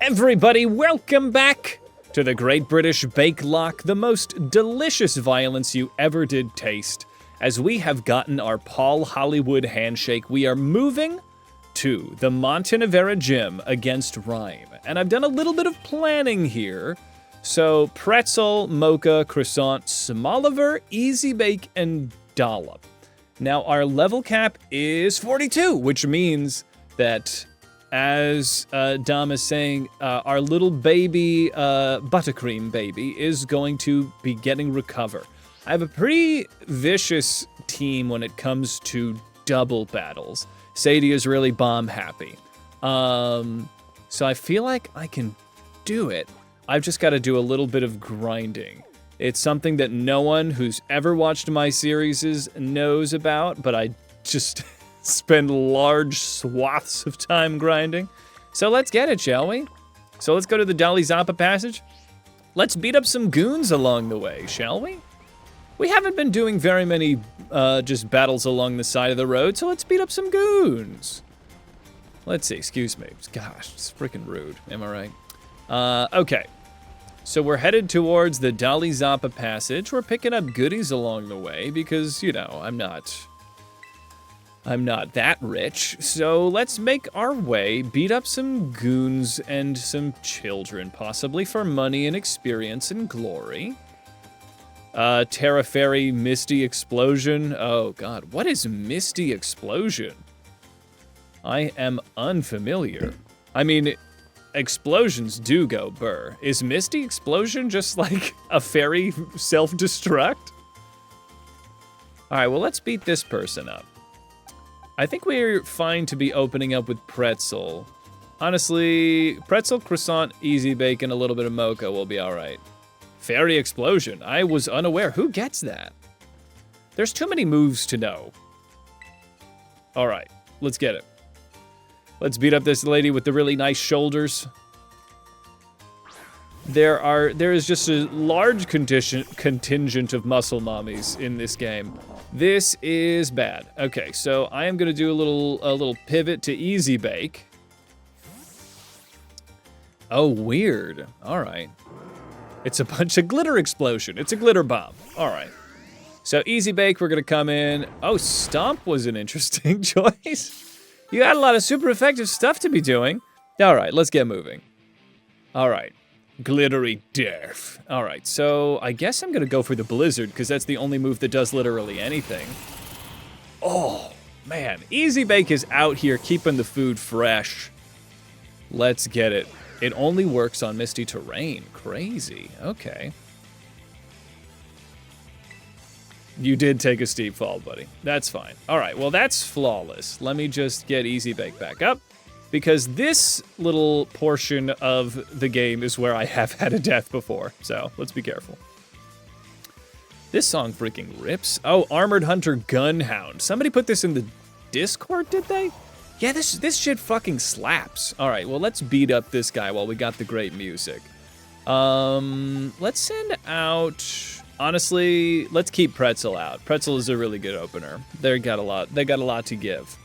Everybody, welcome back to the Great British Bake Lock, the most delicious violence you ever did taste. As we have gotten our Paul Hollywood handshake, we are moving to the Montenevera Gym against Rhyme. And I've done a little bit of planning here. So pretzel, mocha, croissant, Smoliver, Easy Bake, and Dollop. Now our level cap is 42, which means that as Dom is saying, our little baby, buttercream baby, is going to be getting recover. I have a pretty vicious team when it comes to double battles. Sadie is really bomb happy. So I feel like I can do it. I've just got to do a little bit of grinding. It's something that no one who's ever watched my series knows about, but I just spend large swaths of time grinding. So let's get it, shall we? So let's go to the Dolly Zappa passage. Let's beat up some goons along the way, shall we? We haven't been doing very many just battles along the side of the road, so let's beat up some goons. Let's see, excuse me. Gosh, it's freaking rude, am I right? Okay. So we're headed towards the Dolly Zappa passage. We're picking up goodies along the way because, you know, I'm not that rich. So let's make our way, beat up some goons and some children, possibly for money and experience and glory. Terra Fairy Misty Explosion. Oh god, what is Misty Explosion? I am unfamiliar. I mean, explosions do go burr. Is Misty Explosion just like a fairy self-destruct? Alright, well let's beat this person up. I think we're fine to be opening up with pretzel. Honestly, pretzel, croissant, easy bake, and a little bit of mocha will be alright. Fairy Explosion. I was unaware. Who gets that? There's too many moves to know. Alright, let's get it. Let's beat up this lady with the really nice shoulders. There is just a large contingent of muscle mommies in this game. This is bad. Okay, so I am gonna do a little pivot to easy bake. Oh, weird. All right. It's a bunch of glitter explosion. It's a glitter bomb. All right. So easy bake, we're gonna come in. Oh, stomp was an interesting choice. You got a lot of super effective stuff to be doing. All right, let's get moving. All right. Glittery Derf. All right, so I guess I'm gonna go for the Blizzard because that's the only move that does literally anything. Oh, man. Easy Bake is out here keeping the food fresh. Let's get it. It only works on misty terrain. Crazy. Okay. You did take a steep fall, buddy. That's fine. All right, well, that's flawless. Let me just get Easy Bake back up, because this little portion of the game is where I have had a death before, so let's be careful. This song freaking rips. Oh, Armored Hunter Gunhound. Somebody put this in the Discord, did they? Yeah, this shit fucking slaps. All right, well, let's beat up this guy while we got the great music. Let's send out... Honestly, let's keep Pretzel out. Pretzel is a really good opener. They got a lot to give.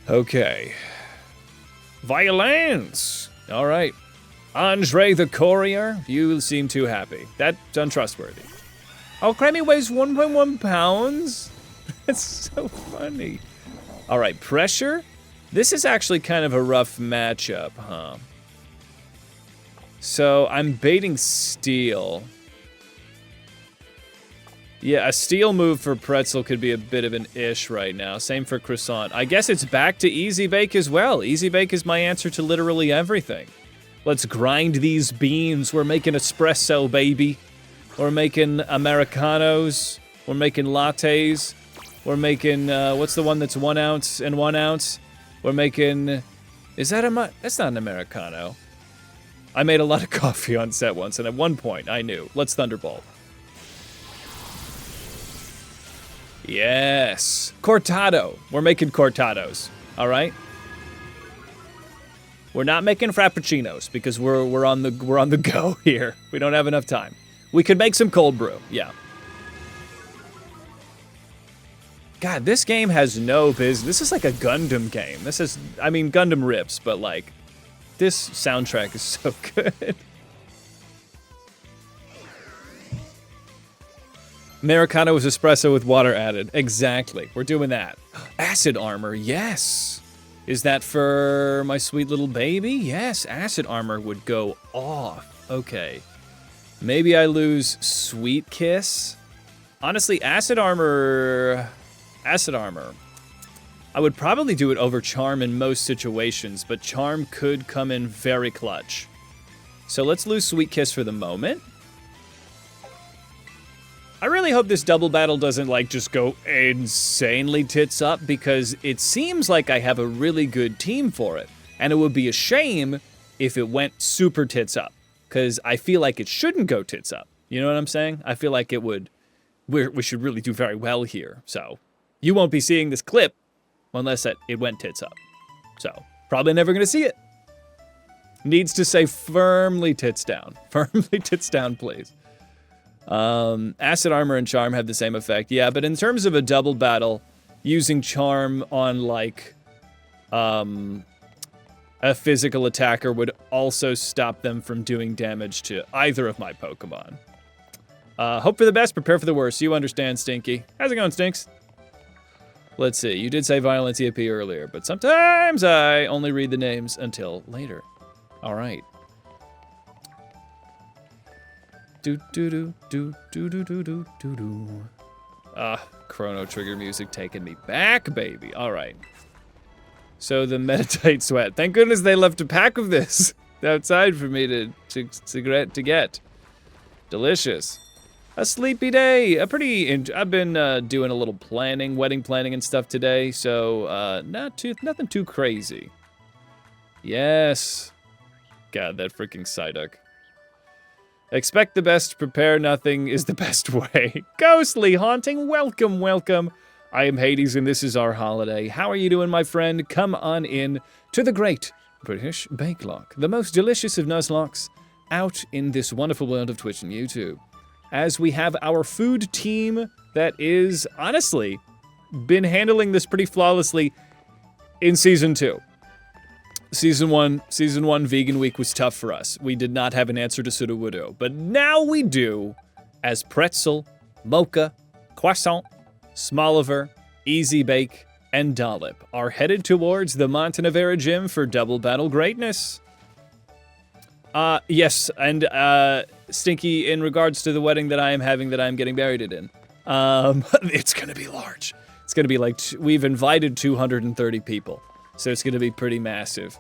Okay. Violence! All right. Andre the Courier, you seem too happy. That's untrustworthy. Oh, Crammy weighs 1.1 pounds? That's so funny. All right, Pressure. This is actually kind of a rough matchup, huh? So I'm baiting Steel. Yeah, a Steel move for Pretzel could be a bit of an ish right now. Same for Croissant. I guess it's back to Easy Bake as well. Easy Bake is my answer to literally everything. Let's grind these beans. We're making espresso, baby. We're making Americanos. We're making lattes. We're making, what's the one that's 1 ounce and 1 ounce? We're making, that's not an Americano. I made a lot of coffee on set once, and at one point, I knew. Let's Thunderbolt. Yes. Cortado. We're making cortados, all right? We're not making frappuccinos because we're on the go here. We don't have enough time. We could make some cold brew, yeah. God, this game has no business. This is like a Gundam game. This is, I mean, Gundam rips, but like, this soundtrack is so good. Americano is espresso with water added. Exactly. We're doing that. Acid armor, yes. Is that for my sweet little baby? Yes, acid armor would go off. Okay. Maybe I lose Sweet Kiss. Honestly, acid armor. I would probably do it over charm in most situations, but charm could come in very clutch. So let's lose Sweet Kiss for the moment. I really hope this double battle doesn't like just go insanely tits up, because it seems like I have a really good team for it. And it would be a shame if it went super tits up, because I feel like it shouldn't go tits up. You know what I'm saying? I feel like it would, we should really do very well here. So you won't be seeing this clip unless it went tits up. So probably never gonna see it. Needs to say firmly tits down. Firmly tits down, please. Acid armor and charm have the same effect. Yeah, but in terms of a double battle, using charm on like a physical attacker would also stop them from doing damage to either of my Pokemon. Hope for the best, prepare for the worst. You understand, Stinky. How's it going, Stinks? Let's see. You did say Violent EAP earlier, but sometimes I only read the names until later. All right. Chrono Trigger music taking me back, baby. All right. So the Meditite Sweat. Thank goodness they left a pack of this outside for me to get. Delicious. A sleepy day. I've been doing a little planning, wedding planning and stuff today, so nothing too crazy. Yes. God, that freaking Psyduck. Expect the best, prepare nothing is the best way. Ghostly Haunting, welcome, welcome. I am Hades and this is our holiday. How are you doing, my friend? Come on in to the Great British Bake Lock, the most delicious of Nuzlocks out in this wonderful world of Twitch and YouTube. As we have our food team that is, honestly, been handling this pretty flawlessly in Season 2. Season one, Vegan Week was tough for us. We did not have an answer to Sudowoodo, but now we do, as Pretzel, Mocha, Croissant, Smoliver, Easy Bake, and Dollop are headed towards the Montenevera Gym for double battle greatness. Yes, and Stinky, in regards to the wedding that I am having that I'm getting married in, it's gonna be large. It's gonna be like, we've invited 230 people. So it's going to be pretty massive.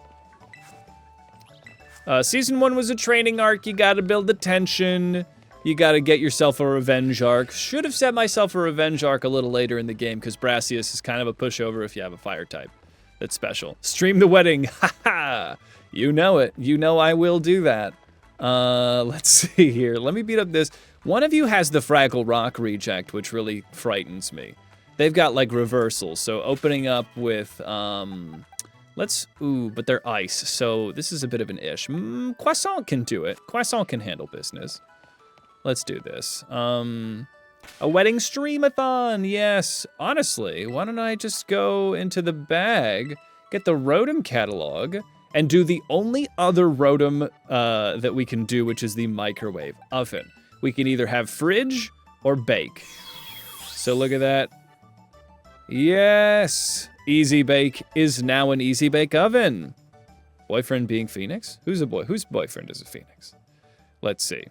Season 1 was a training arc. You got to build the tension. You got to get yourself a revenge arc. Should have set myself a revenge arc a little later in the game, because Brassius is kind of a pushover if you have a fire type. That's special. Stream the wedding. Haha. You know it. You know I will do that. Let's see here. Let me beat up this. One of you has the Fraggle Rock reject, which really frightens me. They've got like reversals, so opening up with, but they're ice, so this is a bit of an ish. Croissant can do it. Croissant can handle business. Let's do this. A wedding streamathon, yes. Honestly, why don't I just go into the bag, get the Rotom catalog, and do the only other Rotom that we can do, which is the microwave oven. We can either have fridge or bake. So look at that. Yes! Easy Bake is now an Easy Bake oven. Boyfriend being Phoenix? Who's boyfriend is a Phoenix? Let's see.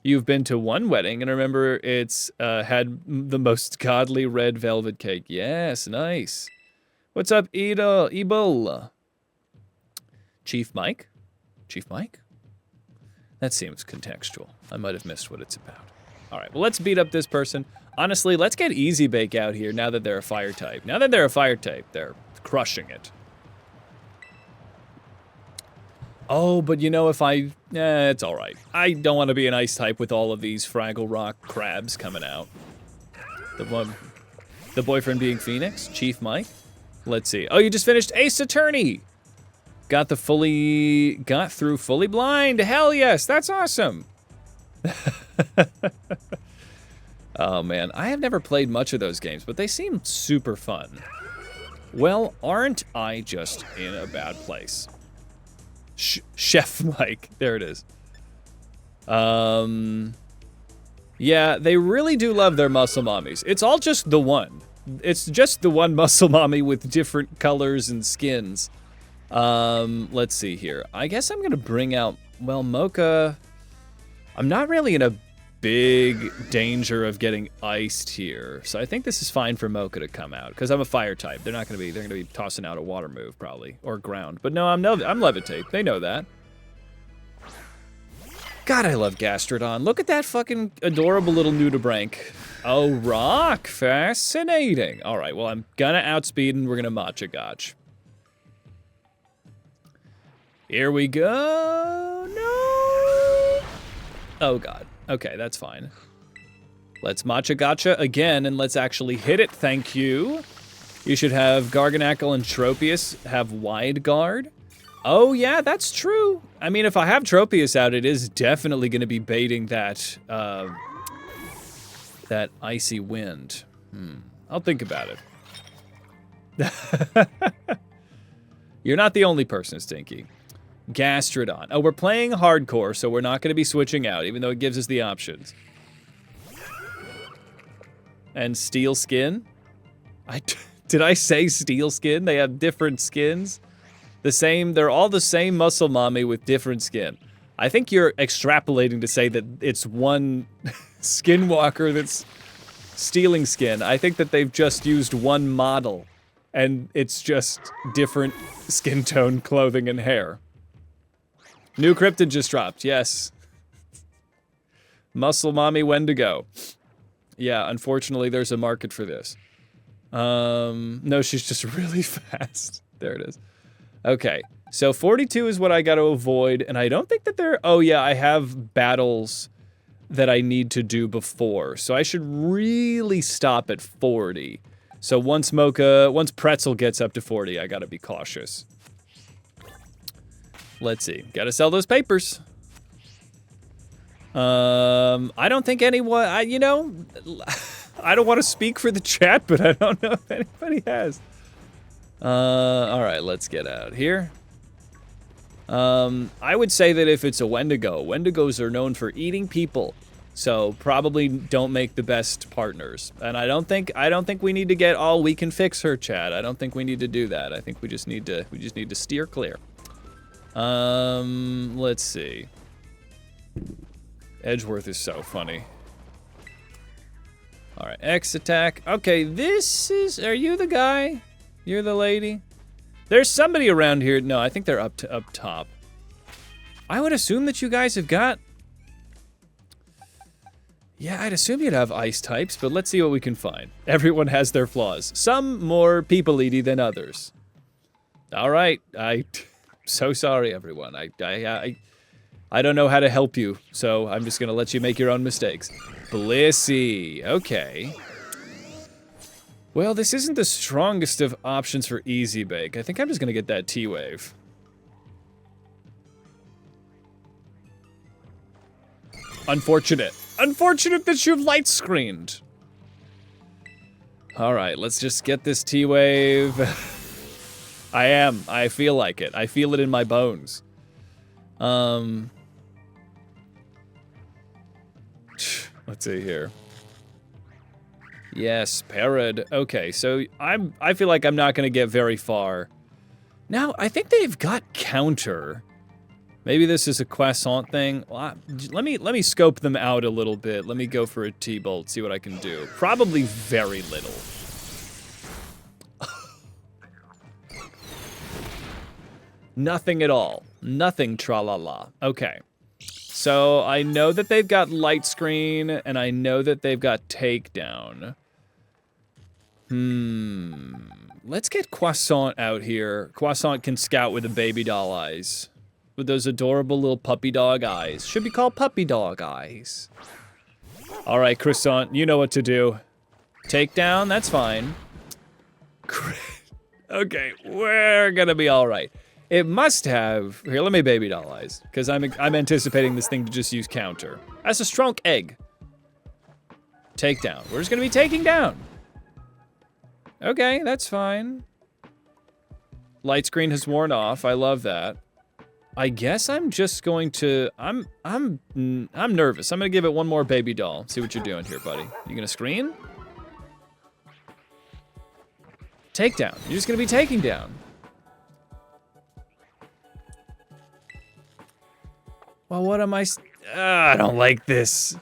You've been to one wedding, and remember it's had the most godly red velvet cake. Yes, nice. What's up, Ebol? Chief Mike? Chief Mike? That seems contextual. I might have missed what it's about. All right, well, let's beat up this person. Honestly, let's get Easy Bake out here now that they're a fire type. Now that they're a fire type, they're crushing it. Oh, but you know, it's all right. I don't want to be an ice type with all of these Fraggle Rock crabs coming out. The boyfriend being Phoenix, Chief Mike. Let's see. Oh, you just finished Ace Attorney. Got through fully blind. Hell yes, that's awesome. Oh man, I have never played much of those games, but they seem super fun. Well, aren't I just in a bad place? Chef Mike, there it is. Yeah, they really do love their muscle mommies. It's all just the one. It's just the one muscle mommy with different colors and skins. Let's see here. I guess I'm gonna bring out, well, Mocha. I'm not really in a big danger of getting iced here, so I think this is fine for Mocha to come out because I'm a fire type. They're gonna be tossing out a water move probably or ground. But no, I'm levitate. They know that. God, I love Gastrodon. Look at that fucking adorable little nudibranch. Oh, rock. Fascinating. All right, well, I'm gonna outspeed and we're gonna Matcha Gotch. Here we go. No. Oh, God. Okay, that's fine. Let's Matcha Gotcha again, and let's actually hit it. Thank you. You should have Garganackle and Tropius have Wide Guard. Oh, yeah, that's true. I mean, if I have Tropius out, it is definitely going to be baiting that, that icy wind. I'll think about it. You're not the only person, Stinky. Gastrodon. Oh, we're playing hardcore, so we're not going to be switching out, even though it gives us the options. And Steel Skin? Did I say Steel Skin? They have different skins. They're all the same muscle mommy with different skin. I think you're extrapolating to say that it's one skinwalker that's stealing skin. I think that they've just used one model, and it's just different skin tone, clothing, and hair. New Cryptid just dropped, yes. Muscle mommy Wendigo. Yeah, unfortunately, there's a market for this. No, she's just really fast. There it is. Okay, so 42 is what I got to avoid, and I don't think that oh yeah, I have battles that I need to do before, so I should really stop at 40. So once Pretzel gets up to 40, I gotta be cautious. Let's see, gotta sell those papers. I don't think anyone, you know, I don't want to speak for the chat, but I don't know if anybody has. All right, let's get out here. I would say that if it's a Wendigo, Wendigos are known for eating people, so probably don't make the best partners. And I don't think we need to get all we can fix her, chat. I don't think we need to do that. I think we just need to steer clear. Let's see. Edgeworth is so funny. All right, X attack. Okay, are you the guy? You're the lady? There's somebody around here. No, I think they're up top. I would assume that you guys have got... Yeah, I'd assume you'd have ice types, but let's see what we can find. Everyone has their flaws. Some more people-eaty than others. All right, so sorry, everyone. I don't know how to help you, so I'm just gonna let you make your own mistakes. Blissey, okay. Well, this isn't the strongest of options for Easy Bake. I think I'm just gonna get that T-Wave. Unfortunate. Unfortunate that you've light screened. All right, let's just get this T-Wave. I feel like it. I feel it in my bones. Let's see here. Yes, Parad. Okay, so I feel like I'm not gonna get very far. Now, I think they've got counter. Maybe this is a croissant thing. Well, let me scope them out a little bit. Let me go for a T-bolt, see what I can do. Probably very little. Nothing at all. Nothing tra-la-la. Okay. So I know that they've got light screen, and I know that they've got takedown. Let's get Croissant out here. Croissant can scout with the baby doll eyes. With those adorable little puppy dog eyes. Should be called puppy dog eyes. All right, Croissant, you know what to do. Takedown, that's fine. Okay, we're gonna be all right. It must have, here, let me baby doll eyes, because I'm anticipating this thing to just use counter. That's a strong egg. Takedown. We're just gonna be taking down. Okay, that's fine. Light screen has worn off. I love that. I guess I'm just going to, I'm nervous. I'm gonna give it one more baby doll. See what you're doing here, buddy. You gonna screen? Takedown. You're just gonna be taking down. Well, what am I, I don't like this.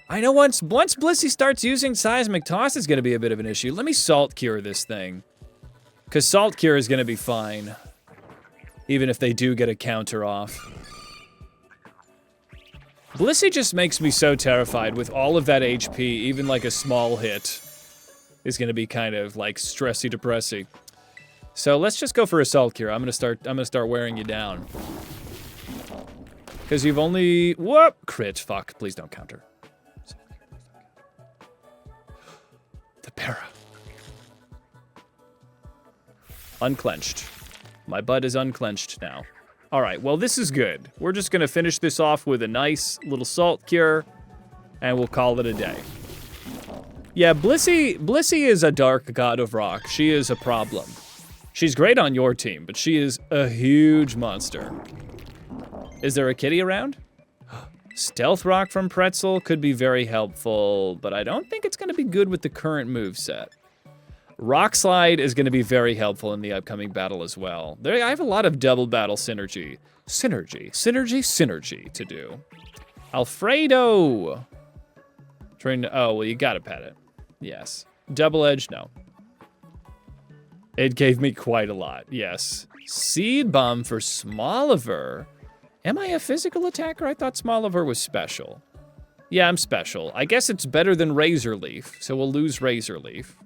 I know once Blissey starts using seismic toss, it's gonna be a bit of an issue. Let me salt cure this thing. Cause salt cure is gonna be fine. Even if they do get a counter off. Blissey just makes me so terrified with all of that HP, even like a small hit is gonna be kind of like stressy depressy. So let's just go for a salt cure. I'm gonna start wearing you down. Cause you've only, whoop, crit, fuck, please don't counter. The para. Unclenched. My butt is unclenched now. All right, well, this is good. We're just gonna finish this off with a nice little salt cure, and we'll call it a day. Yeah, Blissey is a dark god of rock. She is a problem. She's great on your team, but she is a huge monster. Is there a kitty around? Stealth Rock from Pretzel could be very helpful, but I don't think it's gonna be good with the current moveset. Rock Slide is gonna be very helpful in the upcoming battle as well. I have a lot of double battle synergy to do. Alfredo! Oh, well, you gotta pet it. Yes. Double Edge, no. It gave me quite a lot, yes. Seed Bomb for Smoliver. Am I a physical attacker? I thought Smoliver was special. Yeah, I'm special. I guess it's better than Razor Leaf, so we'll lose Razor Leaf.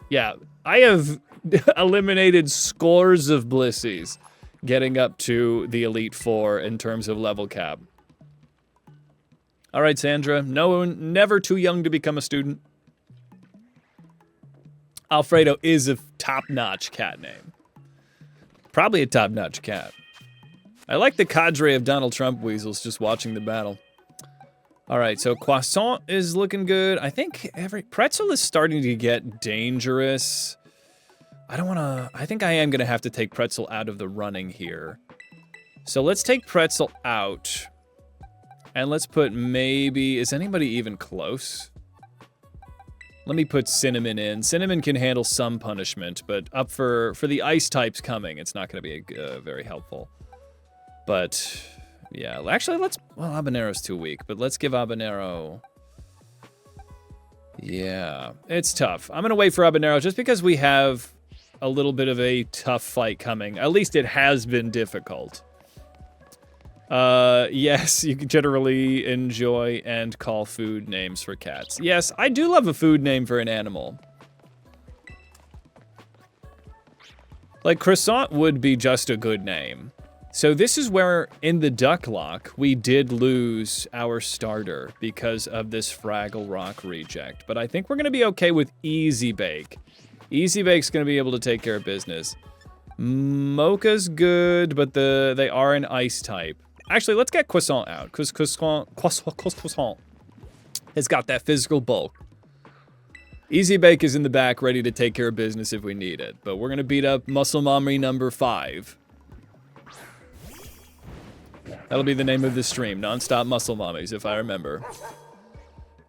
Yeah, I have eliminated scores of Blissies getting up to the Elite Four in terms of level cap. All right, Sandra, never too young to become a student. Alfredo is a top-notch cat name. Probably a top-notch cat. I like the cadre of Donald Trump weasels just watching the battle. All right, so Croissant is looking good. I think Pretzel is starting to get dangerous. I think I am gonna have to take Pretzel out of the running here. So let's take Pretzel out. And let's put maybe, is anybody even close? Let me put Cinnamon in. Cinnamon can handle some punishment, but up for the ice types coming, it's not gonna be very helpful. But, yeah, actually well, Habanero's too weak, but let's give Habanero. Yeah, it's tough. I'm gonna wait for Habanero just because we have a little bit of a tough fight coming. At least it has been difficult. Yes, you can generally enjoy and call food names for cats. Yes, I do love a food name for an animal. Like, Croissant would be just a good name. So this is where, in the Duck Lock, we did lose our starter because of this Fraggle Rock reject. But I think we're gonna be okay with Easy Bake. Easy Bake's gonna be able to take care of business. Mocha's good, but they are an ice type. Actually, let's get Croissant out, because Croissant has got that physical bulk. Easy Bake is in the back, ready to take care of business if we need it. But we're gonna beat up Muscle Mommy number 5. That'll be the name of this stream, Nonstop Muscle Mommies, if I remember.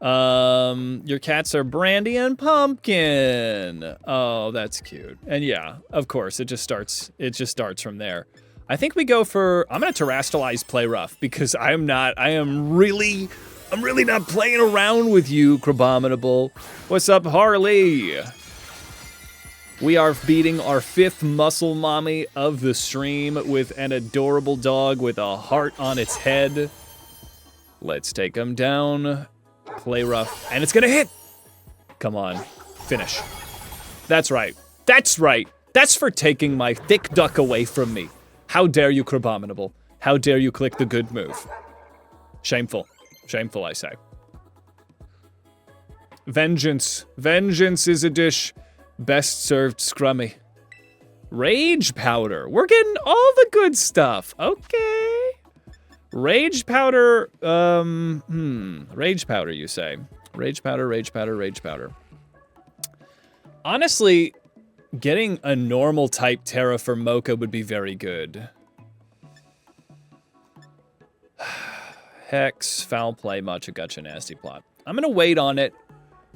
Your cats are Brandy and Pumpkin. Oh, that's cute. And yeah, of course, it just starts from there. I think we go for, I'm gonna terrestrialize Play Rough because I'm really not playing around with you, Crabominable. What's up, Harley? We are beating our 5th Muscle Mommy of the stream with an adorable dog with a heart on its head. Let's take him down. Play Rough, and it's gonna hit! Come on, finish. That's right, that's right. That's for taking my thick duck away from me. How dare you, Crabominable? How dare you click the good move? Shameful, shameful, I say. Vengeance, vengeance is a dish best served scrummy. Rage Powder, we're getting all the good stuff, okay. Rage Powder, Rage Powder, you say? Rage powder, rage powder, rage powder. Honestly, getting a normal type Terra for Mocha would be very good. Hex, foul play, matcha, gotcha, nasty plot. I'm gonna wait on it,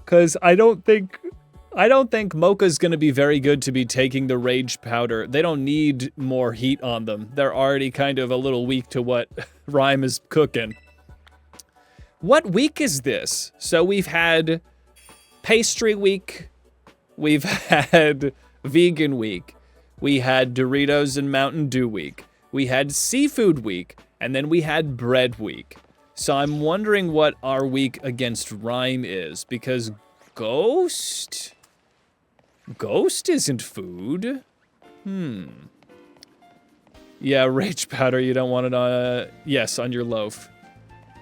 cause I don't think Mocha's gonna be very good to be taking the rage powder. They don't need more heat on them. They're already kind of a little weak to what Rhyme is cooking. What week is this? So we've had pastry week, we've had vegan week, we had Doritos and Mountain Dew week, we had seafood week, and then we had bread week. So I'm wondering what our week against Rhyme is, because Ghost isn't food. Yeah, rage powder, you don't want it on, yes, on your loaf.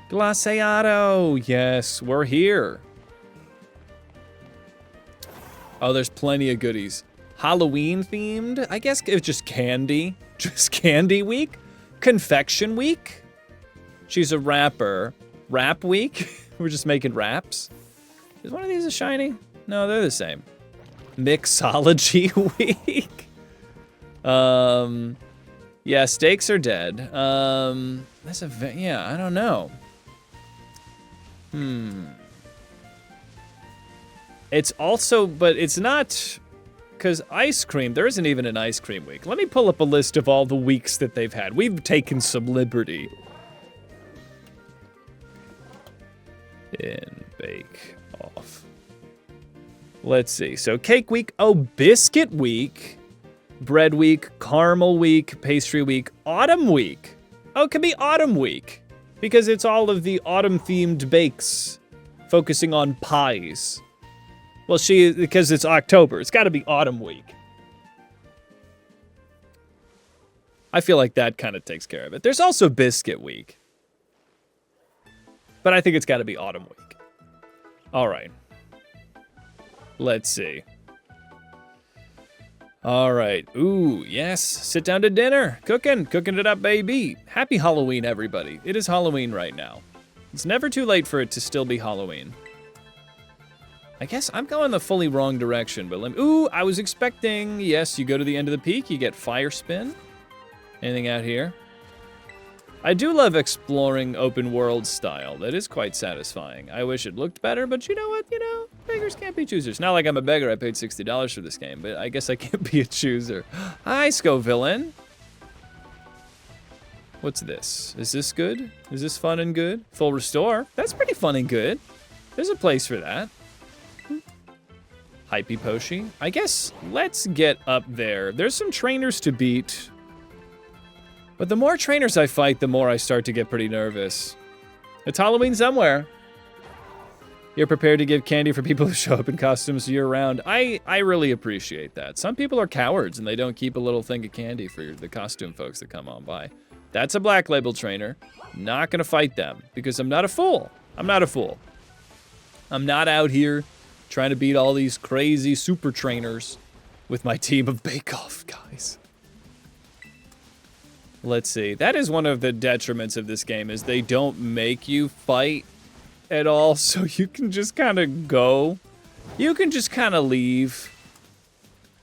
Glaseado, yes, we're here. Oh, there's plenty of goodies. Halloween themed? I guess it's just candy. Just candy week? Confection week? She's a rapper. Rap week? We're just making raps. Is one of these a shiny? No, they're the same. Mixology week? Yeah, steaks are dead. That's a, yeah, I don't know. It's also, but it's not, because ice cream, there isn't even an ice cream week. Let me pull up a list of all the weeks that they've had. We've taken some liberty. In bake off. Let's see. So cake week. Oh, biscuit week. Bread week. Caramel week. Pastry week. Autumn week. Oh, it could be autumn week. Because it's all of the autumn-themed bakes. Focusing on pies. Well, because it's October. It's got to be autumn week. I feel like that kind of takes care of it. There's also biscuit week. But I think it's got to be autumn week. All right. Let's see. All right. Ooh, yes. Sit down to dinner. Cooking it up, baby. Happy Halloween, everybody. It is Halloween right now. It's never too late for it to still be Halloween. I guess I'm going the fully wrong direction, but ooh, I was expecting, yes, you go to the end of the peak, you get fire spin. Anything out here? I do love exploring open world style. That is quite satisfying. I wish it looked better, but you know what? You know, beggars can't be choosers. Not like I'm a beggar. I paid $60 for this game, but I guess I can't be a chooser. Hi, Scovillain. What's this? Is this good? Is this fun and good? Full restore. That's pretty fun and good. There's a place for that. Hypey Poshi. I guess let's get up there. There's some trainers to beat. But the more trainers I fight, the more I start to get pretty nervous. It's Halloween somewhere. You're prepared to give candy for people who show up in costumes year-round. I really appreciate that. Some people are cowards and they don't keep a little thing of candy for the costume folks that come on by. That's a Black Label trainer. Not gonna fight them because I'm not a fool. I'm not a fool. I'm not out here trying to beat all these crazy super trainers with my team of bake-off guys. Let's see. That is one of the detriments of this game, is they don't make you fight at all, so you can just kind of go. You can just kind of leave.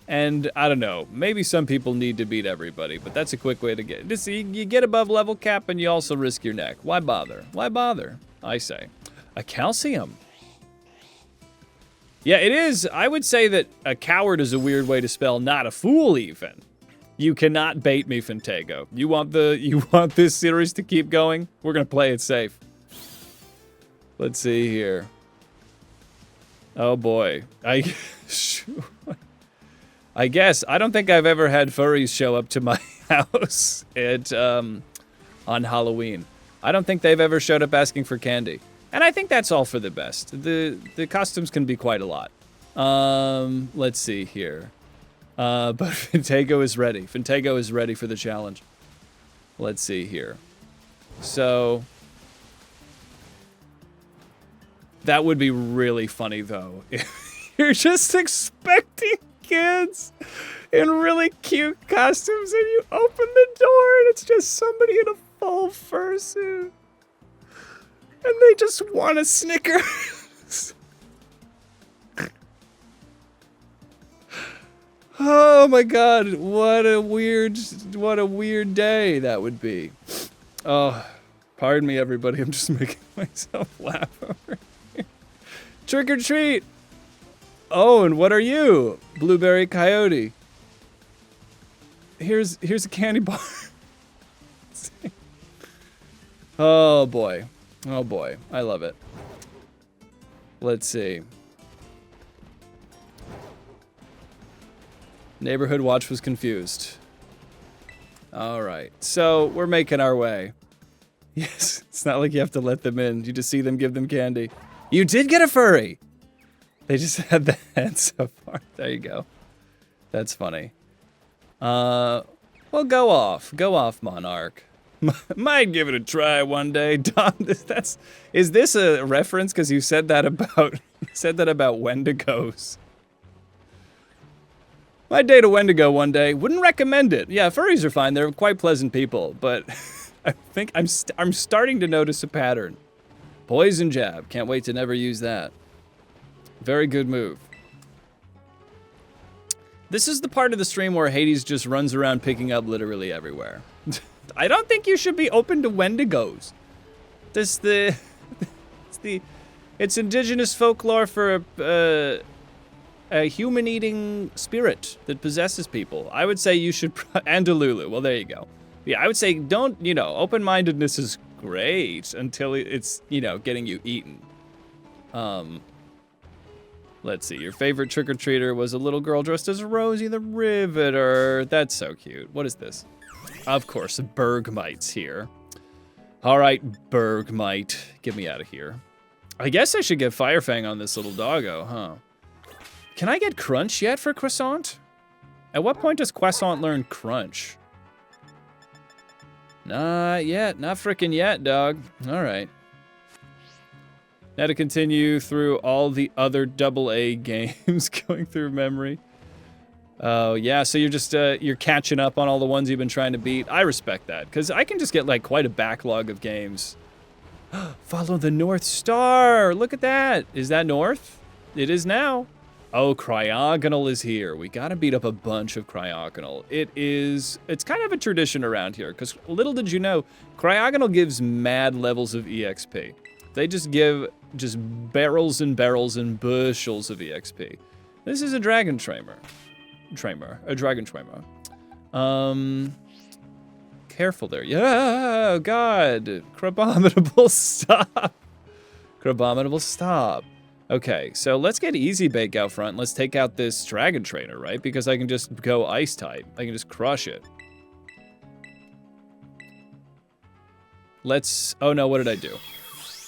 And, I don't know, maybe some people need to beat everybody, but that's a quick way to get... Just, you get above level cap and you also risk your neck. Why bother? Why bother? I say. A calcium. Yeah, it is. I would say that a coward is a weird way to spell not a fool, even. You cannot bait me, Fintego. You want this series to keep going? We're gonna play it safe. Let's see here. Oh boy. I guess I don't think I've ever had furries show up to my house on Halloween. I don't think they've ever showed up asking for candy. And I think that's all for the best. The costumes can be quite a lot. Let's see here. But Fintego is ready. Fintego is ready for the challenge. Let's see here. So that would be really funny, though. You're just expecting kids in really cute costumes and you open the door and it's just somebody in a full fursuit. And they just want a Snickers. Oh my god, what a weird day that would be. Oh, pardon me everybody, I'm just making myself laugh over here. Trick or treat! Oh, and what are you? Blueberry Coyote. Here's a candy bar. Oh boy. Oh boy, I love it. Let's see. Neighborhood Watch was confused. Alright, so we're making our way. Yes, it's not like you have to let them in. You just see them, give them candy. You did get a furry! They just had the head so far. There you go. That's funny. Well, go off. Go off, Monarch. Might give it a try one day. Dom, is this a reference? Because you said that about Wendigos. Might date a Wendigo one day. Wouldn't recommend it. Yeah, furries are fine. They're quite pleasant people, but I think I'm starting to notice a pattern. Poison jab. Can't wait to never use that. Very good move. This is the part of the stream where Hades just runs around picking up literally everywhere. I don't think you should be open to Wendigos. It's indigenous folklore for a human-eating spirit that possesses people. I would say you should, and Delulu. Well, there you go. Yeah, I would say don't, open-mindedness is great until it's, getting you eaten. Let's see, your favorite trick-or-treater was a little girl dressed as Rosie the Riveter. That's so cute. What is this? Of course, Bergmite's here. All right, Bergmite, get me out of here. I guess I should get Firefang on this little doggo, huh? Can I get Crunch yet for Croissant? At what point does Croissant learn Crunch? Not yet, not frickin' yet, dog. All right. Now to continue through all the other AA games going through memory. Oh, yeah, so you're just, you're catching up on all the ones you've been trying to beat. I respect that, because I can just get, like, quite a backlog of games. Follow the North Star! Look at that! Is that North? It is now. Oh, Cryogonal is here. We gotta beat up a bunch of Cryogonal. It's kind of a tradition around here, because little did you know, Cryogonal gives mad levels of EXP. They just give just barrels and barrels and bushels of EXP. This is a Dragon Tramer. A Dragon Tramer. Careful there. Yeah, oh God. Crabominable, stop. Crabominable, stop. Okay, so let's get Easy Bake out front. Let's take out this Dragon Trainer, right? Because I can just go Ice type. I can just crush it. Let's, oh no, what did I do?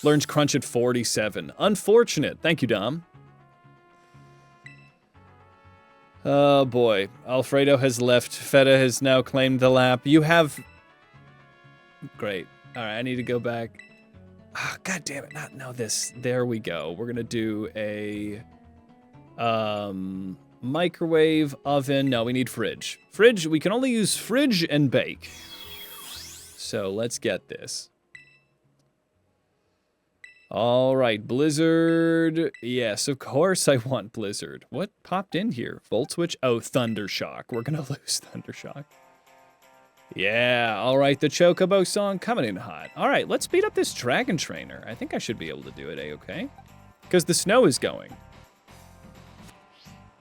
Learns Crunch at 47. Unfortunate. Thank you, Dom. Oh boy, Alfredo has left. Feta has now claimed the lap. You have... Great. All right, I need to go back. Oh, God damn it, no, this. There we go. We're gonna do a... microwave, oven. No, we need fridge. Fridge, we can only use fridge and bake. So let's get this. All right, Blizzard. Yes, of course I want Blizzard. What popped in here? Volt switch? Oh, Thundershock. We're gonna lose Thundershock. Yeah, all right, the Chocobo song coming in hot. All right, let's beat up this Dragon Trainer. I think I should be able to do it, A-okay? Because the snow is going.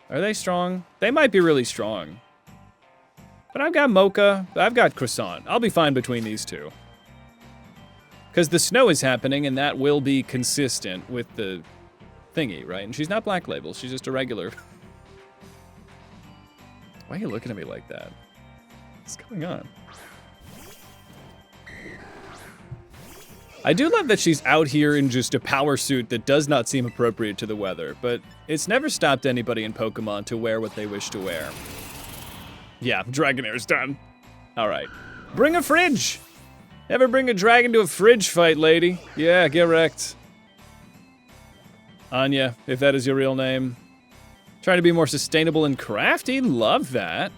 Are they strong? They might be really strong. But I've got Mocha, I've got Croissant. I'll be fine between these two. Because the snow is happening, and that will be consistent with the thingy, right? And she's not Black Label, she's just a regular. Why are you looking at me like that? What's going on? I do love that she's out here in just a power suit that does not seem appropriate to the weather, but it's never stopped anybody in Pokemon to wear what they wish to wear. Yeah, Dragonair's done. All right. Bring a fridge! Ever bring a dragon to a fridge fight, lady? Yeah, get wrecked. Anya, if that is your real name. Trying to be more sustainable and crafty? Love that.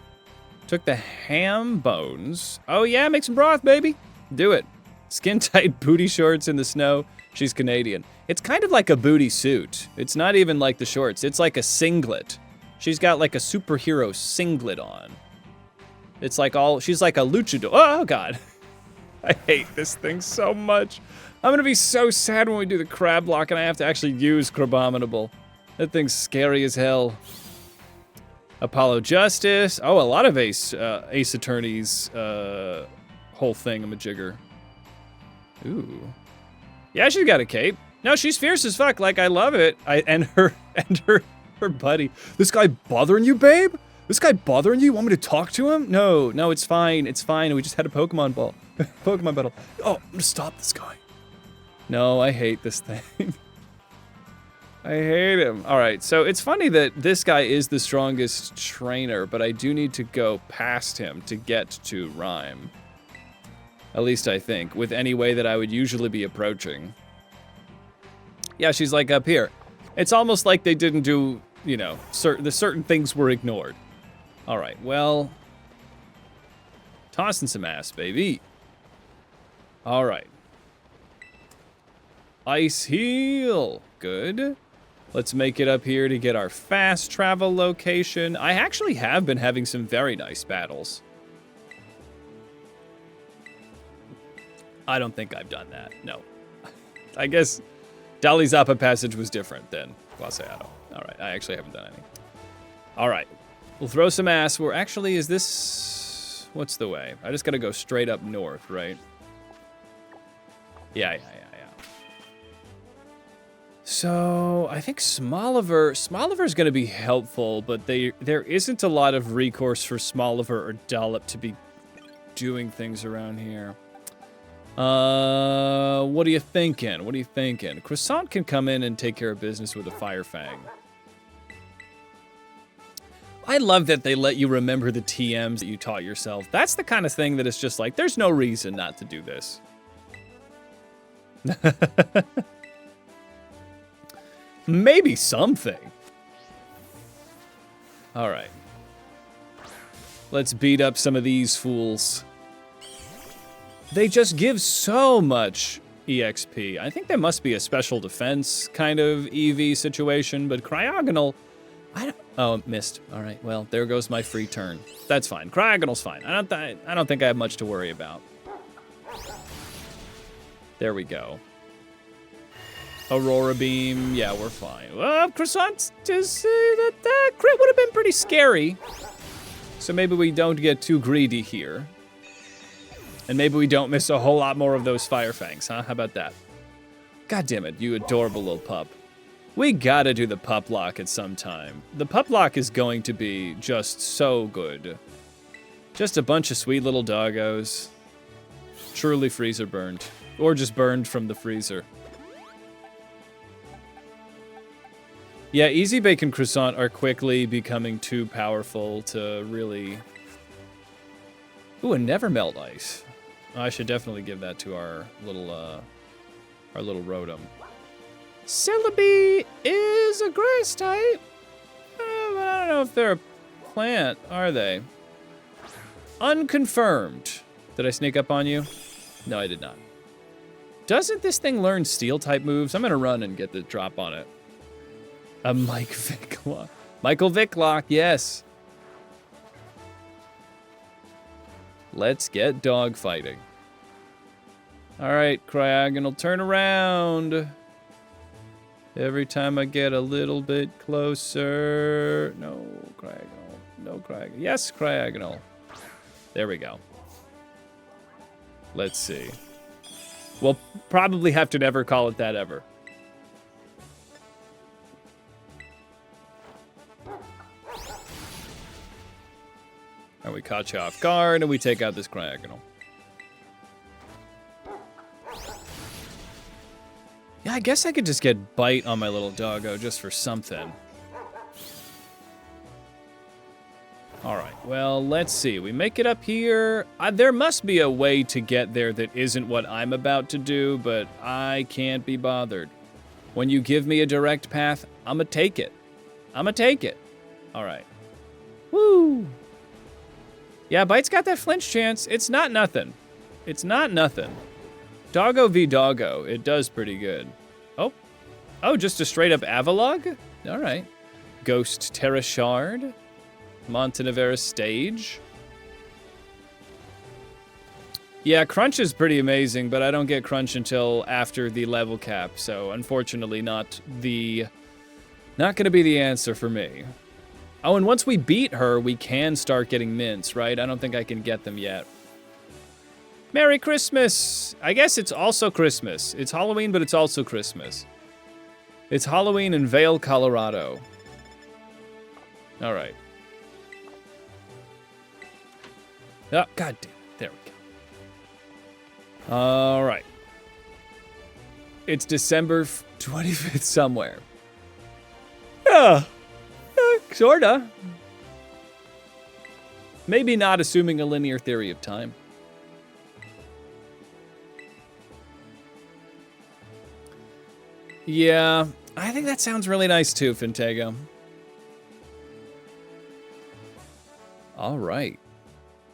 Took the ham bones. Oh yeah, make some broth, baby. Do it. Skin-tight booty shorts in the snow. She's Canadian. It's kind of like a booty suit. It's not even like the shorts. It's like a singlet. She's got like a superhero singlet on. It's like she's like a luchador. Oh, God. I hate this thing so much. I'm gonna be so sad when we do the crab lock and I have to actually use Crabominable. That thing's scary as hell. Apollo Justice. Oh, a lot of Ace Attorney's whole thing-a-majigger. Ooh. Yeah, she's got a cape. No, she's fierce as fuck. Like, I love it. And her buddy. This guy bothering you, babe? This guy bothering you? You want me to talk to him? No, it's fine. It's fine. We just had a Pokemon ball. Pokemon battle. Oh, I'm gonna stop this guy. No, I hate this thing. I hate him. All right, so it's funny that this guy is the strongest trainer, but I do need to go past him to get to Rhyme. At least I think, with any way that I would usually be approaching. Yeah, she's like up here. It's almost like they didn't do, you know, certain things were ignored. All right, well, tossing some ass, baby. All right. Ice Heal, good. Let's make it up here to get our fast travel location. I actually have been having some very nice battles. I don't think I've done that, no. I guess Dali Zappa Passage was different than Glaseado. All right, I actually haven't done any. All right, we'll throw some ass. We're actually, is this, what's the way? I just gotta go straight up north, right? Yeah. So, I think Smoliver's gonna be helpful, but there isn't a lot of recourse for Smoliver or Dollop to be doing things around here. What are you thinking? Croissant can come in and take care of business with a Fire Fang. I love that they let you remember the TMs that you taught yourself. That's the kind of thing that is just like, there's no reason not to do this. Maybe something. All right. Let's beat up some of these fools. They just give so much EXP. I think there must be a special defense kind of EV situation, but Cryogonal, oh, missed. All right, well, there goes my free turn. That's fine. Cryogonal's fine. I don't think I have much to worry about. There we go. Aurora Beam, yeah, we're fine. Well, Croissant, that crit would have been pretty scary. So maybe we don't get too greedy here. And maybe we don't miss a whole lot more of those Fire Fangs, huh? How about that? God damn it, you adorable little pup. We gotta do the pup lock at some time. The pup lock is going to be just so good. Just a bunch of sweet little doggos. Truly freezer burned. Or just burned from the freezer. Yeah, Easy Bacon Croissant are quickly becoming too powerful to really... Ooh, a Never Melt Ice. I should definitely give that to our little Rotom. Celebi is a grass type. But I don't know if they're a plant, are they? Unconfirmed. Did I sneak up on you? No, I did not. Doesn't this thing learn steel type moves? I'm gonna run and get the drop on it. A Mike Vicklock. Michael Vicklock, yes. Let's get dog fighting. All right, Cryogonal, turn around. Every time I get a little bit closer. No, Cryogonal. No, Cryogonal. Yes, Cryogonal. There we go. Let's see. We'll probably have to never call it that ever. And we caught you off guard, and we take out this Cryogonal. Yeah, I guess I could just get Bite on my little doggo just for something. All right, well, let's see. We make it up here. There must be a way to get there that isn't what I'm about to do, but I can't be bothered. When you give me a direct path, I'ma take it. I'ma take it. All right. Woo! Yeah, Bite's got that flinch chance. It's not nothing. It's not nothing. Doggo v Doggo. It does pretty good. Oh. Oh, just a straight up Avalog? All right. Ghost Terra Shard. Montenevera Stage. Yeah, Crunch is pretty amazing, but I don't get Crunch until after the level cap, so unfortunately not gonna be the answer for me. Oh, and once we beat her, we can start getting mints, right? I don't think I can get them yet. Merry Christmas! I guess it's also Christmas. It's Halloween, but it's also Christmas. It's Halloween in Vail, Colorado. All right. Oh, God damn it. There we go. All right. It's December 25th somewhere. Yeah. Sorta. Maybe not, assuming a linear theory of time. Yeah, I think that sounds really nice too, Fintego. All right.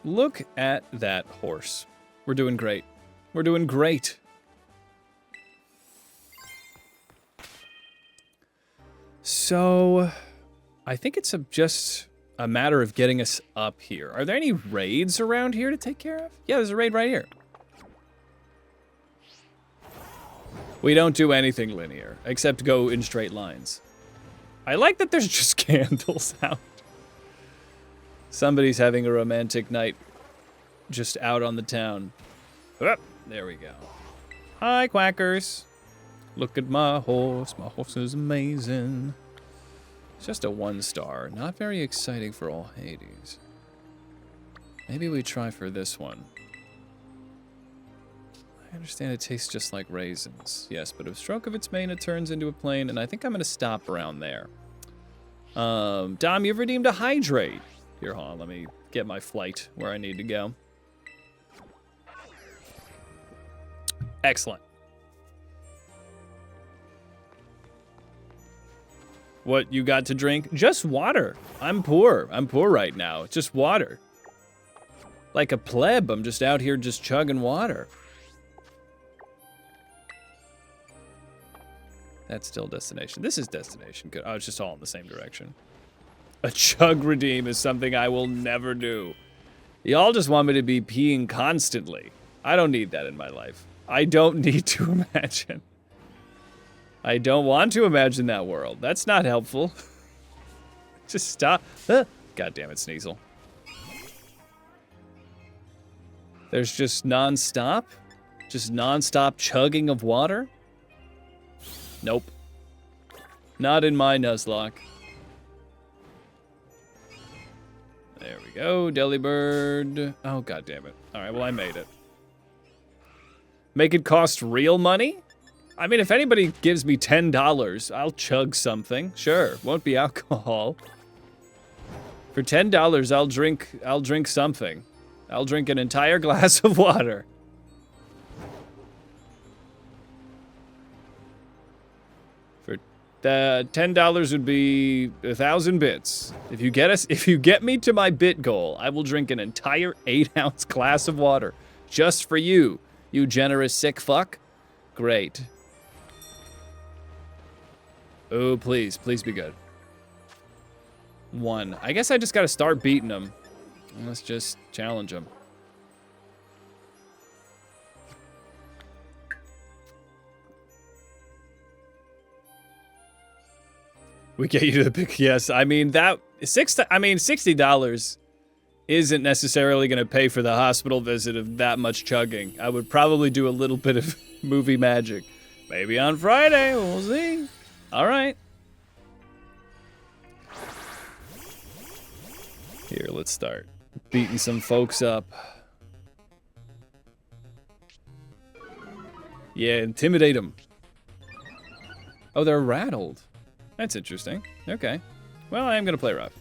Look at that horse. We're doing great. We're doing great. So, I think it's just a matter of getting us up here. Are there any raids around here to take care of? Yeah, there's a raid right here. We don't do anything linear, except go in straight lines. I like that there's just candles out. Somebody's having a romantic night just out on the town. Oh, there we go. Hi, quackers. Look at my horse. My horse is amazing. It's just a 1-star. Not very exciting for all Hades. Maybe we try for this one. I understand it tastes just like raisins. Yes, but a stroke of its mane, it turns into a plane, and I think I'm going to stop around there. Dom, you've redeemed a hydrate. Here, hold on, let me get my flight where I need to go. Excellent. What you got to drink? Just water. I'm poor. I'm poor right now. Just water. Like a pleb, I'm just out here just chugging water. That's still destination. This is destination. Good. Oh, it's just all in the same direction. A chug redeem is something I will never do. Y'all just want me to be peeing constantly. I don't need that in my life. I don't need to imagine. I don't want to imagine that world. That's not helpful. Just stop. God damn it, Sneasel. There's just non-stop? Just non-stop chugging of water? Nope. Not in my Nuzlocke. There we go, Delibird. Oh, god damn it. Alright, well, I made it. Make it cost real money? I mean, if anybody gives me $10, I'll chug something. Sure, won't be alcohol. For $10, I'll drink something. I'll drink an entire glass of water. For $10 would be 1,000 bits. If you get me to my bit goal, I will drink an entire 8-ounce glass of water just for you, you generous sick fuck. Great. Oh, please be good. 1. I guess I just gotta start beating them. Let's just challenge them. We get you to the big yes. I mean that $60 isn't necessarily going to pay for the hospital visit of that much chugging. I would probably do a little bit of movie magic. Maybe on Friday, we'll see. All right. Here, let's start beating some folks up. Yeah, intimidate them. Oh, they're rattled. That's interesting. Okay. Well, I am going to play rough.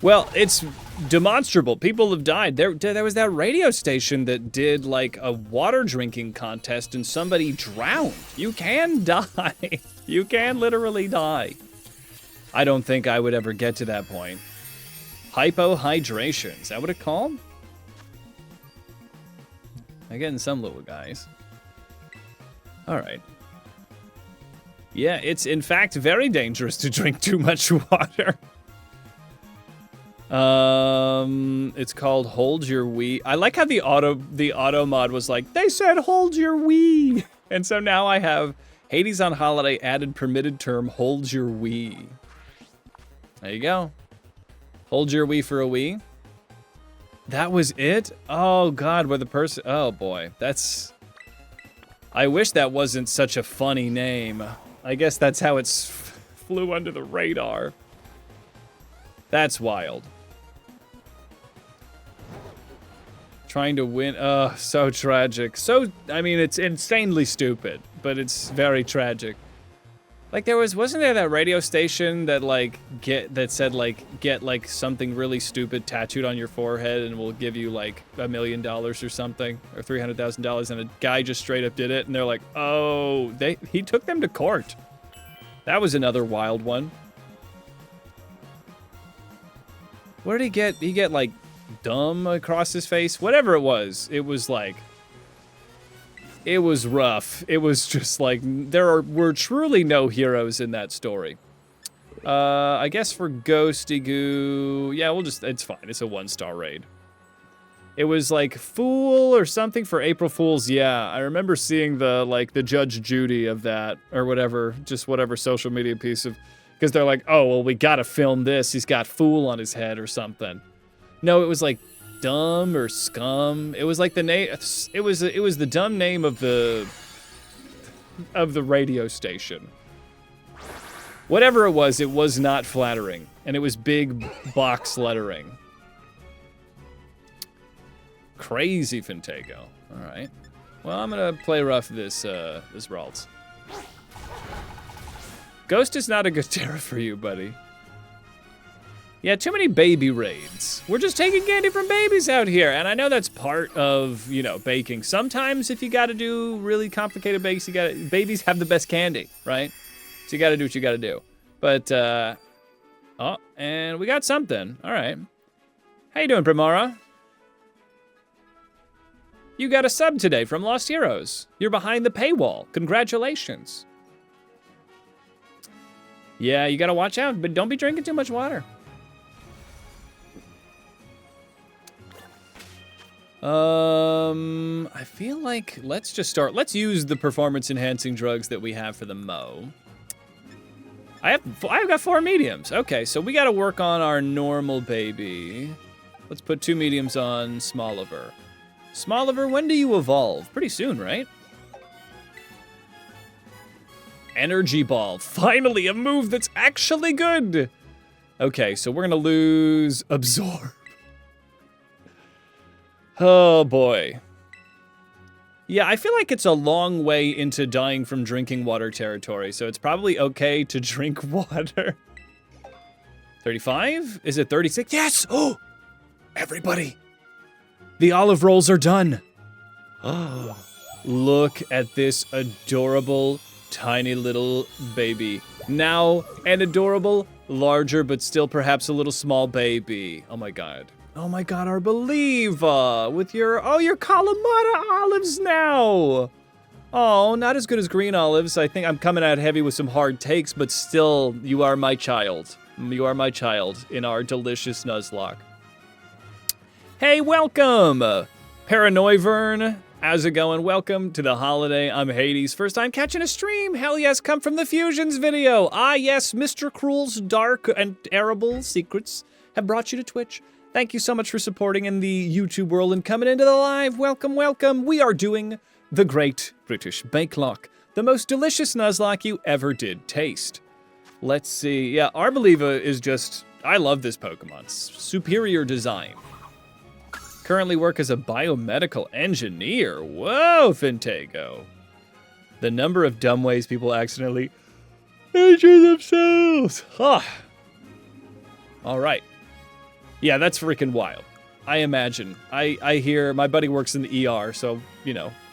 Well, it's demonstrable. People have died. There was that radio station that did, like, a water drinking contest and somebody drowned. You can die. You can literally die. I don't think I would ever get to that point. Hypohydration. Is that what it's called? I'm getting some little guys. All right. Yeah, it's in fact very dangerous to drink too much water. It's called Hold Your Wii. I like how the auto mod was like, they said hold your Wii. And so now I have Hades on Holiday added permitted term Hold Your Wii. There you go. Hold your Wii for a Wii. That was it? Oh god, where the person, oh boy, that's, I wish that wasn't such a funny name. I guess that's how it's flew under the radar. That's wild. Trying to win, so tragic. So, I mean, it's insanely stupid, but it's very tragic. Like wasn't there that radio station that said get like something really stupid tattooed on your forehead and we'll give you like $1 million or something, or $300,000, and a guy just straight up did it, and they're like, oh, he took them to court. That was another wild one. What did he get? He get like dumb across his face? Whatever it was like, it was rough. It was just like, were truly no heroes in that story. I guess for Ghosty Goo, yeah, it's fine. It's a 1-star raid. It was like Fool or something for April Fool's. Yeah, I remember seeing the Judge Judy of that, or whatever, just whatever social media piece of, because they're like, oh, well, we gotta film this. He's got Fool on his head or something. No, it was like Dumb or Scum. It was like the name. It was the dumb name of the radio station. Whatever it was not flattering, and it was big box lettering. Crazy Fintego. All right. Well, I'm gonna play rough this Ralts. Ghost is not a good terror for you, buddy. Yeah, too many baby raids. We're just taking candy from babies out here, and I know that's part of, baking. Sometimes if you gotta do really complicated bakes, babies have the best candy, right? So you gotta do what you gotta do. But, oh, and we got something. All right. How you doing, Primara? You got a sub today from Lost Heroes. You're behind the paywall. Congratulations. Yeah, you gotta watch out, but don't be drinking too much water. I feel like let's use the performance enhancing drugs that we have for the Mo. I've got 4 mediums. Okay, so we gotta work on our normal baby. Let's put 2 mediums on Smalliver. Smalliver, when do you evolve? Pretty soon, right? Energy Ball. Finally, a move that's actually good. Okay, so we're gonna lose Absorb. Oh boy. Yeah, I feel like it's a long way into dying from drinking water territory, so it's probably okay to drink water. 35? Is it 36? Yes! Oh! Everybody! The olive rolls are done! Oh, look at this adorable, tiny little baby. Now, an adorable, larger, but still perhaps a little small baby. Oh my god. Oh my god, our Believer with your Kalamata olives now. Oh, not as good as green olives. I think I'm coming out heavy with some hard takes, but still, you are my child. You are my child in our delicious Nuzlocke. Hey, welcome, Paranoivern. How's it going? Welcome to the holiday. I'm Hades. First time catching a stream. Hell yes, come from the Fusions video. Ah yes, Mr. Cruel's dark and terrible secrets have brought you to Twitch. Thank you so much for supporting in the YouTube world and coming into the live. Welcome, welcome. We are doing the Great British Bake Lock, the most delicious Nuzlocke you ever did taste. Let's see. Yeah, Arbeliva is just, I love this Pokemon. Superior design. Currently work as a biomedical engineer. Whoa, Fintego. The number of dumb ways people accidentally injure themselves. Huh. All right. Yeah, that's freaking wild. I imagine. I hear, my buddy works in the ER, so,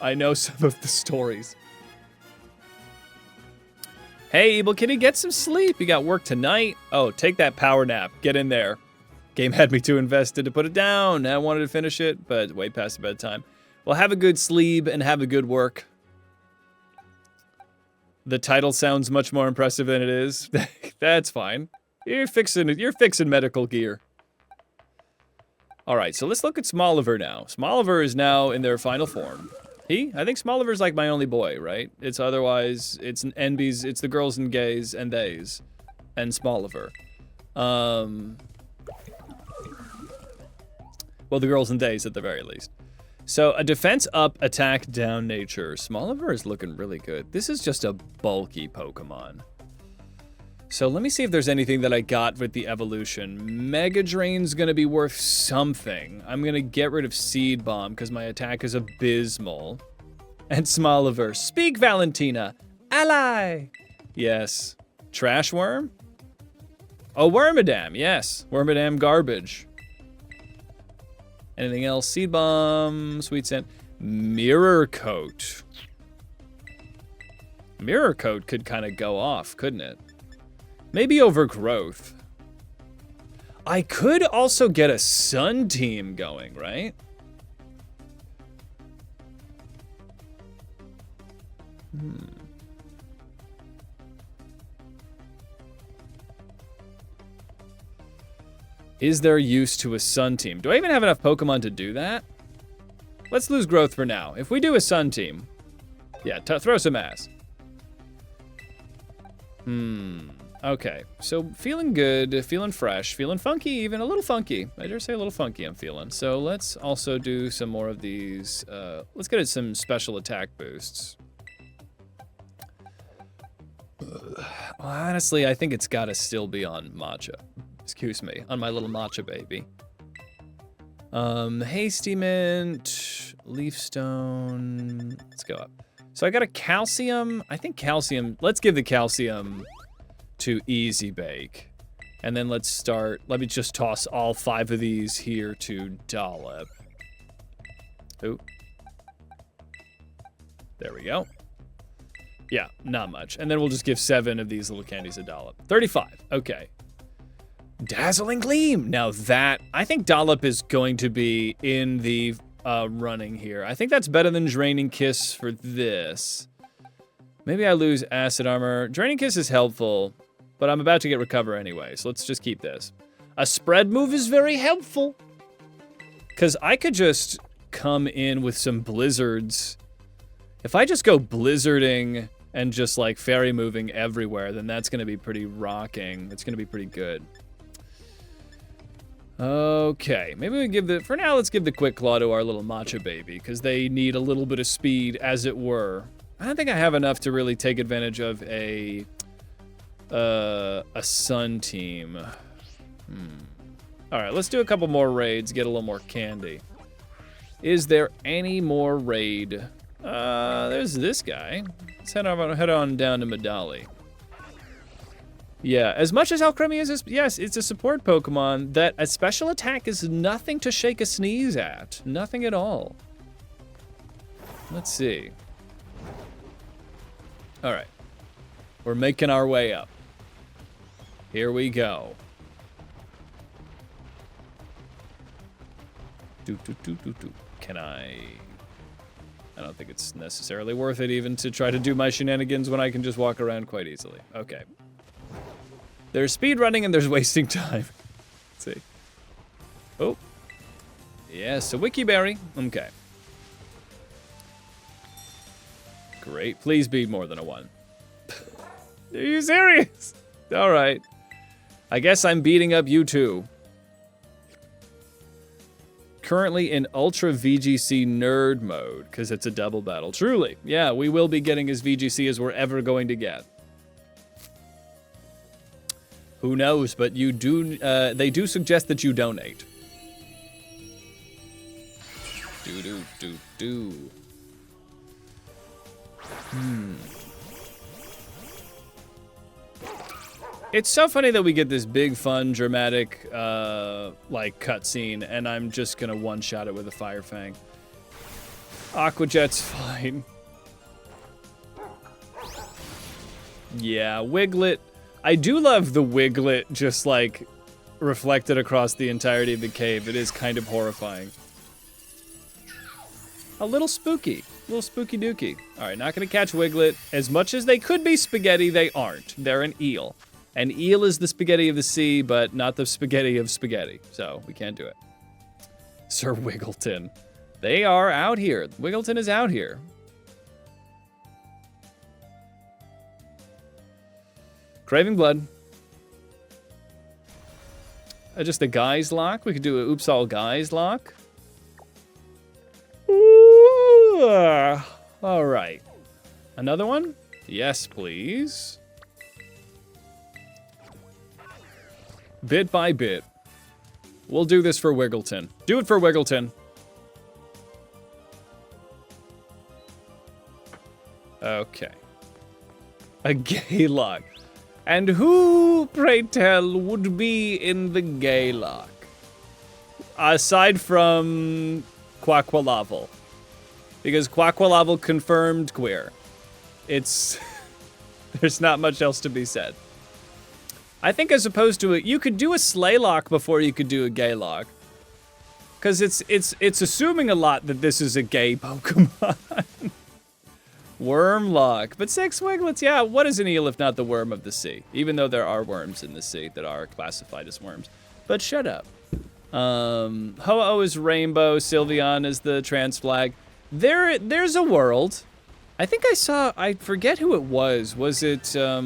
I know some of the stories. Hey, Evil Kitty, get some sleep. You got work tonight. Oh, take that power nap. Get in there. Game had me too invested to put it down. I wanted to finish it, but way past bedtime. Well, have a good sleep and have a good work. The title sounds much more impressive than it is. That's fine. You're fixing medical gear. All right, so let's look at Smoliver now. Smoliver is now in their final form. I think Smoliver's like my only boy, right? It's otherwise, it's NBs, it's the girls and gays and theys, and Smoliver. Well, the girls and theys at the very least. So a defense up, attack down nature. Smoliver is looking really good. This is just a bulky Pokemon. So let me see if there's anything that I got with the evolution. Mega Drain's gonna be worth something. I'm gonna get rid of Seed Bomb because my attack is abysmal. And Smoliver. Speak, Valentina. Ally. Yes. Trash Worm? Oh, Wormadam. Yes. Wormadam garbage. Anything else? Seed Bomb, Sweet Scent. Mirror Coat. Mirror Coat could kind of go off, couldn't it? Maybe Overgrowth. I could also get a Sun team going, right? Is there use to a Sun team? Do I even have enough Pokemon to do that? Let's lose growth for now. If we do a Sun team, yeah, throw some ass. Okay, so feeling good, feeling fresh, feeling funky, even a little funky. I dare say a little funky I'm feeling. So let's also do some more of these. Let's get some special attack boosts. Honestly, I think it's gotta still be on Matcha. Excuse me, on my little Matcha baby. Hasty Mint, Leaf Stone, let's go up. So I got a Calcium, I think Calcium, let's give the Calcium to Easy Bake. And then let me just toss all 5 of these here to Dollop. Ooh. There we go. Yeah, not much. And then we'll just give 7 of these little candies a Dollop. 35, okay. Dazzling Gleam. Now that, I think Dollop is going to be in the running here. I think that's better than Draining Kiss for this. Maybe I lose Acid Armor. Draining Kiss is helpful, but I'm about to get Recover anyway, so let's just keep this. A Spread move is very helpful. Because I could just come in with some Blizzards. If I just go Blizzarding and just like Fairy moving everywhere, then that's going to be pretty rocking. It's going to be pretty good. Okay, maybe we give for now, let's give the Quick Claw to our little Matcha baby, because they need a little bit of speed, as it were. I don't think I have enough to really take advantage of a Sun team. All right, let's do a couple more raids, get a little more candy. Is there any more raid? There's this guy. Let's head on down to Medali. Yeah, as much as Alcremie is, yes, it's a support Pokemon that a special attack is nothing to shake a sneeze at. Nothing at all. Let's see. All right. We're making our way up. Here we go. Can I don't think it's necessarily worth it even to try to do my shenanigans when I can just walk around quite easily. Okay. There's speed running and there's wasting time. Let's see. Oh. Yes, a Wiki Berry. Okay. Great. Please be more than a 1. Are you serious? All right. I guess I'm beating up you too. Currently in Ultra VGC Nerd mode, because it's a double battle. Truly. Yeah, we will be getting as VGC as we're ever going to get. Who knows, but you do, they do suggest that you donate. It's so funny that we get this big, fun, dramatic, like, cutscene, and I'm just gonna one-shot it with a Fire Fang. Aqua Jet's fine. Yeah, Wiglet. I do love the Wiglet just, like, reflected across the entirety of the cave. It is kind of horrifying. A little spooky. A little spooky dooky. All right, not gonna catch Wiglet. As much as they could be spaghetti, they aren't. They're an eel. An eel is the spaghetti of the sea, but not the spaghetti of spaghetti. So we can't do it. Sir Wiggleton. They are out here. Wiggleton is out here. Craving blood. Just a guy's lock. We could do a oops all guys lock. Ooh, all right. Another one? Yes, please. Bit by bit. We'll do this for Wiggleton. Do it for Wiggleton. Okay. A gay lock. And who, pray tell, would be in the gay lock? Aside from Quaqualavel. Because Quaqualavel confirmed queer. It's... There's not much else to be said. I think as opposed to you could do a sleigh lock before you could do a gay lock. Because it's assuming a lot that this is a gay Pokemon. Worm lock. But 6 Wiglets, yeah, what is an eel if not the worm of the sea? Even though there are worms in the sea that are classified as worms. But shut up. Ho-Oh is rainbow, Sylveon is the trans flag. There's a world. I think I forget who it was. Was it, God,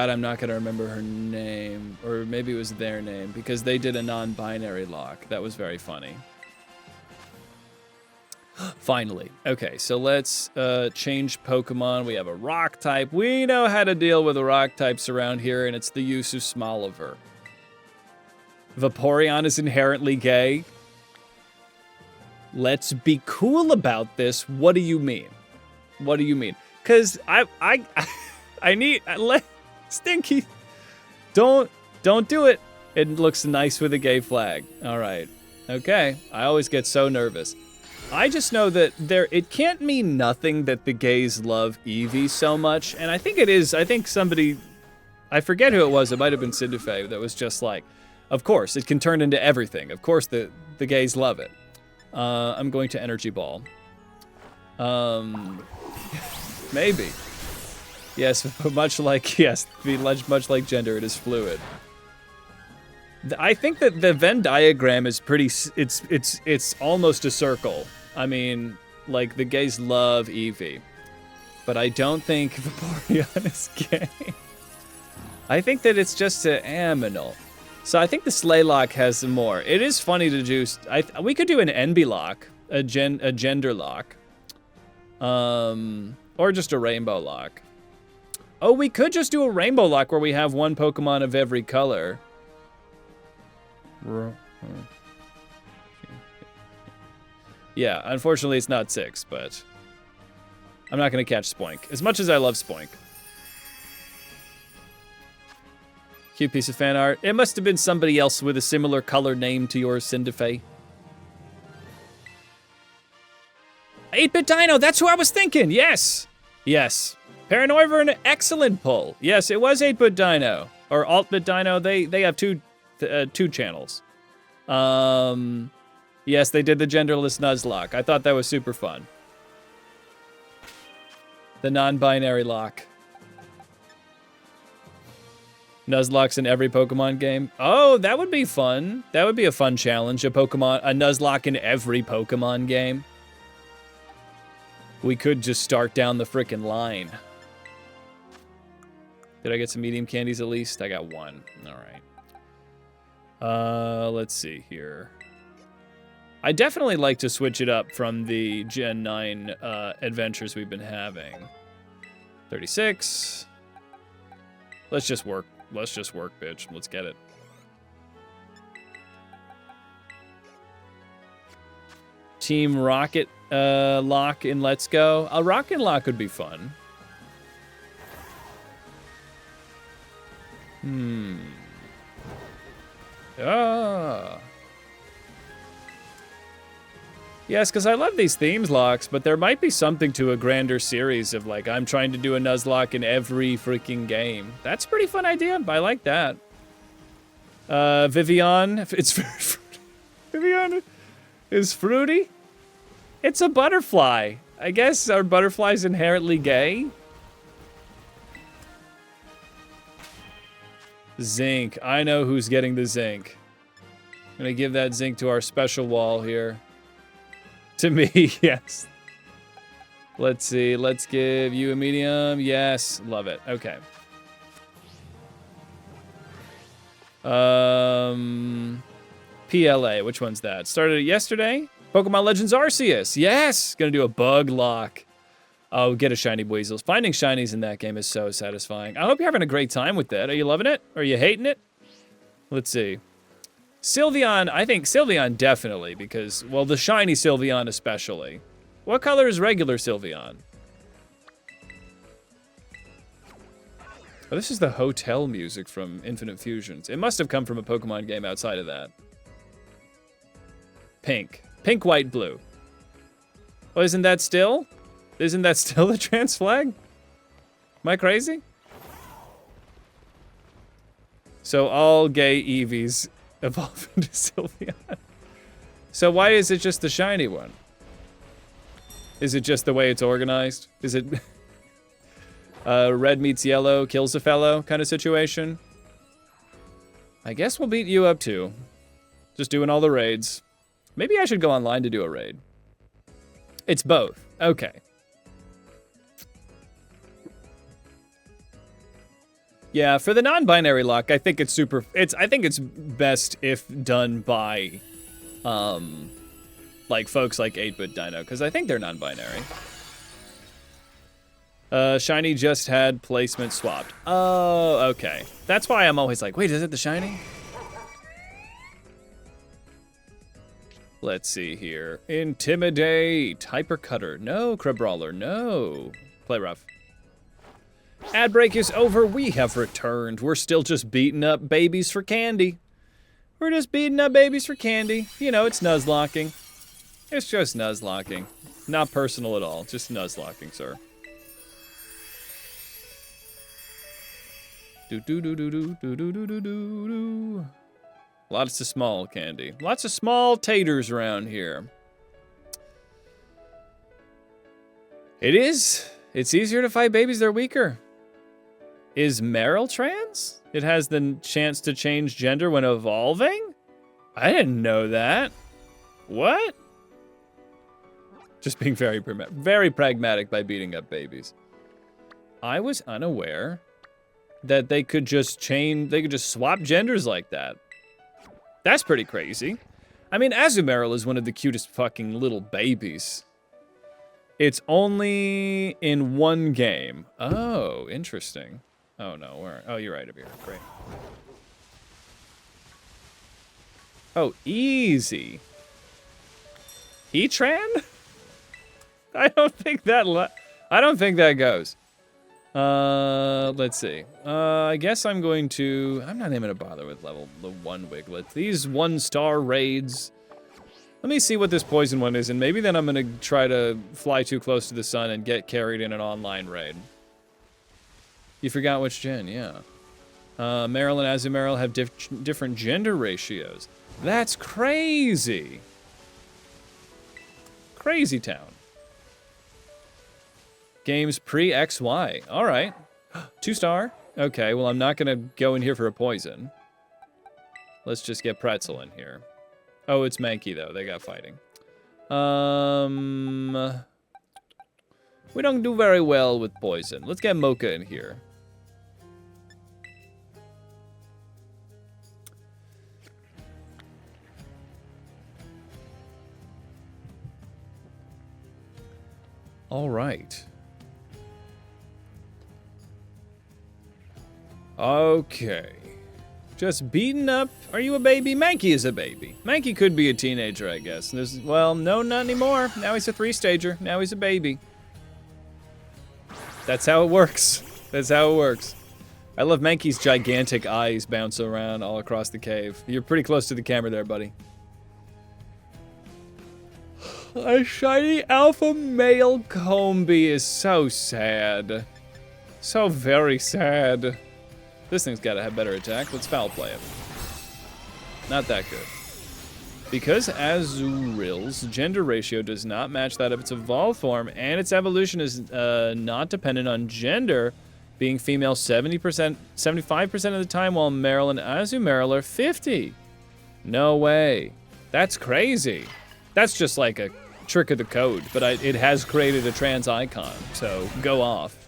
I'm not gonna remember her name. Or maybe it was their name, because they did a non-binary lock. That was very funny. Finally. Okay, so let's change Pokemon. We have a rock type. We know how to deal with the rock types around here, and it's the use of Smoliver. Vaporeon is inherently gay. Let's be cool about this. What do you mean? What do you mean? Because I need... Stinky. Don't do it. It looks nice with a gay flag. All right. Okay. I always get so nervous. I just know that it can't mean nothing that the gays love Eevee so much. And I think it is. I think somebody, I forget who it was. It might have been Cinderfay that was just like, of course, it can turn into everything. Of course, the gays love it. I'm going to Energy Ball. Maybe. Yes, much like gender, it is fluid. I think that the Venn diagram is pretty. It's almost a circle. I mean, like the gays love Eevee, but I don't think Vaporeon is gay. I think that it's just an aminal. So I think the Sleigh Lock has some more. It is funny to do. We could do an NB lock, a gender lock, or just a rainbow lock. Oh, we could just do a rainbow lock where we have one Pokemon of every color. Yeah, unfortunately it's not 6, but I'm not gonna catch Spoink. As much as I love Spoink. Cute piece of fan art. It must have been somebody else with a similar color name to yours, Cinderfay. 8-Bit Dino, that's who I was thinking, yes! Yes. Paranoiver, an excellent pull. Yes, it was 8-Bit Dino. Or Alt-Bit Dino, they have two channels. Yes, they did the genderless Nuzlocke. I thought that was super fun. The non-binary lock. Nuzlocke's in every Pokemon game. Oh, that would be fun. That would be a fun challenge. A Nuzlocke in every Pokemon game. We could just start down the frickin' line. Did I get some medium candies at least? I got 1. All right. Let's see here. I definitely like to switch it up from the Gen 9 adventures we've been having. 36. Let's just work. Let's just work, bitch. Let's get it. Team Rocket lock in Let's Go. A Rocket lock would be fun. Yes, because I love these themes locks, but there might be something to a grander series of, like, I'm trying to do a Nuzlocke in every freaking game. That's a pretty fun idea. I like that. Vivian, it's Vivian is fruity. It's a butterfly. I guess, are butterflies inherently gay? Zinc. I know who's getting the zinc. I'm gonna give that zinc to our special wall here. To me, yes. Let's see. Let's give you a medium. Yes. Love it. Okay. PLA. Which one's that? Started it yesterday? Pokemon Legends Arceus. Yes. Gonna do a bug lock. Oh, get a shiny Weasels. Finding shinies in that game is so satisfying. I hope you're having a great time with that. Are you loving it? Are you hating it? Let's see. Sylveon, I think Sylveon definitely, because, well, the shiny Sylveon especially. What color is regular Sylveon? Oh, this is the hotel music from Infinite Fusions. It must have come from a Pokemon game outside of that. Pink. Pink, white, blue. Oh, isn't that still the trans flag? Am I crazy? So all gay Eevees evolve into Sylveon. So why is it just the shiny one? Is it just the way it's organized? Is it red meets yellow, kills a fellow kind of situation? I guess we'll beat you up too. Just doing all the raids. Maybe I should go online to do a raid. It's both. Okay. Yeah, for the non-binary lock, I think it's I think it's best if done by like folks like 8-Bit Dino, because I think they're non-binary. Shiny just had placement swapped. Oh, okay. That's why I'm always like, wait, is it the shiny? Let's see here. Intimidate. Hyper Cutter. No. Crabrawler. No. Play rough. Ad break is over. We have returned. We're still just beating up babies for candy. We're just beating up babies for candy. You know, it's Nuzlocking. It's just Nuzlocking. Not personal at all. Just Nuzlocking, sir. Do do do do do do do do do do. Lots of small candy. Lots of small taters around here. It is. It's easier to fight babies. They're weaker. Is Meryl trans? It has the chance to change gender when evolving? I didn't know that. What? Just being very pragmatic by beating up babies. I was unaware that they could just swap genders like that. That's pretty crazy. I mean, Azumarill is one of the cutest fucking little babies. It's only in one game. Oh, interesting. Oh no, where? Oh, you're right up here. Great. Oh, easy. Etran? I don't think that goes. Let's see. I guess I'm not even gonna bother with level the 1 Wiglet. These 1-star raids. Let me see what this poison one is, and maybe then I'm gonna try to fly too close to the sun and get carried in an online raid. You forgot which gen, yeah. Meryl and Azumarill have different gender ratios. That's crazy. Crazy town. Games pre-XY. All right. 2-star. Okay, well, I'm not going to go in here for a poison. Let's just get Pretzel in here. Oh, it's Mankey, though. They got fighting. We don't do very well with poison. Let's get Mocha in here. All right. Okay. Just beating up. Are you a baby? Mankey is a baby. Mankey could be a teenager, I guess. Well, no, not anymore. Now he's a 3-stager. Now he's a baby. That's how it works. That's how it works. I love Mankey's gigantic eyes bounce around all across the cave. You're pretty close to the camera there, buddy. A shiny alpha male Combee is so sad. So very sad. This thing's gotta have better attack. Let's foul play it. Not that good. Because Azuril's gender ratio does not match that of its evolved form, and its evolution is not dependent on gender, being female 70%, 75% of the time, while Meryl and Azumarill are 50. No way. That's crazy. That's just like a trick of the code, but it has created a trans icon, so go off.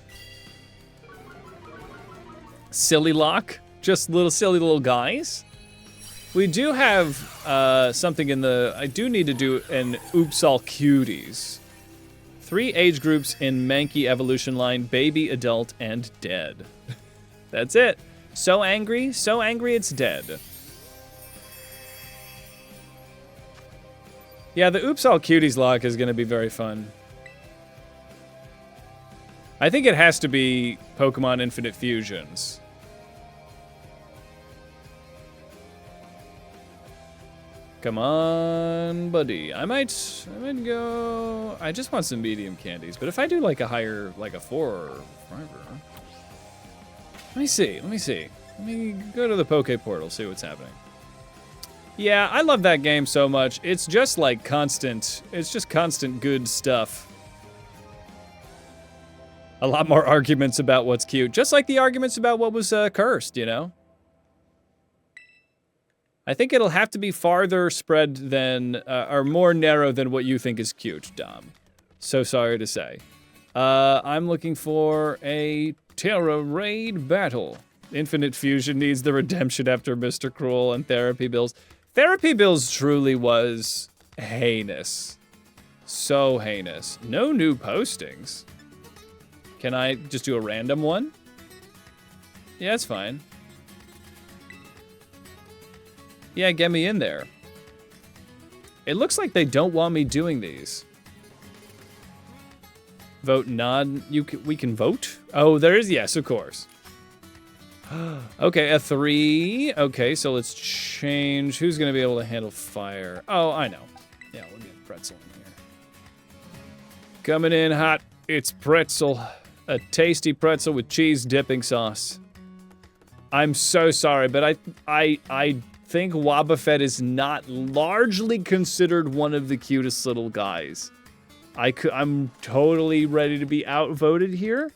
Silly Lock, just silly little guys. We do have something in the, I do need to do an Oops All Cuties. 3 age groups in Mankey evolution line, baby, adult, and dead. That's it. So angry it's dead. Yeah, the Oops All Cuties lock is gonna be very fun. I think it has to be Pokemon Infinite Fusions. Come on, buddy. I might go. I just want some medium candies, but if I do like a higher, like a 4 or 5, let me see. Let me go to the Poke Portal, see what's happening. Yeah, I love that game so much. It's just like constant. It's just constant good stuff. A lot more arguments about what's cute, just like the arguments about what was cursed, you know? I think it'll have to be farther spread than, or more narrow than what you think is cute, Dom. So sorry to say. I'm looking for a Terra Raid battle. Infinite Fusion needs the redemption after Mr. Cruel and Therapy Bills. Therapy Bills truly was heinous. So heinous. No new postings. Can I just do a random one? Yeah, that's fine. Yeah, get me in there. It looks like they don't want me doing these. Vote none. We can vote? Oh, there is, yes, of course. Okay, a 3. Okay, so let's change. Who's gonna be able to handle fire? Oh, I know. Yeah, we'll get Pretzel in here. Coming in hot, it's Pretzel. A tasty pretzel with cheese dipping sauce. I'm so sorry, but I think Wobbuffet is not largely considered one of the cutest little guys. I'm totally ready to be outvoted here,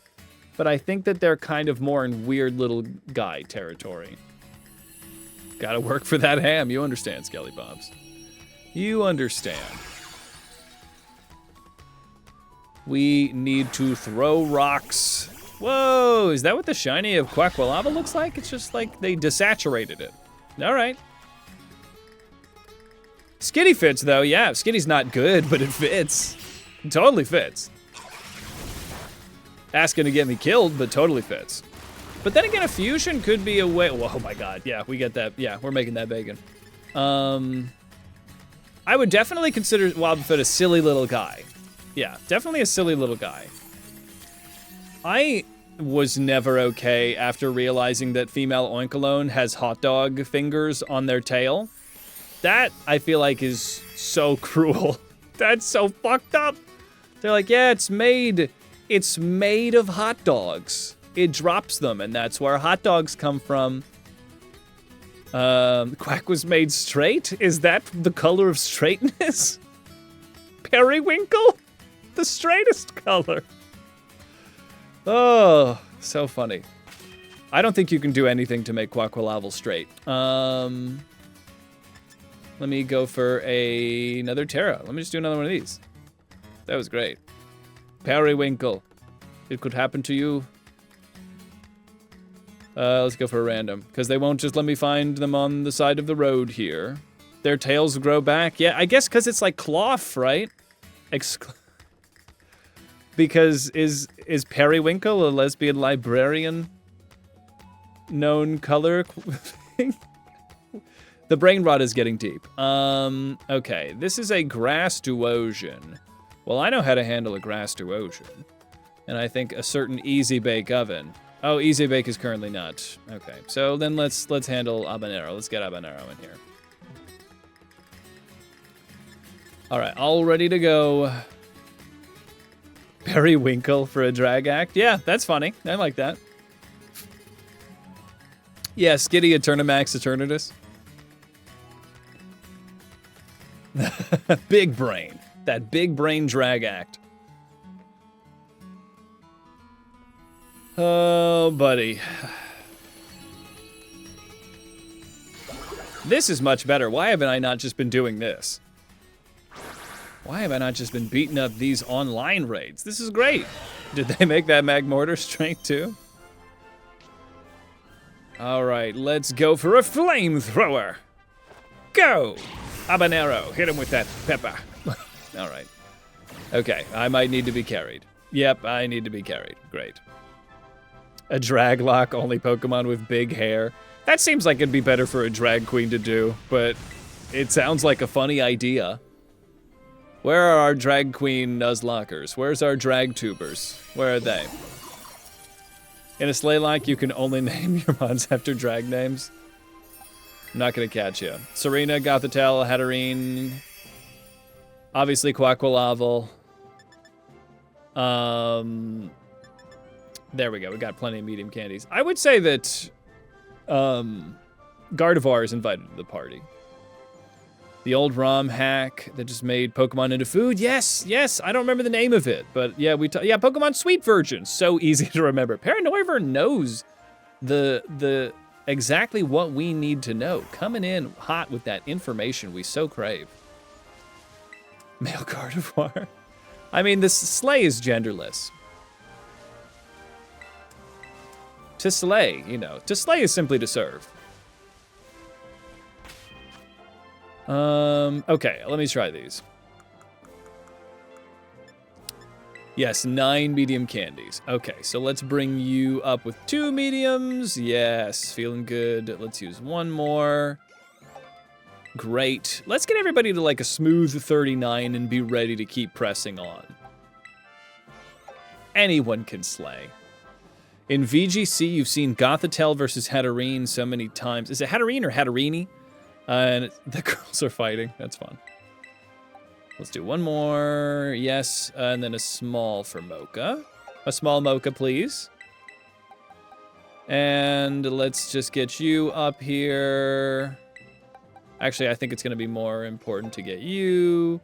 but I think that they're kind of more in weird little guy territory. Gotta work for that ham, you understand, Skelly Bobs. You understand. We need to throw rocks. Whoa, is that what the shiny of Quaqualava looks like? It's just like they desaturated it. All right. Skitty fits, though. Yeah, Skitty's not good, but it fits. It totally fits. Asking to get me killed, but totally fits. But then again, a fusion could be a way. Whoa, oh my god. Yeah, we get that. Yeah, we're making that bacon. I would definitely consider Wobbuffet a silly little guy. Yeah, definitely a silly little guy. I was never okay after realizing that female Oinkalone has hot dog fingers on their tail. That, I feel like, is so cruel. That's so fucked up. They're like, yeah, it's made of hot dogs. It drops them, and that's where hot dogs come from. Quack was made straight? Is that the color of straightness? Periwinkle? The straightest color. Oh, so funny. I don't think you can do anything to make Quaqualavel straight. Let me go for another Terra. Let me just do another one of these. That was great. Periwinkle. It could happen to you. Let's go for a random, because they won't just let me find them on the side of the road here. Their tails grow back. Yeah, I guess because it's like cloth, right? Because is Periwinkle a lesbian librarian known color thing? The brain rot is getting deep. Okay, this is a grass duosion. Well, I know how to handle a grass duosion. And I think a certain easy bake oven. Oh, easy bake is currently not. Okay, so then let's handle habanero. Let's get habanero in here. All right, all ready to go. Periwinkle for a drag act. Yeah, that's funny. I like that. Yeah, Skitty Eternamax Eternatus. Big brain. That big brain drag act. Oh, buddy. This is much better. Why haven't I not just been doing this? Why have I not just been beating up these online raids? This is great. Did they make that Magmortar strength too? All right, let's go for a flamethrower. Go! Habanero, hit him with that pepper. All right. Okay, I might need to be carried. Yep, I need to be carried. Great. A drag lock, only Pokemon with big hair. That seems like it'd be better for a drag queen to do, but it sounds like a funny idea. Where are our drag queen Nuzlockers? Where's our drag tubers? Where are they? In a sleigh lock, you can only name your mons after drag names. I'm not gonna catch you. Serena, Gothitelle, Hatterene, obviously Quaquavalve. There we go, we got plenty of medium candies. I would say that Gardevoir is invited to the party. The old ROM hack that just made Pokemon into food. Yes, yes, I don't remember the name of it, but yeah, yeah, Pokemon Sweet Version. So easy to remember. Paranoiver knows the exactly what we need to know. Coming in hot with that information we so crave. Male Gardevoir. I mean, this sleigh is genderless. To slay, you know. To slay is simply to serve. Okay, let me try these. Yes, 9 medium candies. Okay, so let's bring you up with 2 mediums. Yes, feeling good. Let's use 1 more. Great. Let's get everybody to like a smooth 39 and be ready to keep pressing on. Anyone can slay. In VGC, you've seen Gothitelle versus Hatterene so many times. Is it Hatterene or Hatterini? And the girls are fighting. That's fun. Let's do 1 more. Yes, and then a small for Mocha. A small Mocha, please. And let's just get you up here. Actually, I think it's going to be more important to get you.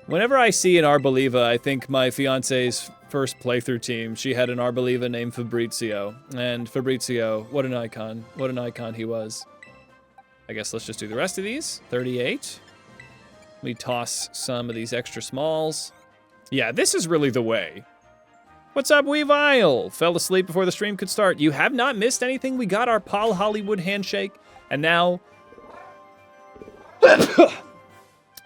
Whenever I see an Arboliva, I think my fiance's first playthrough team, she had an Arboliva named Fabrizio. And Fabrizio, what an icon. What an icon he was. I guess let's just do the rest of these. 38. Let me toss some of these extra smalls. Yeah, this is really the way. What's up, Weavile? Fell asleep before the stream could start. You have not missed anything. We got our Paul Hollywood handshake. And now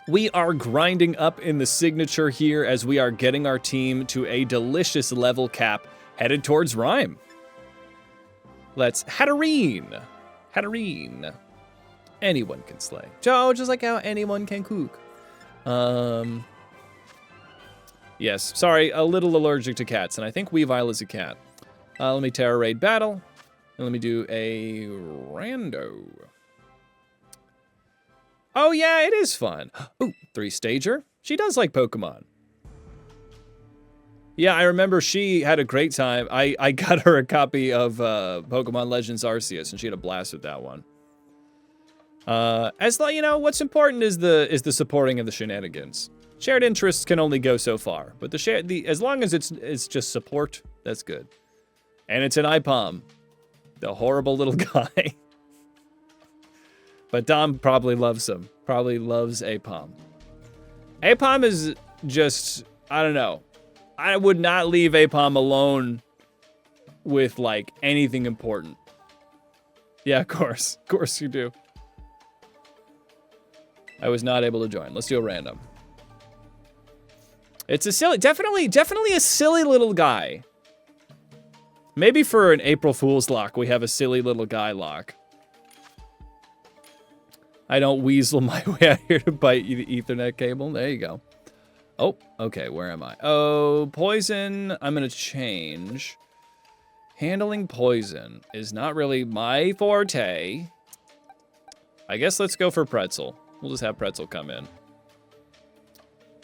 we are grinding up in the signature here as we are getting our team to a delicious level cap headed towards Rhyme. Let's Hatterene. Hatterene. Anyone can slay. Joe, just like how anyone can cook. Yes, sorry, a little allergic to cats, and I think Weavile is a cat. Let me Terra Raid battle, and let me do a rando. Oh yeah, it is fun. Ooh, 3-stager. She does like Pokemon. Yeah, I remember she had a great time. I got her a copy of Pokemon Legends Arceus, and she had a blast with that one. As you know, what's important is the supporting of the shenanigans. Shared interests can only go so far, but as long as it's just support, that's good. And it's an IPOM, the horrible little guy. But Dom probably loves him. Probably loves APOM. APOM is just, I don't know. I would not leave APOM alone with like anything important. Yeah, of course you do. I was not able to join. Let's do a random. It's a silly, definitely a silly little guy. Maybe for an April Fool's lock, we have a silly little guy lock. I don't weasel my way out here to bite the Ethernet cable. There you go. Oh, okay, where am I? Oh, poison, I'm gonna change. Handling poison is not really my forte. I guess let's go for Pretzel. We'll just have Pretzel come in.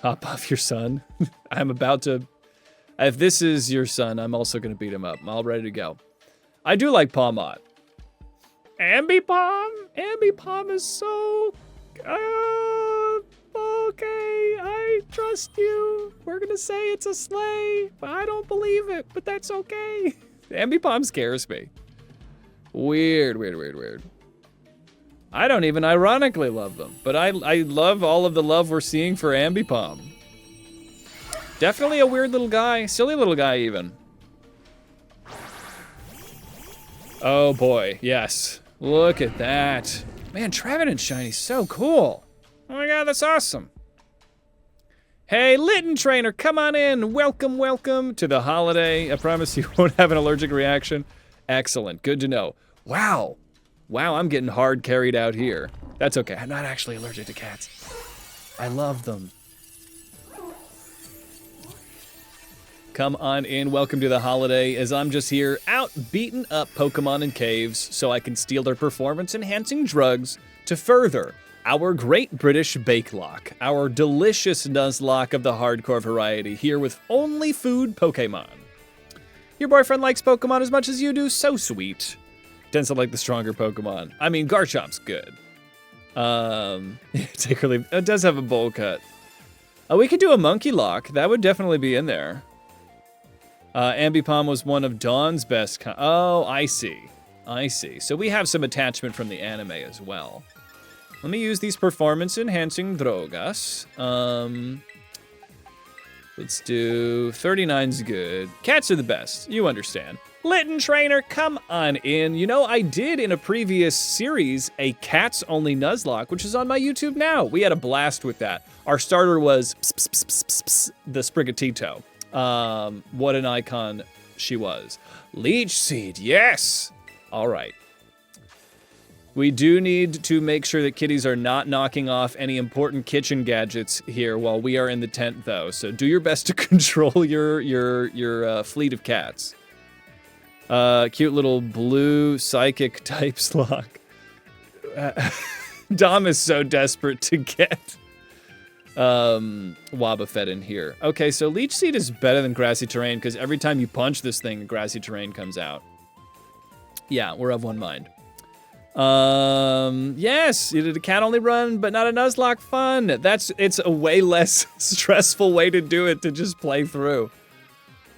Hop off your son. I'm about to... If this is your son, I'm also going to beat him up. I'm all ready to go. I do like Pawmot. Ambipom? Ambipom is so... okay. I trust you. We're gonna say it's a sleigh, but I don't believe it, but that's okay. Ambipom scares me. Weird. I don't even ironically love them, but I love all of the love we're seeing for Ambipom. Definitely a weird little guy, silly little guy even. Oh boy, yes. Look at that. Man, Trevenant Shiny's so cool. Oh my god, that's awesome. Hey, Litten Trainer, come on in. Welcome to the holiday. I promise you won't have an allergic reaction. Excellent, good to know. Wow, I'm getting hard carried out here. That's okay, I'm not actually allergic to cats. I love them. Come on in, welcome to the holiday, as I'm just here out beating up Pokemon in caves so I can steal their performance-enhancing drugs to further our Great British Bakelock, our delicious Nuzlocke of the hardcore variety, here with only food Pokemon. Your boyfriend likes Pokemon as much as you do, so sweet. Tends to like the stronger Pokemon. I mean, Garchomp's good. It does have a bowl cut. We could do a Monkey Lock, that would definitely be in there. Ambipom was one of Dawn's best oh, I see. So we have some attachment from the anime as well. Let me use these performance-enhancing drogas. Let's do 39's good. Cats are the best, you understand. Litten Trainer, come on in. You know, I did in a previous series a cats-only Nuzlocke, which is on my YouTube now. We had a blast with that. Our starter was the Sprigatito. What an icon she was. Leech Seed, yes! All right. We do need to make sure that kitties are not knocking off any important kitchen gadgets here while we are in the tent, though. So do your best to control your fleet of cats. Cute little blue psychic type slug. Dom is so desperate to get Wobbuffet in here. Okay, so Leech Seed is better than Grassy Terrain because every time you punch this thing, Grassy Terrain comes out. Yeah, we're of one mind. Yes, you did a cat-only run, but not a Nuzlocke fun. It's a way less stressful way to do it to just play through.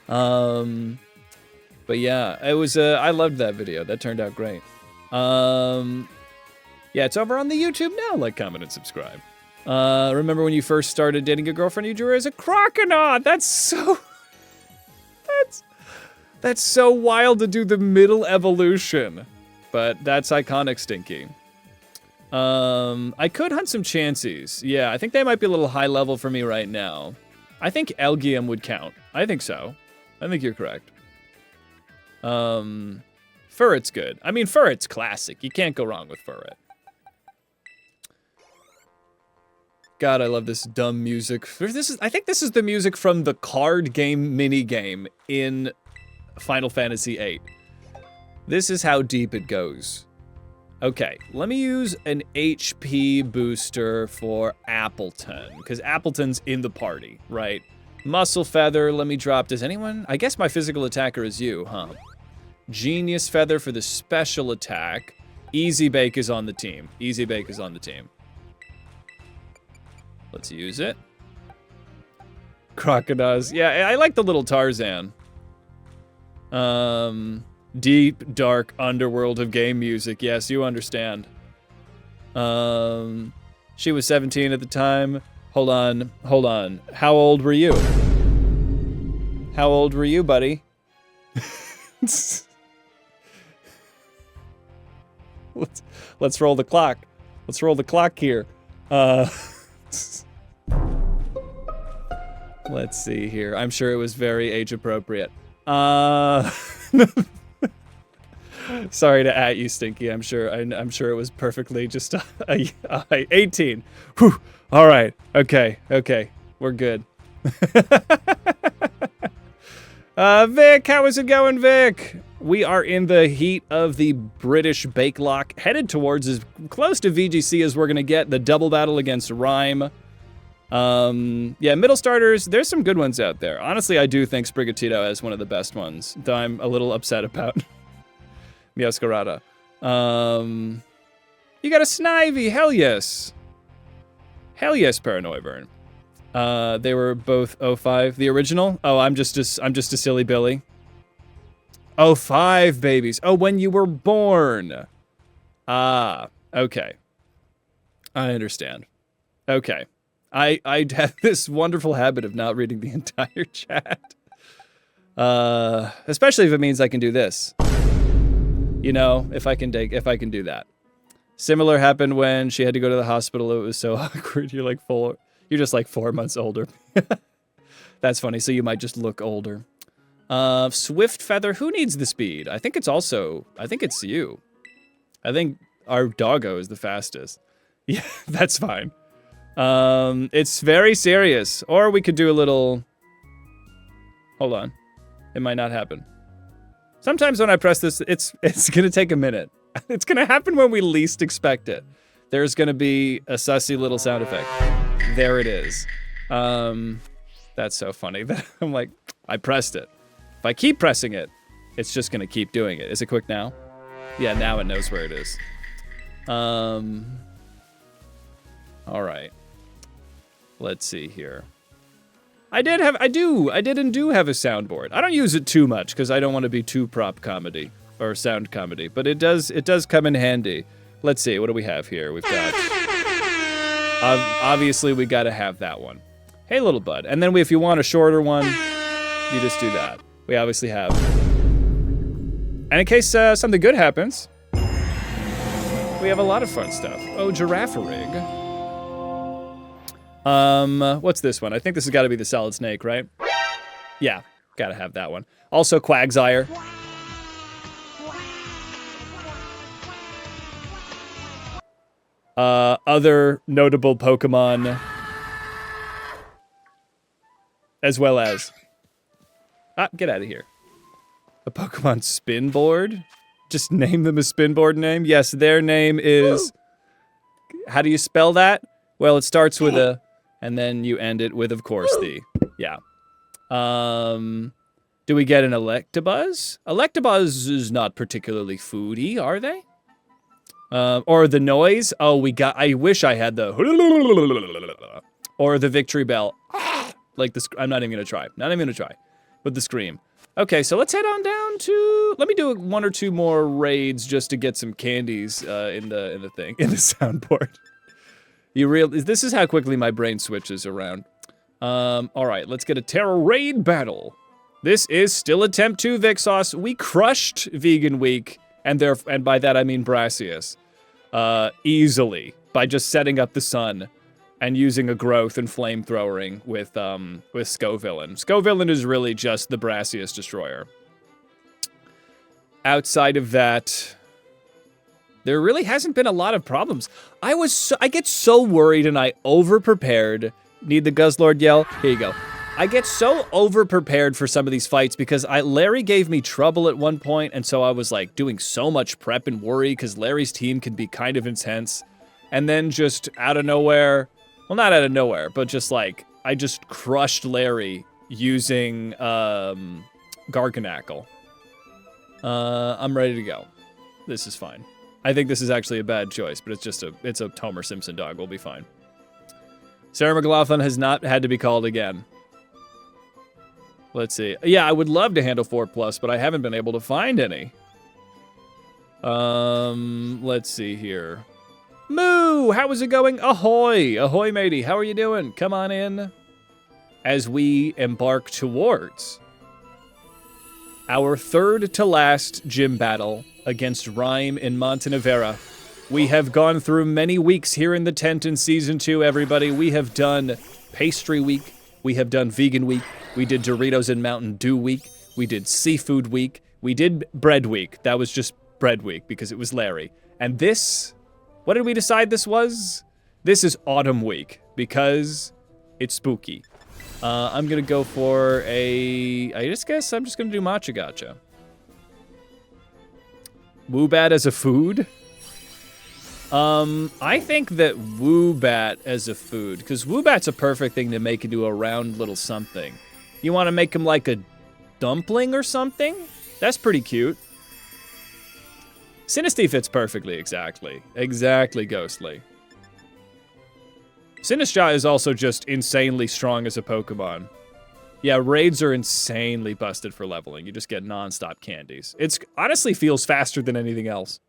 But yeah, it was, I loved that video. That turned out great. Yeah, it's over on the YouTube now. Like, comment, and subscribe. Remember when you first started dating your girlfriend, you drew her as a croconaut? That's so... That's so wild to do the middle evolution. But that's iconic, Stinky. I could hunt some Chanseys. Yeah, I think they might be a little high level for me right now. I think Elgium would count. I think so. I think you're correct. Furret's good. I mean, Furret's classic. You can't go wrong with Furret. God, I love this dumb music. I think this is the music from the card game minigame in Final Fantasy VIII. This is how deep it goes. Okay, let me use an HP booster for Appleton, because Appleton's in the party, right? Muscle Feather, let me drop, does anyone? I guess my physical attacker is you, huh? Genius Feather for the special attack. Easy Bake is on the team. Easy Bake is on the team. Let's use it. Crocodiles, yeah, I like the little Tarzan. Deep, dark underworld of game music. Yes, you understand. She was 17 at the time. Hold on. How old were you? How old were you, buddy? Let's roll the clock. Let's roll the clock here. Let's see here. I'm sure it was very age appropriate. Sorry to at you, Stinky. I'm sure it was perfectly just 18. Whew. All right. Okay. We're good. Vic, how is it going, Vic? We are in the heat of the British Bakelock, headed towards as close to VGC as we're gonna get. The double battle against Rhyme. Yeah, middle starters, there's some good ones out there. Honestly, I do think Sprigatito is one of the best ones, though I'm a little upset about Meowscarada. You got a Snivy, hell yes. Hell yes, Paranoivern. They were both 05. The original? Oh, I'm just a silly Billy. 05 babies. Oh, when you were born. Ah, okay. I understand. Okay. I have this wonderful habit of not reading the entire chat. Especially if it means I can do this. You know, if I can do that. Similar happened when she had to go to the hospital. It was so awkward. You're just like 4 months older. That's funny. So you might just look older. Swift Feather. Who needs the speed? I think it's you. I think our doggo is the fastest. Yeah, that's fine. It's very serious. Or we could do a little... Hold on. It might not happen. Sometimes when I press this, it's gonna take a minute. It's gonna happen when we least expect it. There's gonna be a sussy little sound effect. There it is. That's so funny. I'm like, I pressed it. If I keep pressing it, it's just gonna keep doing it. Is it quick now? Yeah, now it knows where it is. All right. Let's see here. I did and do have a soundboard. I don't use it too much because I don't want to be too prop comedy or sound comedy, but it does come in handy. Let's see, what do we have here? We've got, obviously we got to have that one. Hey, little bud. And then if you want a shorter one, you just do that. We obviously have. And in case something good happens, we have a lot of fun stuff. Oh, Giraffe Rig. What's this one? I think this has got to be the Solid Snake, right? Yeah, gotta have that one. Also, Quagsire. Other notable Pokemon, as well as... get out of here. A Pokemon spin board? Just name them a spin board name? Yes, their name is... How do you spell that? Well, it starts with a... And then you end it with, of course, the... Yeah. Do we get an Electabuzz? Electabuzz is not particularly foody, are they? Or the noise? Oh, we got... I wish I had the... Or the Victory Bell. Like the... I'm not even gonna try. Not even gonna try. With the scream. Okay, so let's head on down to... Let me do 1 or 2 more raids just to get some candies in the thing. In the soundboard. This is how quickly my brain switches around. Alright, let's get a Terra Raid battle. This is still attempt 2 Vixos. We crushed Vegan Week, and by that I mean Brassius. Easily. By just setting up the sun and using a growth and flamethrowering with Scovillain. Scovillain is really just the Brassius destroyer. Outside of that... There really hasn't been a lot of problems. I get so worried and I over-prepared. Need the Guzzlord yell? Here you go. I get so over-prepared for some of these fights because Larry gave me trouble at one point, and so I was like doing so much prep and worry because Larry's team can be kind of intense. And then just out of nowhere, well, not out of nowhere, but just like, I just crushed Larry using Garganackle. I'm ready to go. This is fine. I think this is actually a bad choice, but it's a Homer Simpson dog. We'll be fine. Sarah McLaughlin has not had to be called again. Let's see. Yeah, I would love to handle 4+, but I haven't been able to find any. Let's see here. Moo! How is it going? Ahoy! Ahoy, matey. How are you doing? Come on in. As we embark towards our third to last gym battle against Rhyme in Montenevera. We have gone through many weeks here in the tent in Season 2, everybody. We have done Pastry Week. We have done Vegan Week. We did Doritos and Mountain Dew Week. We did Seafood Week. We did Bread Week. That was just Bread Week because it was Larry. And this, what did we decide this was? This is Autumn Week because it's spooky. I'm gonna go for I guess I'm just gonna do Matcha Gotcha. Woobat as a food? I think that Woobat as a food, because Woobat's a perfect thing to make into a round little something. You want to make him like a dumpling or something? That's pretty cute. Sinistea fits perfectly, exactly. Exactly, Ghostly. Sinistcha is also just insanely strong as a Pokemon. Yeah, raids are insanely busted for leveling. You just get non-stop candies. It's honestly feels faster than anything else.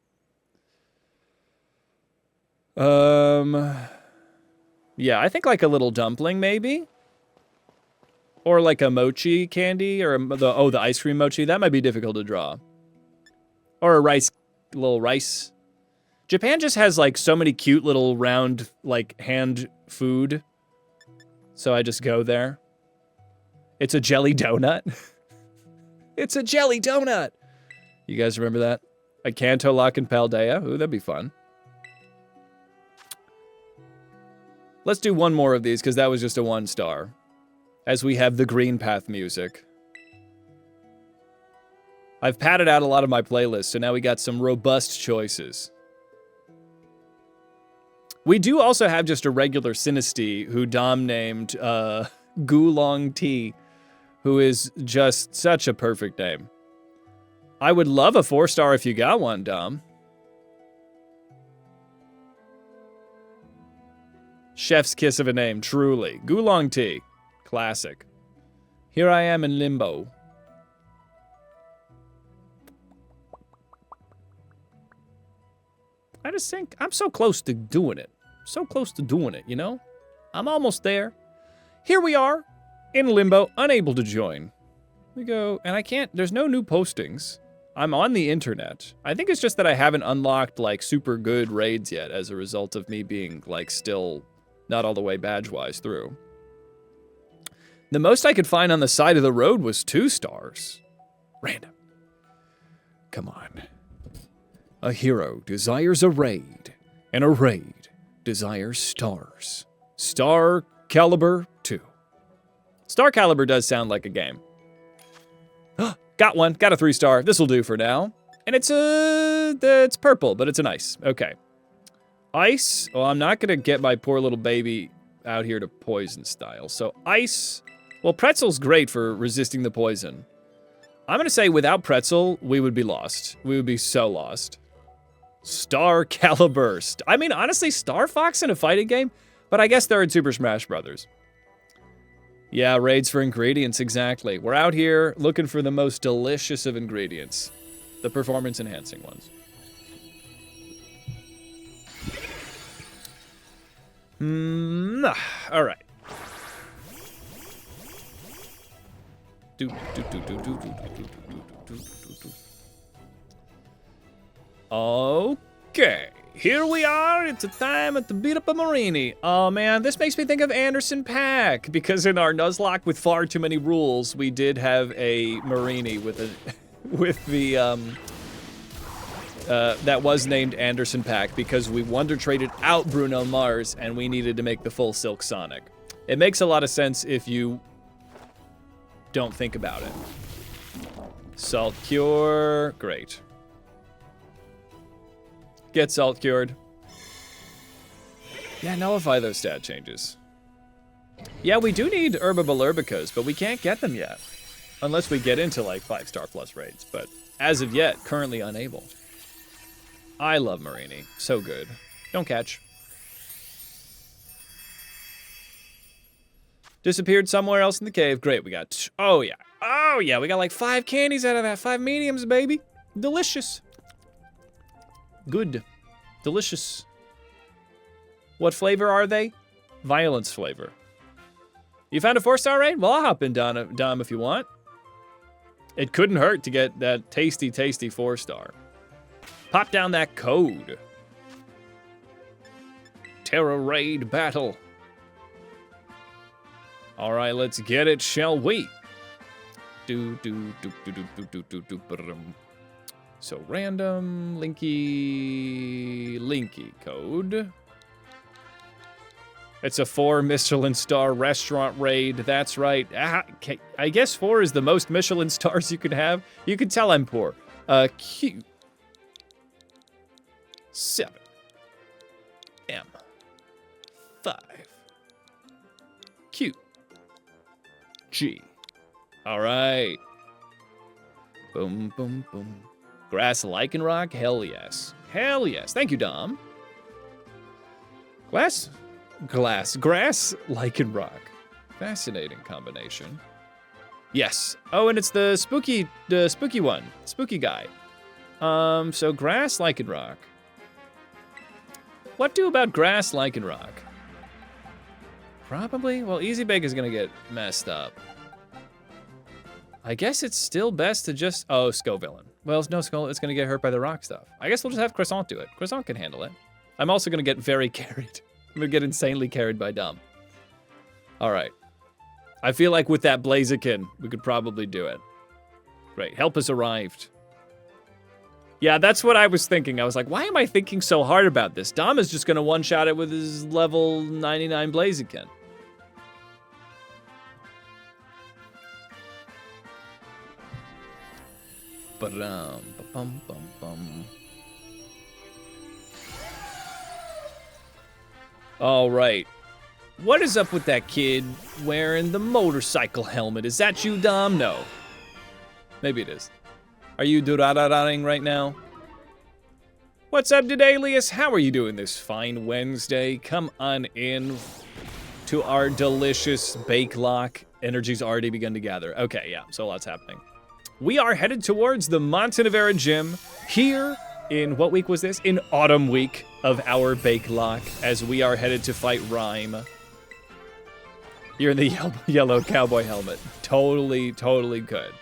Yeah, I think like a little dumpling maybe. Or like a mochi candy or the ice cream mochi. That might be difficult to draw. Or a little rice. Japan just has like so many cute little round like hand food. So I just go there. It's a jelly donut. It's a jelly donut. You guys remember that? A Kanto Lock and Paldea. Ooh, that'd be fun. Let's do one more of these because that was just a 1-star. As we have the Green Path music. I've padded out a lot of my playlists, so now we got some robust choices. We do also have just a regular Sinistea who Dom named Gulong T, who is just such a perfect name. I would love a 4-star if you got one, Dom. Chef's kiss of a name, truly. Gulong T. Classic. Here I am in limbo. I just think I'm so close to doing it. So close to doing it, you know? I'm almost there. Here we are, in limbo, unable to join. We go, and I can't, there's no new postings. I'm on the internet. I think it's just that I haven't unlocked, like, super good raids yet as a result of me being, like, still not all the way badge-wise through. The most I could find on the side of the road was 2 stars. Random. Come on. A hero desires a raid, and a raid desires stars. Star Caliber 2. Star Caliber does sound like a game. Got one. Got a 3-star. This'll do for now. And it's purple, but it's an ice. Okay. Ice. Well, I'm not gonna get my poor little baby out here to poison style. So ice. Well, Pretzel's great for resisting the poison. I'm gonna say without Pretzel, we would be lost. We would be so lost. Star Caliber. I mean, honestly, Star Fox in a fighting game? But I guess they're in Super Smash Brothers. Yeah, raids for ingredients, exactly. We're out here looking for the most delicious of ingredients. The performance-enhancing ones. All right. Okay, here we are. It's a time at the beat up a Marini. Oh man, this makes me think of Anderson .Paak because in our Nuzlocke with far too many rules, we did have a Marini with a that was named Anderson .Paak because we Wonder Traded out Bruno Mars and we needed to make the full Silk Sonic. It makes a lot of sense if you don't think about it. Salt Cure, great. Get Salt Cured. Yeah, nullify those stat changes. Yeah, we do need Herbabalurbica's, but we can't get them yet. Unless we get into like 5-star plus raids, but as of yet, currently unable. I love Marini, so good. Don't catch. Disappeared somewhere else in the cave. Great, we got, oh yeah, we got like 5 candies out of that, 5 mediums, baby. Delicious. Good. Delicious. What flavor are they? Violence flavor. You found a 4-star raid? Well, I'll hop in, Dom, if you want. It couldn't hurt to get that tasty, tasty 4-star. Pop down that code. Terra Raid Battle. All right, let's get it, shall we? So random, Linky code. It's a 4 Michelin star restaurant raid, that's right. I guess 4 is the most Michelin stars you could have. You can tell I'm poor. Q. 7. M. 5. Q. G. All right. Boom, boom, boom. Grass Lichen Rock? Hell yes. Hell yes. Thank you, Dom. Glass Grass, lichen rock. Fascinating combination. Yes. Oh, and it's the spooky one. Spooky guy. So grass, lichen rock. What do about grass, lichen rock? Probably, well, Easy Bake is gonna get messed up. I guess it's still best to just, oh, Skull-Villain. Well, no, Skull, it's gonna get hurt by the rock stuff. I guess we'll just have Croissant do it. Croissant can handle it. I'm also gonna get very carried. I'm gonna get insanely carried by Dumb. All right. I feel like with that Blaziken, we could probably do it. Great, help has arrived. Yeah, that's what I was thinking. I was like, why am I thinking so hard about this? Dom is just gonna one-shot it with his level 99 Blaziken. Ba-dum-ba-bum-bum-bum. All right. What is up with that kid wearing the motorcycle helmet? Is that you, Dom? No. Maybe it is. Are you durararaing right now? What's up, Dedalius? How are you doing this fine Wednesday? Come on in to our delicious bake lock. Energy's already begun to gather. Okay, yeah, so a lot's happening. We are headed towards the Montenevera gym here in, what week was this? In autumn week of our bake lock, as we are headed to fight Rhyme. You're in the yellow cowboy helmet. Totally, totally good.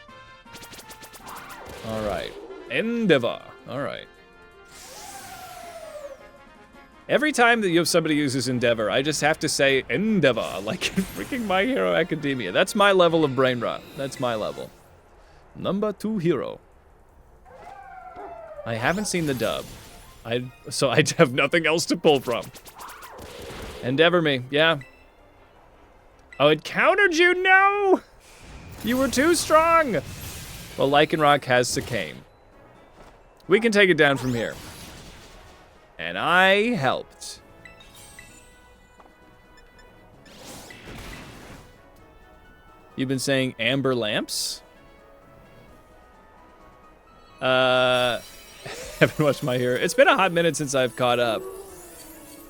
All right, Endeavor, all right. Every time that you have somebody uses Endeavor, I just have to say Endeavor, like freaking My Hero Academia. That's my level of brain rot. That's my level. Number 2 hero. I haven't seen the dub. So I have nothing else to pull from. Endeavor me, yeah. Oh, it countered you, no! You were too strong! Well, Lycanroc has Sakame. We can take it down from here. And I helped. You've been saying amber lamps? Haven't watched My Hero. It's been a hot minute since I've caught up.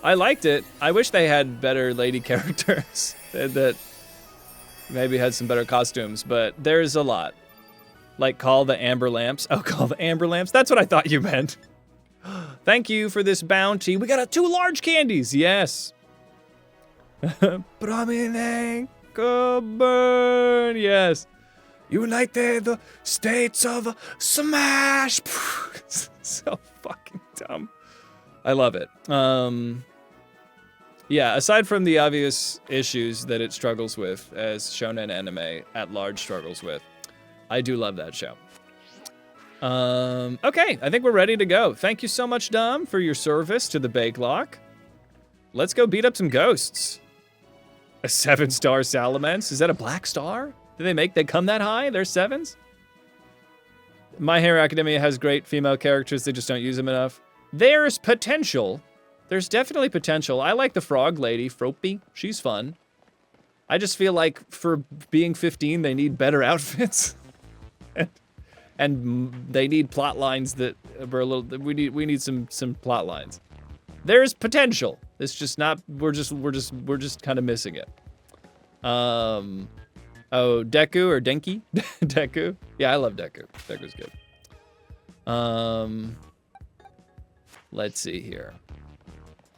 I liked it. I wish they had better lady characters that maybe had some better costumes, but there's a lot. Like Call the Amber Lamps. Oh, Call the Amber Lamps? That's what I thought you meant. Thank you for this bounty. We got 2 large candies. Yes. Prominent burn. Yes. United States of Smash. So fucking dumb. I love it. Yeah, aside from the obvious issues that it struggles with, as shonen anime at large struggles with, I do love that show. Okay, I think we're ready to go. Thank you so much, Dom, for your service to the Bake Lock. Let's go beat up some ghosts. A 7-star Salamence? Is that a black star? They come that high? They're 7s? My Hero Academia has great female characters, they just don't use them enough. There's potential. There's definitely potential. I like the frog lady, Froppy. She's fun. I just feel like for being 15, they need better outfits. And they need plot lines that are a little. We need some plot lines. There's potential. It's just not. We're just kind of missing it. Oh, Deku or Denki? Deku. Yeah, I love Deku. Deku's good. Let's see here.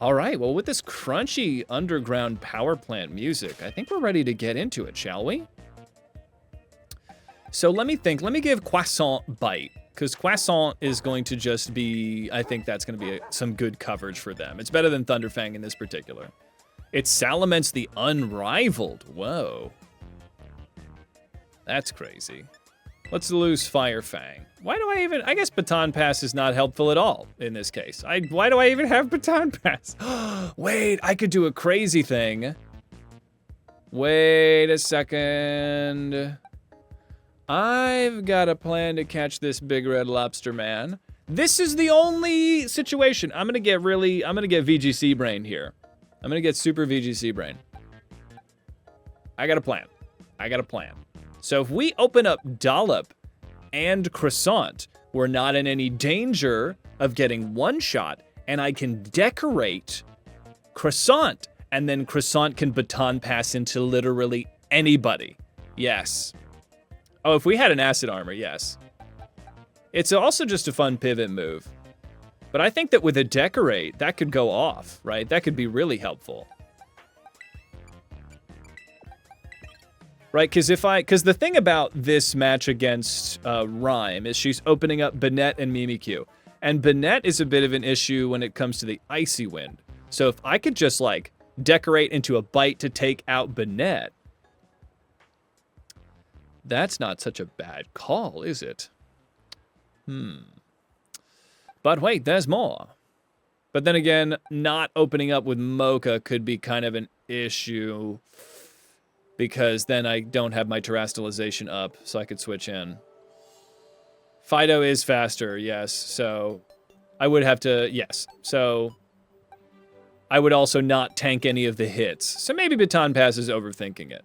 All right. Well, with this crunchy underground power plant music, I think we're ready to get into it, shall we? So let me think. Let me give Croissant Bite, because Croissant is going to just be, I think that's going to be some good coverage for them. It's better than Thunderfang in this particular. It's Salamence the Unrivaled. Whoa. That's crazy. Let's lose Firefang. Why do I even, I guess Baton Pass is not helpful at all in this case. Why do I even have Baton Pass? Wait, I could do a crazy thing. Wait a second. I've got a plan to catch this big red lobster man. This is the only situation. I'm gonna get VGC brain here. I'm gonna get super VGC brain. I got a plan. So if we open up Dollop and Croissant, we're not in any danger of getting one shot, and I can decorate Croissant and then Croissant can baton pass into literally anybody. Yes. Oh, if we had an acid armor, yes. It's also just a fun pivot move. But I think that with a decorate, that could go off, right? That could be really helpful. Right, because the thing about this match against Rhyme is she's opening up Banette and Mimikyu. And Banette is a bit of an issue when it comes to the Icy Wind. So if I could just, like, decorate into a bite to take out Banette, that's not such a bad call, is it? But wait, there's more. But then again, not opening up with Mocha could be kind of an issue, because then I don't have my terastallization up, so I could switch in. Fido is faster, yes, so I would have to, yes. So I would also not tank any of the hits. So maybe Baton Pass is overthinking it.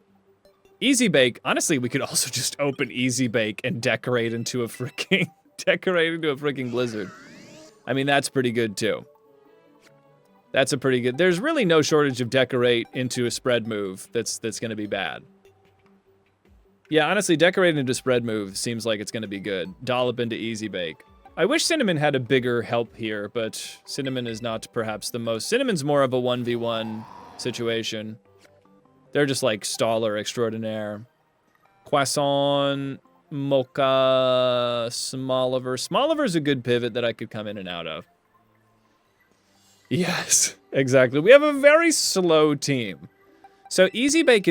Easy Bake, honestly, we could also just open Easy Bake and decorate into a freaking blizzard. I mean, that's pretty good too. That's a pretty good, there's really no shortage of decorate into a spread move that's gonna be bad. Yeah, honestly, decorate into spread move seems like it's gonna be good. Dollop into Easy Bake. I wish Cinnamon had a bigger help here, but Cinnamon is not perhaps the most, Cinnamon's more of a 1v1 situation. They're just like staller extraordinaire. Croissant, Mocha, Smoliver. Smoliver's a good pivot that I could come in and out of. Yes, exactly. We have a very slow team. So Easy Bake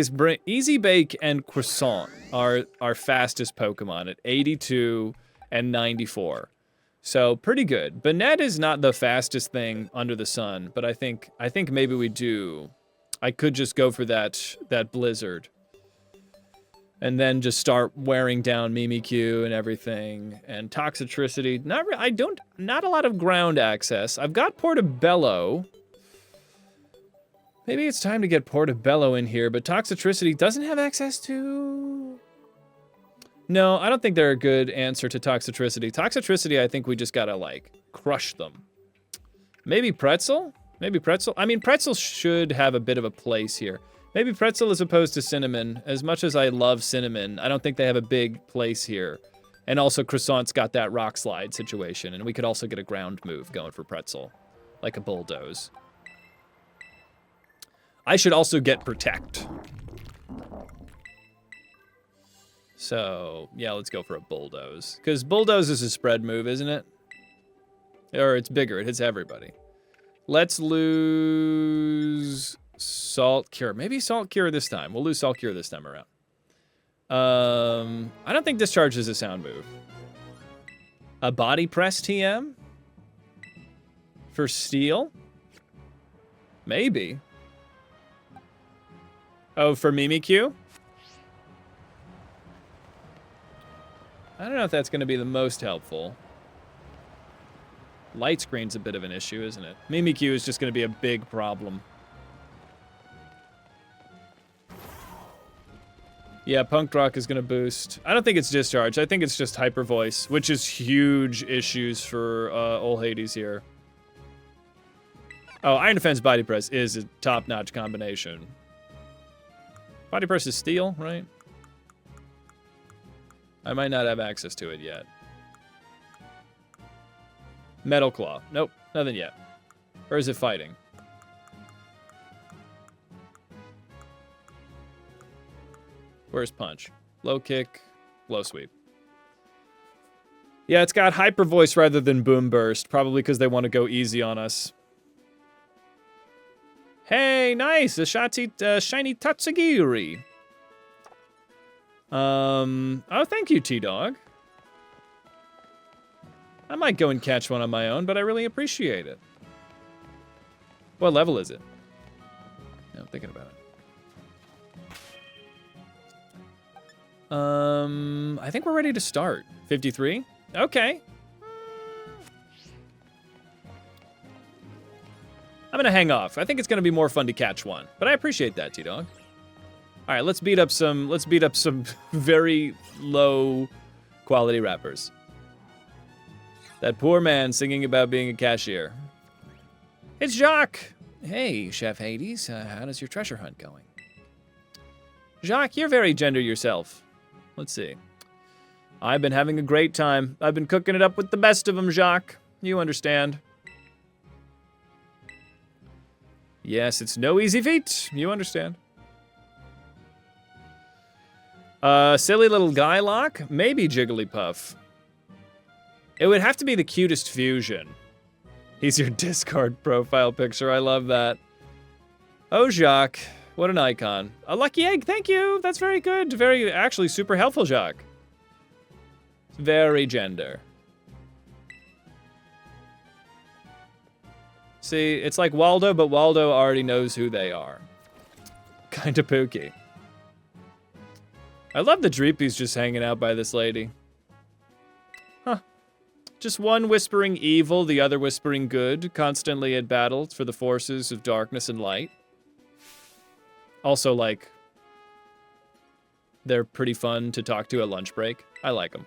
and Croissant are our fastest Pokemon at 82 and 94. So pretty good. Banette is not the fastest thing under the sun, but I think maybe we do. I could just go for that Blizzard. And then just start wearing down Mimikyu and everything. And Toxicity. Not a lot of ground access. I've got Portobello. Maybe it's time to get Portobello in here, but Toxicity doesn't have access to... No, I don't think they're a good answer to Toxicity. Toxicity, I think we just gotta, like, crush them. Maybe Pretzel? Maybe Pretzel? I mean, Pretzel should have a bit of a place here. Maybe Pretzel as opposed to Cinnamon. As much as I love Cinnamon, I don't think they have a big place here. And also Croissant's got that Rock Slide situation, and we could also get a ground move going for Pretzel. Like a Bulldoze. I should also get Protect. So, yeah, let's go for a Bulldoze. Because Bulldoze is a spread move, isn't it? Or it's bigger, it hits everybody. Let's lose Salt Cure. Maybe Salt Cure this time. We'll lose Salt Cure this time around. I don't think Discharge is a sound move. A Body Press TM? For Steel? Maybe. Oh, for Mimikyu? I don't know if that's going to be the most helpful. Light screen's a bit of an issue, isn't it? Mimikyu is just going to be a big problem. Yeah, Punk Rock is going to boost. I don't think it's Discharge. I think it's just Hyper Voice, which is huge issues for Ol' Hades here. Oh, Iron Defense Body Press is a top-notch combination. Body Press is Steel, right? I might not have access to it yet. Metal Claw. Nope, nothing yet. Or is it Fighting? Where's Punch? Low Kick, Low Sweep. Yeah, it's got Hyper Voice rather than Boom Burst, probably because they want to go easy on us. Hey, nice! A shiny Tatsugiri. Oh, thank you, T-Dog. I might go and catch one on my own, but I really appreciate it. What level is it? Yeah, I'm thinking about it. I think we're ready to start. 53? Okay. I'm gonna hang off. I think it's gonna be more fun to catch one, but I appreciate that, T-Dog. All right, let's beat up some very low quality rappers. That poor man singing about being a cashier. It's Jacques. Hey, Chef Hades, how does your treasure hunt going? Jacques, you're very gender yourself. Let's see. I've been having a great time. I've been cooking it up with the best of them, Jacques. You understand. Yes, it's no easy feat. You understand. Silly little guy lock? Maybe Jigglypuff. It would have to be the cutest fusion. He's your Discord profile picture. I love that. Oh, Jacques. What an icon. A lucky egg. Thank you. That's very good. Very, actually, super helpful, Jacques. Very gender. See, it's like Waldo, but Waldo already knows who they are. Kinda pooky. I love the Dreepy's just hanging out by this lady. Huh. Just one whispering evil, the other whispering good, constantly at battle for the forces of darkness and light. Also, like, they're pretty fun to talk to at lunch break. I like them.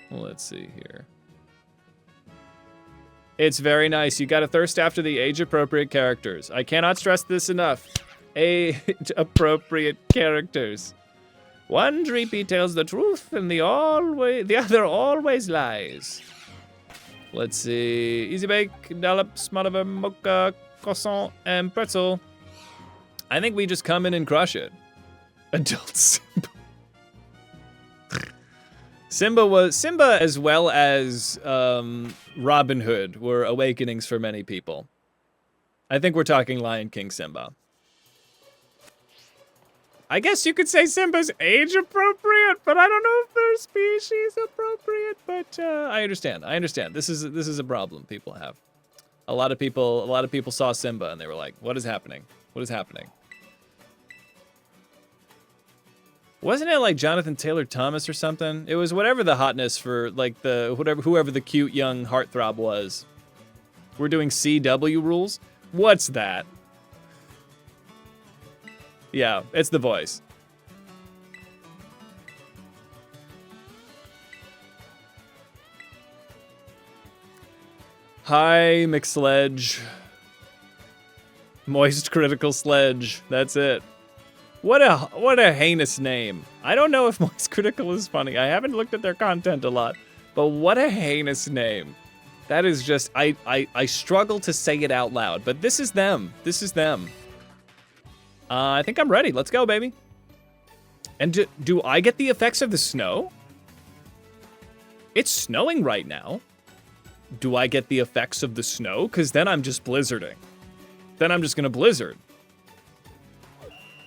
Let's see here. It's very nice. You gotta thirst after the age-appropriate characters. I cannot stress this enough. Age-appropriate characters. One Dreepy tells the truth, and the other always lies. Let's see. Easy bake, dollop, smother, mocha, croissant, and pretzel. I think we just come in and crush it. Adults. Simba as well as Robin Hood were awakenings for many people. I think we're talking Lion King Simba. I guess you could say Simba's age appropriate, but I don't know if they're species appropriate. But I understand. This is a problem people have. A lot of people saw Simba and they were like, "What is happening? What is happening?" Wasn't it like Jonathan Taylor Thomas or something? It was whatever the hotness for like whoever the cute young heartthrob was. We're doing CW rules? What's that? Yeah, it's the voice. Hi, McSledge. Moist Critical Sledge. That's it. What a heinous name. I don't know if Moist Critical is funny. I haven't looked at their content a lot, but what a heinous name. That is just, I struggle to say it out loud, but this is them. This is them. I think I'm ready. Let's go, baby. And do I get the effects of the snow? It's snowing right now. Do I get the effects of the snow? Because then I'm just blizzarding. Then I'm just gonna blizzard.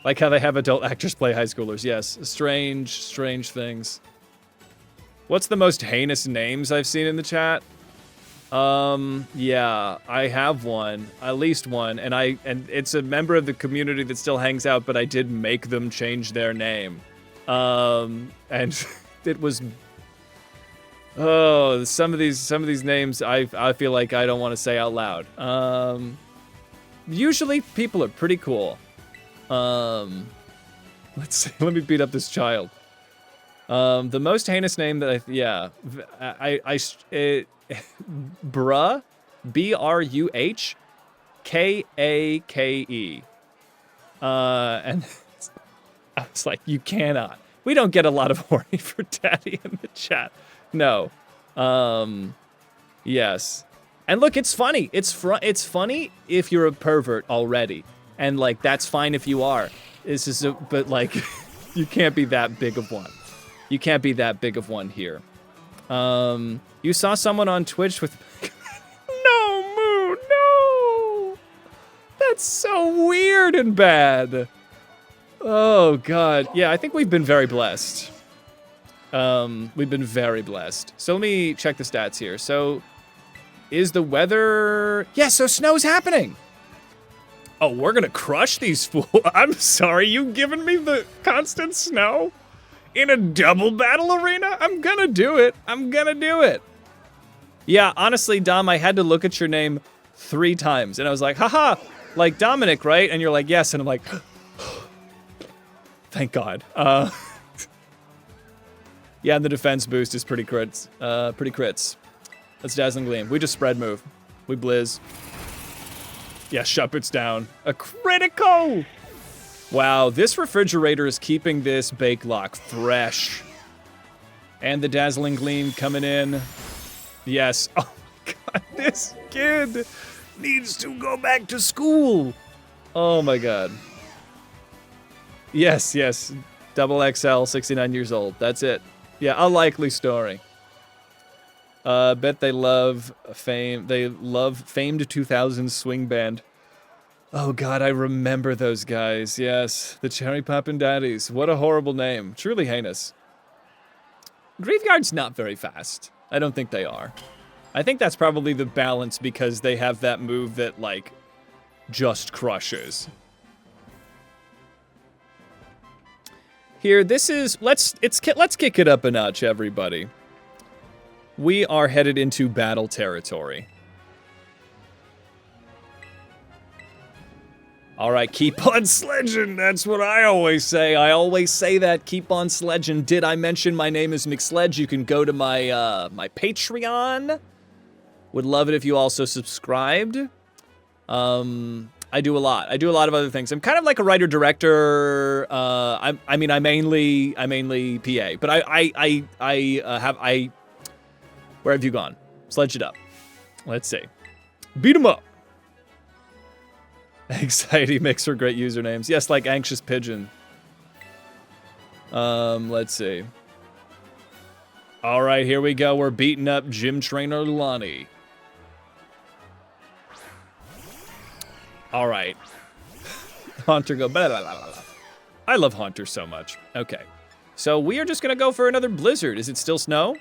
Like how they have adult actors play high schoolers. Yes, strange things. What's the most heinous names I've seen in the chat? Yeah, I have one, at least one, and it's a member of the community that still hangs out, but I did make them change their name. And it was, oh, some of these names I feel like I don't want to say out loud. Usually people are pretty cool. Let's see, let me beat up this child. The most heinous name that Bruh, B-R-U-H-K-A-K-E. And I was like, you cannot. We don't get a lot of horny for daddy in the chat. No. Yes. And look, it's funny. It's funny if you're a pervert already. And like, that's fine if you are. It's just, but like, you can't be that big of one. You can't be that big of one here. You saw someone on Twitch with... No, Moo, no! That's so weird and bad. Oh, God. Yeah, I think we've been very blessed. We've been very blessed. So let me check the stats here. So, is the weather... Yeah, so snow's happening. Oh, we're gonna crush these fools. I'm sorry, you giving me the constant snow? In a double battle arena? I'm gonna do it. I'm gonna do it. Yeah, honestly, Dom, I had to look at your name 3 times. And I was like, haha, like Dominic, right? And you're like, yes. And I'm like, thank God. Yeah, and the defense boost is pretty crits. Let's Dazzling Gleam. We just spread move. We blizz. Yeah, Shepherd's down. A critical! Wow, this refrigerator is keeping this Bake Lock fresh. And the Dazzling Gleam coming in. Yes. Oh my god, this kid needs to go back to school. Oh my god. Yes, yes. Double XL, 69 years old. That's it. Yeah, a likely story. Bet they love famed 2000s swing band. Oh god, I remember those guys. Yes, the Cherry Poppin' Daddies. What a horrible name. Truly heinous. Graveyard's not very fast. I don't think they are. I think that's probably the balance because they have that move that, like, just crushes. Here, this is... Let's kick it up a notch, everybody. We are headed into battle territory. All right, keep on sledging. That's what I always say. I always say that. Keep on sledging. Did I mention my name is McSledge? You can go to my my Patreon. Would love it if you also subscribed. I do a lot. I do a lot of other things. I'm kind of like a writer-director. I mean, I mainly PA, but I where have you gone? Sledge it up. Let's see. Beat 'em up. Anxiety makes for great usernames. Yes, like Anxious Pigeon. Let's see. All right, here we go. We're beating up gym trainer Lonnie. All right. Haunter go blah, blah, blah, blah. I love Haunter so much. Okay. So we are just going to go for another blizzard. Is it still snow?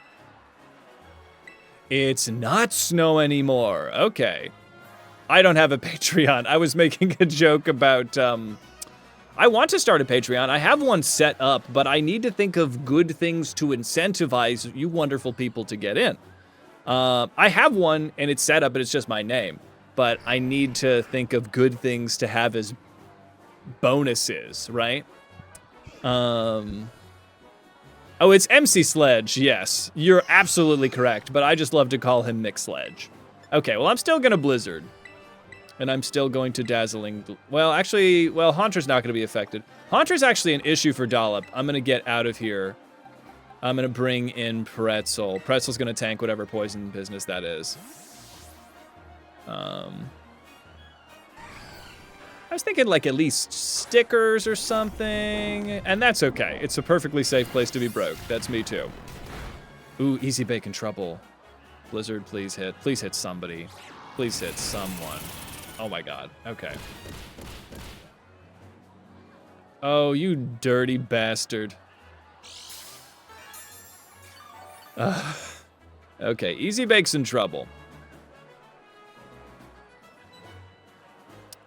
It's not snow anymore. Okay. I don't have a Patreon. I was making a joke about, I want to start a Patreon. I have one set up, but I need to think of good things to incentivize you wonderful people to get in. I have one, and it's set up, and it's just my name. But I need to think of good things to have as bonuses, right? Oh, it's MC Sledge, yes. You're absolutely correct, but I just love to call him Mick Sledge. Okay, well, I'm still gonna Blizzard. And I'm still going to Dazzling... Well, actually, Haunter's not going to be affected. Haunter's actually an issue for Dollop. I'm going to get out of here. I'm going to bring in Pretzel. Pretzel's going to tank whatever poison business that is. I was thinking, like, at least stickers or something. And that's okay. It's a perfectly safe place to be broke. That's me, too. Ooh, Easy Bake in trouble. Blizzard, please hit. Please hit somebody. Please hit someone. Oh my god. Okay. Oh, you dirty bastard. Okay, Easy Bake's in trouble.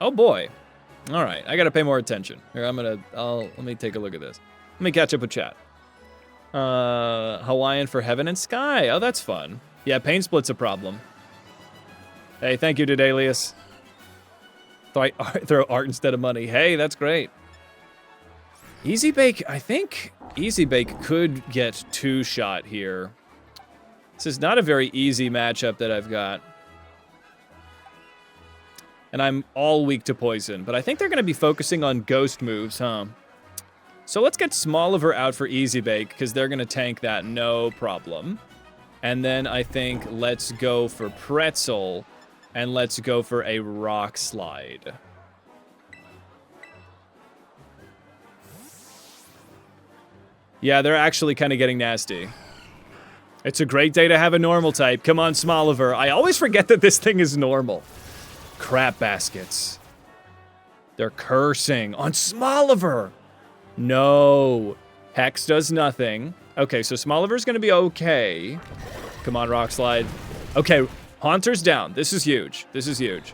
Oh boy. All right, I gotta pay more attention. Here, let me take a look at this. Let me catch up with chat. Hawaiian for heaven and sky. Oh, that's fun. Yeah, pain split's a problem. Hey, thank you, Didalius. Throw art instead of money. Hey, that's great. Easy Bake, I think Easy Bake could get two-shot here. This is not a very easy matchup that I've got. And I'm all weak to poison, but I think they're going to be focusing on ghost moves, huh? So let's get Smoliver out for Easy Bake, because they're going to tank that, no problem. And then I think let's go for Pretzel. And let's go for a Rock Slide. Yeah, they're actually kind of getting nasty. It's a great day to have a normal type. Come on, Smoliver. I always forget that this thing is normal. Crap baskets. They're cursing on Smoliver. No. Hex does nothing. Okay, so Smoliver's going to be okay. Come on, Rock Slide. Okay. Haunter's down. This is huge. This is huge.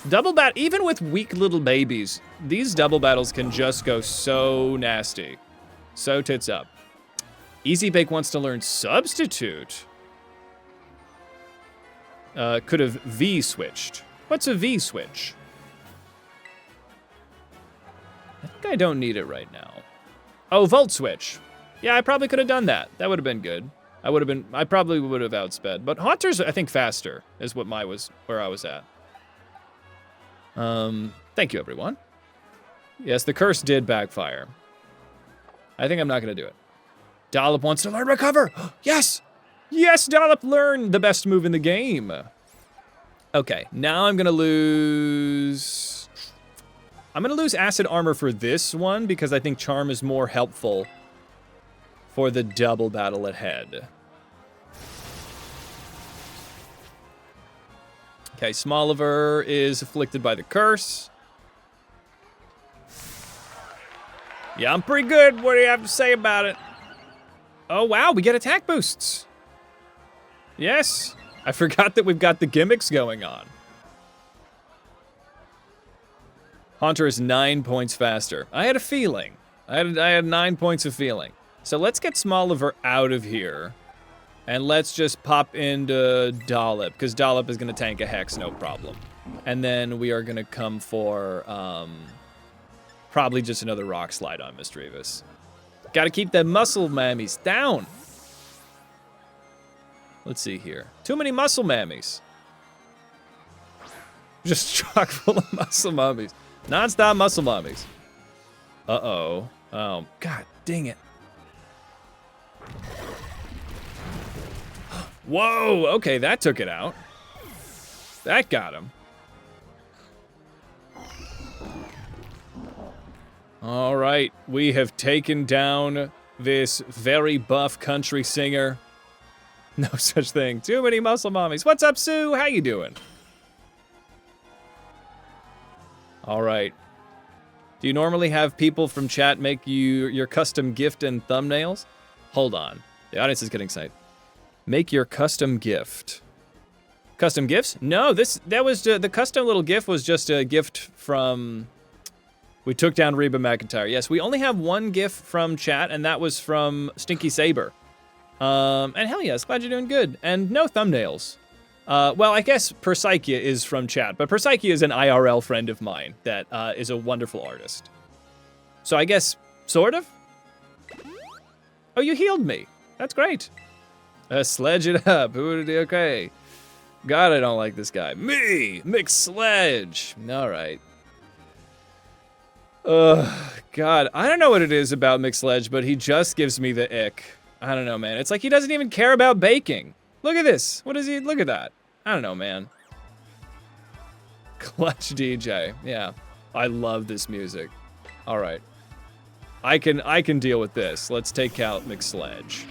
Double bat, even with weak little babies, these double battles can just go so nasty. So tits up. Easy Bake wants to learn Substitute. Could have V switched. What's a V switch? I think I don't need it right now. Oh, Volt Switch. Yeah, I probably could have done that. That would have been good. I probably would have outsped. But Haunter's, I think, faster is what where I was at. Thank you, everyone. Yes, the curse did backfire. I think I'm not going to do it. Dollop wants to learn recover. Yes! Yes, Dollop learned the best move in the game. Okay, now I'm going to lose... I'm going to lose acid armor for this one because I think charm is more helpful for the double battle ahead. Okay, Smoliver is afflicted by the curse. Yeah, I'm pretty good. What do you have to say about it? Oh, wow, we get attack boosts. Yes, I forgot that we've got the gimmicks going on. Haunter is 9 points faster. I had a feeling. I had 9 points of feeling. So let's get Smoliver out of here. And let's just pop into Dollop, because Dollop is going to tank a Hex, no problem. And then we are going to come for probably just another Rock Slide on Misdreavus. Got to keep the muscle mammies down. Let's see here. Too many muscle mammies. Just chock full of muscle mummies. Non-stop muscle mummies. Uh-oh. Oh, god dang it. Whoa, okay, that took it out. That got him. All right, we have taken down this very buff country singer. No such thing. Too many muscle mommies. What's up, Sue? How you doing? All right. Do you normally have people from chat make you your custom gift and thumbnails? Hold on. The audience is getting excited. Make your custom gift. Custom gifts? No, that was the custom little gift was just a gift from. We took down Reba McIntyre. Yes, we only have one gift from chat, and that was from Stinky Saber. And hell yes, glad you're doing good. And no thumbnails. Well, I guess Persaikia is from chat, but Persaikia is an IRL friend of mine that is a wonderful artist. So I guess, sort of? Oh, you healed me. That's great. Sledge it up. Okay. God, I don't like this guy. Me, McSledge. All right. God, I don't know what it is about McSledge, but he just gives me the ick. I don't know, man. It's like he doesn't even care about baking. Look at this. What is he? Look at that. I don't know, man. Clutch DJ. Yeah. I love this music. All right. I can deal with this. Let's take out McSledge.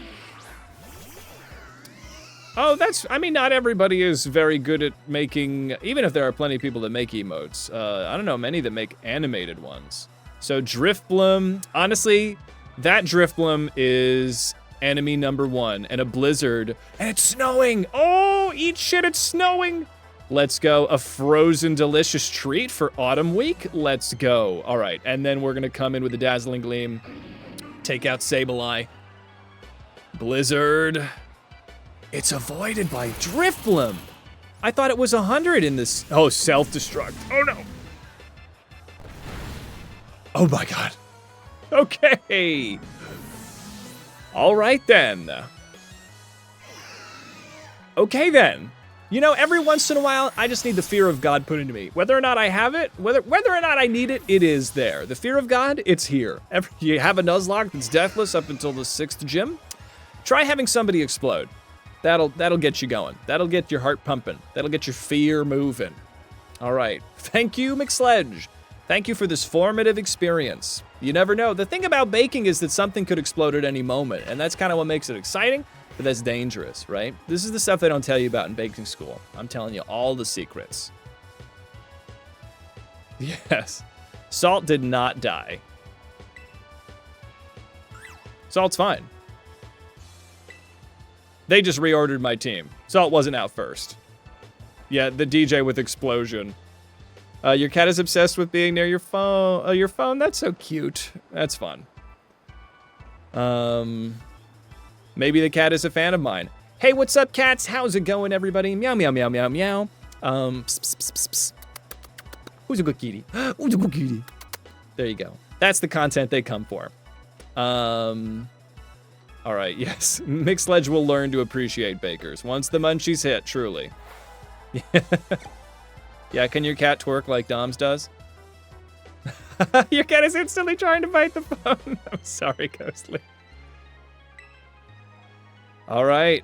Oh, I mean, not everybody is very good at making, even if there are plenty of people that make emotes. I don't know, many that make animated ones. So Driftbloom, honestly, that Driftbloom is enemy number 1, and a blizzard, and it's snowing. Oh, eat shit, it's snowing. Let's go, a frozen delicious treat for Autumn Week. Let's go. All right, and then we're gonna come in with the Dazzling Gleam, take out Sableye. Blizzard. It's avoided by Driftbloom. I thought it was 100 in this. Oh, self-destruct. Oh, no. Oh, my God. Okay. All right, then. Okay, then. You know, every once in a while, I just need the fear of God put into me. Whether or not I have it, whether or not I need it, it is there. The fear of God, it's here. You have a Nuzlocke that's deathless up until the 6th gym. Try having somebody explode. That'll get you going. That'll get your heart pumping. That'll get your fear moving. All right. Thank you, McSledge. Thank you for this formative experience. You never know. The thing about baking is that something could explode at any moment, and that's kind of what makes it exciting, but that's dangerous, right? This is the stuff they don't tell you about in baking school. I'm telling you all the secrets. Yes. Salt did not die. Salt's fine. They just reordered my team. Salt wasn't out first. Yeah, the DJ with explosion. Your cat is obsessed with being near your phone. Your phone? That's so cute. That's fun. Maybe the cat is a fan of mine. Hey, what's up, cats? How's it going, everybody? Meow, meow, meow, meow, meow. Pss, pss, pss, pss. Who's a good kitty? Who's a good kitty? There you go. That's the content they come for. All right, yes. Mixed Ledge will learn to appreciate bakers. Once the munchies hit, truly. Yeah, can your cat twerk like Dom's does? Your cat is instantly trying to bite the phone. I'm sorry, Ghostly. All right.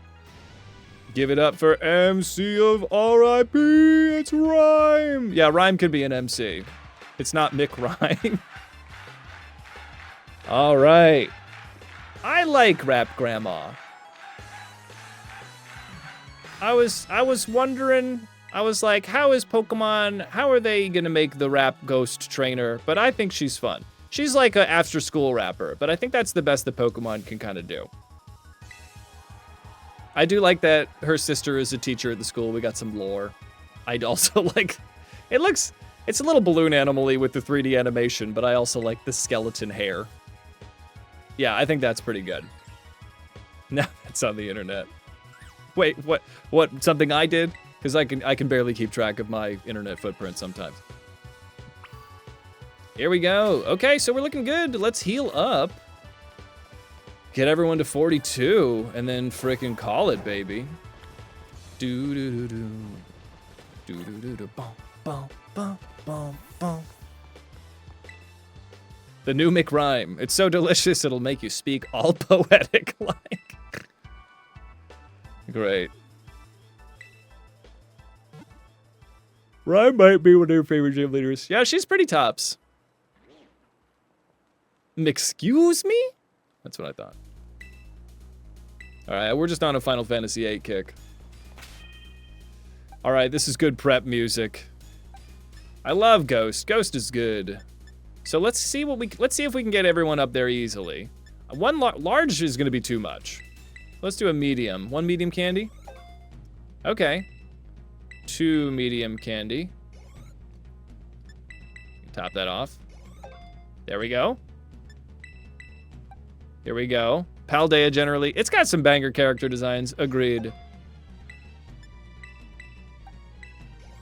Give it up for MC of R.I.P. It's Rhyme. Yeah, Rhyme could be an MC. It's not Mick Rhyme. All right. I like Rap Grandma. I was wondering, I was like, how is Pokemon, how are they gonna make the rap ghost trainer? But I think she's fun. She's like an after school rapper, but I think that's the best that Pokemon can kind of do. I do like that her sister is a teacher at the school. We got some lore. I'd also like, it's a little balloon animal-y with the 3D animation, but I also like the skeleton hair. Yeah, I think that's pretty good. Now that's on the internet. Wait, what, something I did? Because I can barely keep track of my internet footprint sometimes. Here we go. Okay, so we're looking good. Let's heal up. Get everyone to 42, and then frickin' call it, baby. Do-do-do-do. Do-do-do-do. Bum, bum, bum, bum, bum. The new McRhyme. It's so delicious, it'll make you speak all poetic-like. Great. Rhyme might be one of your favorite gym leaders. Yeah, she's pretty tops. Excuse me? That's what I thought. Alright, we're just on a Final Fantasy VIII kick. Alright, this is good prep music. I love Ghost. Ghost is good. So let's see if we can get everyone up there easily. One large is gonna be too much. Let's do a medium. One medium candy? Okay. 2 medium candy. Top that off. There we go. Here we go. Paldea generally. It's got some banger character designs. Agreed.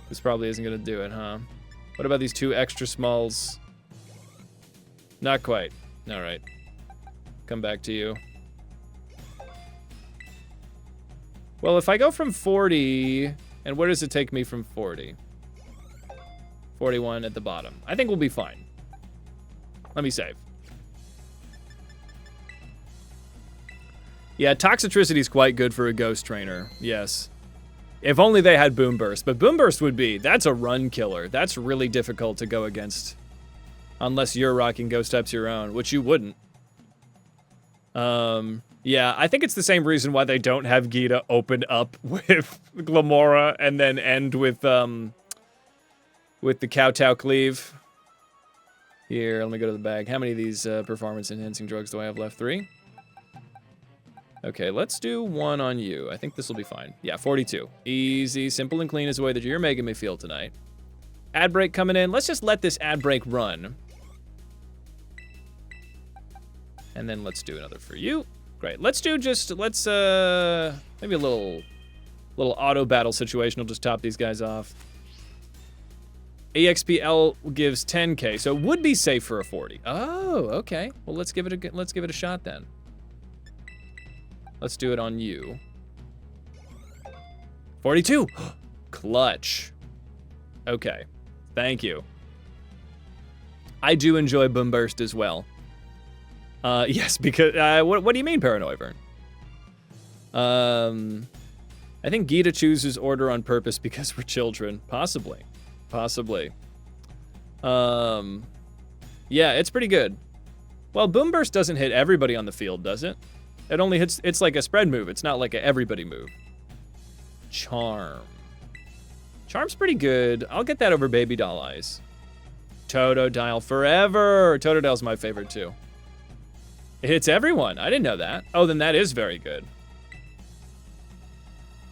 This probably isn't gonna do it, huh? What about these 2 extra smalls? Not quite. All right. Come back to you. Well, if I go from 40, and where does it take me from 40? 41 at the bottom. I think we'll be fine. Let me save. Yeah, Toxicity is quite good for a ghost trainer. Yes. If only they had Boom Burst. But Boom Burst would be, that's a run killer. That's really difficult to go against. Unless you're rocking Ghost types your own, which you wouldn't. Yeah, I think it's the same reason why they don't have Gita open up with Glamora and then end with the Kowtow Cleave. Here, let me go to the bag. How many of these performance-enhancing drugs do I have left? 3? Okay, let's do 1 on you. I think this will be fine. Yeah, 42. Easy, simple, and clean is the way that you're making me feel tonight. Ad break coming in. Let's just let this ad break run. And then let's do another for you. Great. Let's do just, maybe a little auto battle situation. We'll just top these guys off. EXPL gives 10k, so it would be safe for a 40. Oh, okay. Well, let's give it a shot then. Let's do it on you. 42. Clutch. Okay. Thank you. I do enjoy Boom Burst as well. Yes, because what do you mean, Paranoid Vern? I think Gita chooses order on purpose because we're children. Possibly. Yeah, it's pretty good. Well, Boom Burst doesn't hit everybody on the field, does it? It only hits, it's like a spread move. It's not like a everybody move. Charm. Charm's pretty good. I'll get that over Baby Doll Eyes. Totodile forever. Totodile's my favorite too. It hits everyone. I didn't know that. Oh, then that is very good.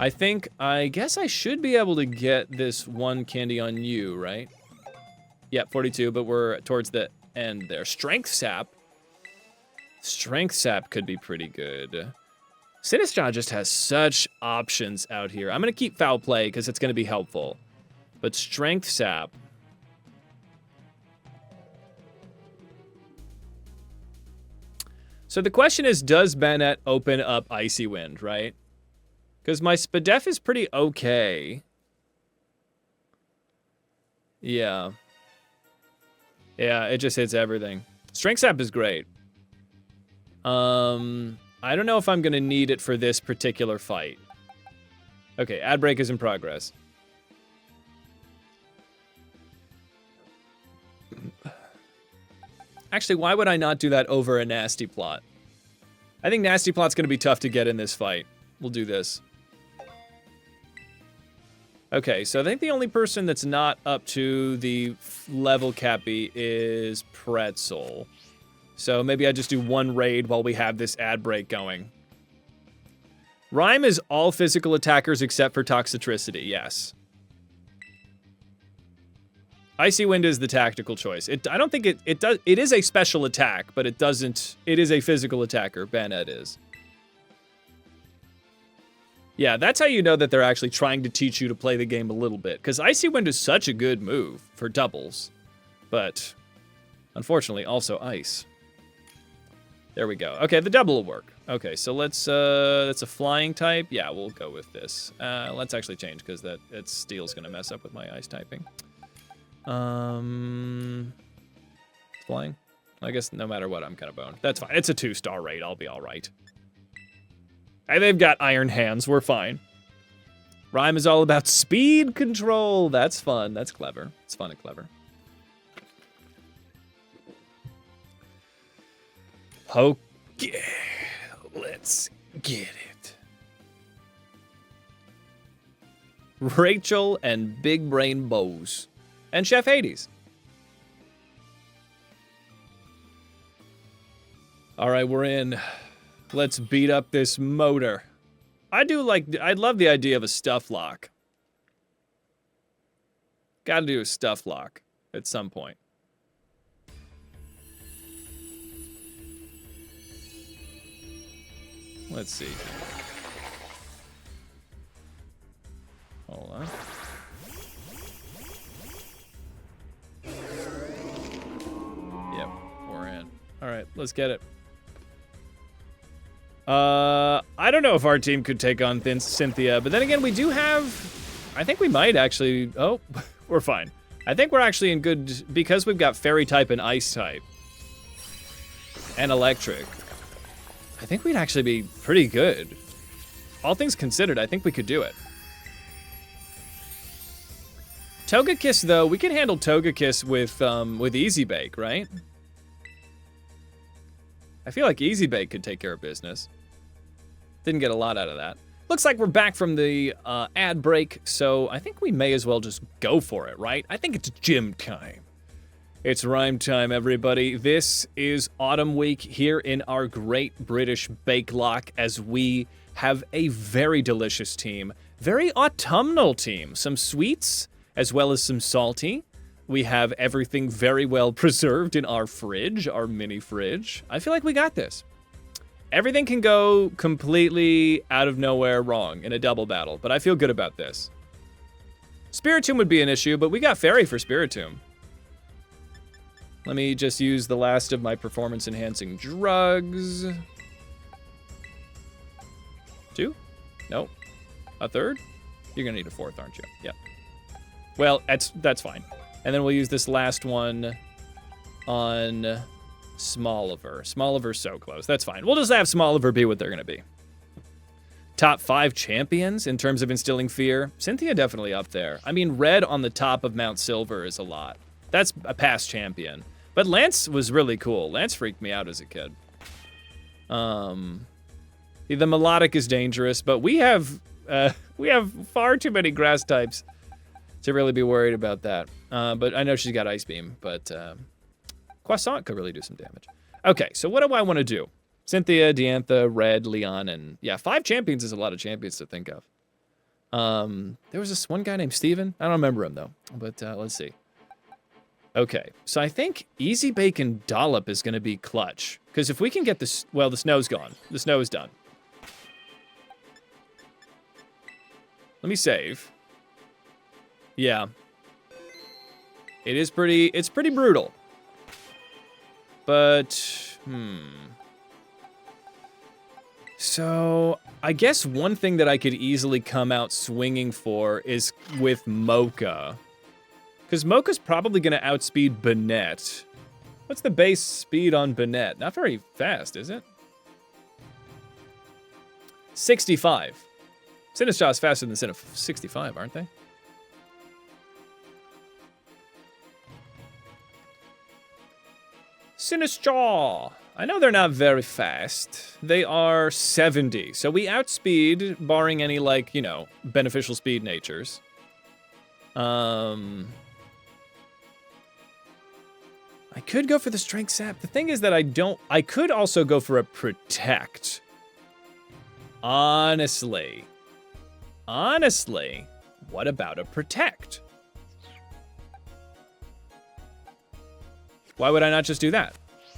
I guess I should be able to get this 1 candy on you, right? Yep, 42, but we're towards the end there. Strength Sap. Strength Sap could be pretty good. Sinistron just has such options out here. I'm going to keep Foul Play because it's going to be helpful. But Strength Sap. So the question is, does Bennett open up Icy Wind, right? Because my Spadef is pretty okay. Yeah. Yeah, it just hits everything. Strength Sap is great. I don't know if I'm going to need it for this particular fight. Okay, ad break is in progress. Actually, why would I not do that over a Nasty Plot? I think Nasty Plot's going to be tough to get in this fight. We'll do this. Okay, so I think the only person that's not up to the level cappy is Pretzel. So maybe I just do one raid while we have this ad break going. Rhyme is all physical attackers except for Toxicity, yes. Icy Wind is the tactical choice. I don't think it does. It is a special attack, but it doesn't. It is a physical attacker. Bennett is. Yeah, that's how you know that they're actually trying to teach you to play the game a little bit. Because Icy Wind is such a good move for doubles. But, unfortunately, also ice. There we go. Okay, the double will work. Okay, so let's, that's a flying type. Yeah, we'll go with this. Let's actually change, because that steel's going to mess up with my ice typing. Flying? I guess no matter what, I'm kind of boned. That's fine. It's a 2-star raid. I'll be all right. Hey, they've got iron hands. We're fine. Rhyme is all about speed control. That's fun. That's clever. It's fun and clever. Okay. Let's get it. Rachel and Big Brain Bows. And Chef Hades. All right, we're in. Let's beat up this motor. I'd love the idea of a stuff lock. Gotta do a stuff lock at some point. Let's see. Hold on. Yep, we're in. All right, let's get it. I don't know if our team could take on Cynthia, but then again, we do have... I think we might actually... Oh, we're fine. I think we're actually in good... Because we've got Fairy type and Ice type. And Electric. I think we'd actually be pretty good. All things considered, I think we could do it. Togekiss, though, we can handle Togekiss with Easy Bake, right? I feel like Easy Bake could take care of business. Didn't get a lot out of that. Looks like we're back from the ad break, so I think we may as well just go for it, right? I think it's gym time. It's rhyme time, everybody. This is Autumn Week here in our Great British Bake Lock as we have a very delicious team. Very autumnal team. Some sweets as well as some salty. We have everything very well preserved in our fridge, our mini fridge. I feel like we got this. Everything can go completely out of nowhere wrong in a double battle, but I feel good about this. Spiritomb would be an issue, but we got Fairy for Spiritomb. Let me just use the last of my performance-enhancing drugs. 2? Nope. A third? You're gonna need a 4th, aren't you? Yep. Well, that's fine. And then we'll use this last one on Smalliver. Smalliver's so close. That's fine. We'll just have Smalliver be what they're going to be. Top 5 champions in terms of instilling fear. Cynthia definitely up there. I mean, Red on the top of Mount Silver is a lot. That's a past champion. But Lance was really cool. Lance freaked me out as a kid. The melodic is dangerous, but we have far too many grass types to really be worried about that. But I know she's got Ice Beam, but Croissant could really do some damage. Okay, so what do I want to do? Cynthia, Diantha, Red, Leon, and yeah, 5 champions is a lot of champions to think of. There was this one guy named Steven. I don't remember him though, but let's see. Okay, so I think Easy Bake and Dollop is going to be clutch. Because if we can get this, well, the snow's gone. The snow is done. Let me save. Yeah. It's pretty brutal. But, So, I guess one thing that I could easily come out swinging for is with Mocha. Because Mocha's probably going to outspeed Banette. What's the base speed on Banette? Not very fast, is it? 65. Sinistcha is faster than Sinnoh. 65, aren't they? Sinistcha! I know they're not very fast. They are 70. So we outspeed, barring any, like, you know, beneficial speed natures. I could go for the Strength Sap. The thing is that I could also go for a Protect. Honestly, what about a Protect? Why would I not just do that?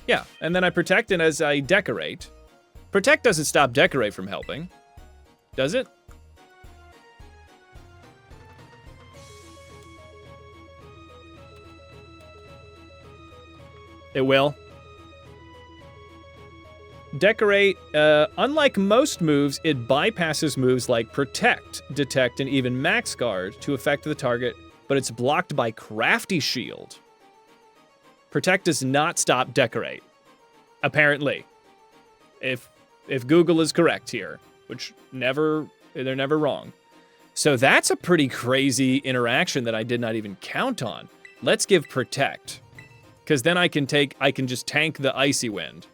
Yeah, and then I Protect, and as I Decorate. Protect doesn't stop Decorate from helping. Does it? It will. Decorate, unlike most moves, it bypasses moves like Protect, Detect, and even Max Guard to affect the target, but it's blocked by Crafty Shield. Protect does not stop Decorate. Apparently. If Google is correct here, which they're never wrong. So that's a pretty crazy interaction that I did not even count on. Let's give Protect. Because then I can just tank the Icy Wind.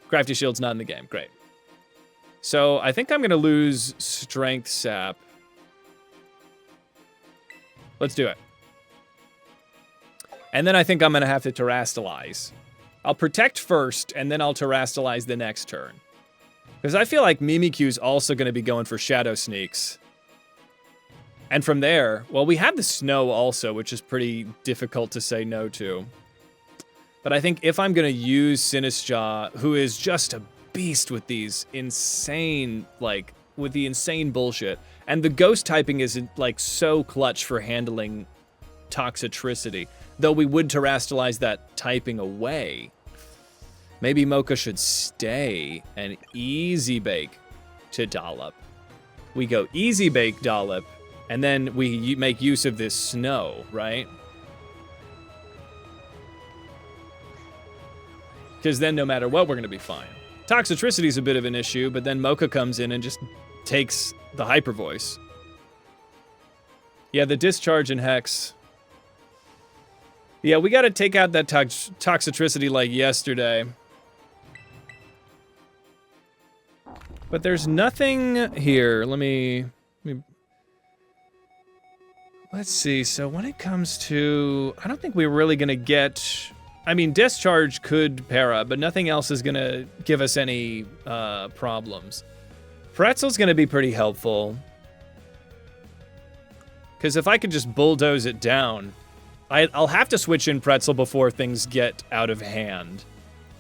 Crafty Shield's not in the game. Great. So I think I'm going to lose Strength Sap. Let's do it. And then I think I'm going to have to Terrastalize. I'll Protect first, and then I'll Terrastalize the next turn. Because I feel like Mimikyu's also going to be going for Shadow Sneaks. And from there, well, we have the Snow also, which is pretty difficult to say no to. But I think if I'm going to use Sinistcha, who is just a beast with these insane, like, with the insane bullshit, and the Ghost typing is, like, so clutch for handling Toxicity, though we would Terrastalize that typing away. Maybe Mocha should stay and Easy Bake to Dollop. We go Easy Bake Dollop, and then we make use of this Snow, right? Because then no matter what, we're going to be fine. Toxicity is a bit of an issue, but then Mocha comes in and just takes the Hyper Voice. Yeah, the Discharge and Hex. Yeah, we got to take out that Toxicity like yesterday. But there's nothing here. Let's see. So when it comes to... I don't think we're really going to get... I mean, Discharge could para, but nothing else is going to give us any problems. Pretzel's going to be pretty helpful. Because if I could just bulldoze it down, I'll have to switch in Pretzel before things get out of hand.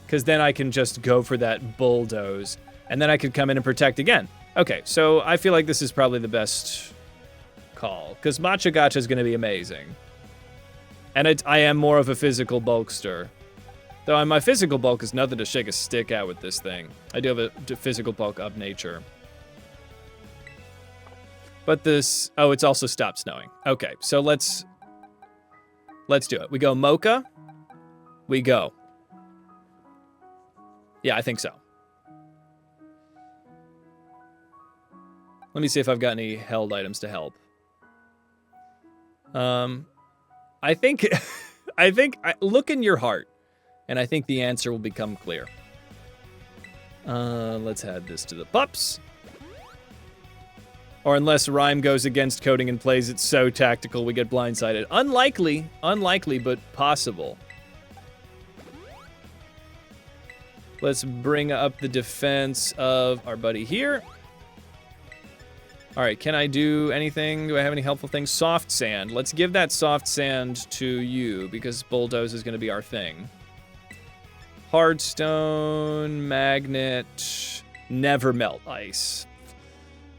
Because then I can just go for that bulldoze. And then I could come in and Protect again. Okay, so I feel like this is probably the best call. Because Matcha Gotcha is going to be amazing. And I am more of a physical bulkster. Though my physical bulk is nothing to shake a stick at with this thing. I do have a physical bulk of nature. But this... Oh, it's also stopped snowing. Okay, so let's do it. We go Mocha. We go. Yeah, I think so. Let me see if I've got any held items to help. I think look in your heart, and I think the answer will become clear. Let's add this to the pups. Or unless Rhyme goes against coding and plays it so tactical we get blindsided. Unlikely, but possible. Let's bring up the defense of our buddy here. All right, can I do anything? Do I have any helpful things? Soft Sand. Let's give that Soft Sand to you, because Bulldoze is going to be our thing. Hardstone, Magnet, Never Melt Ice.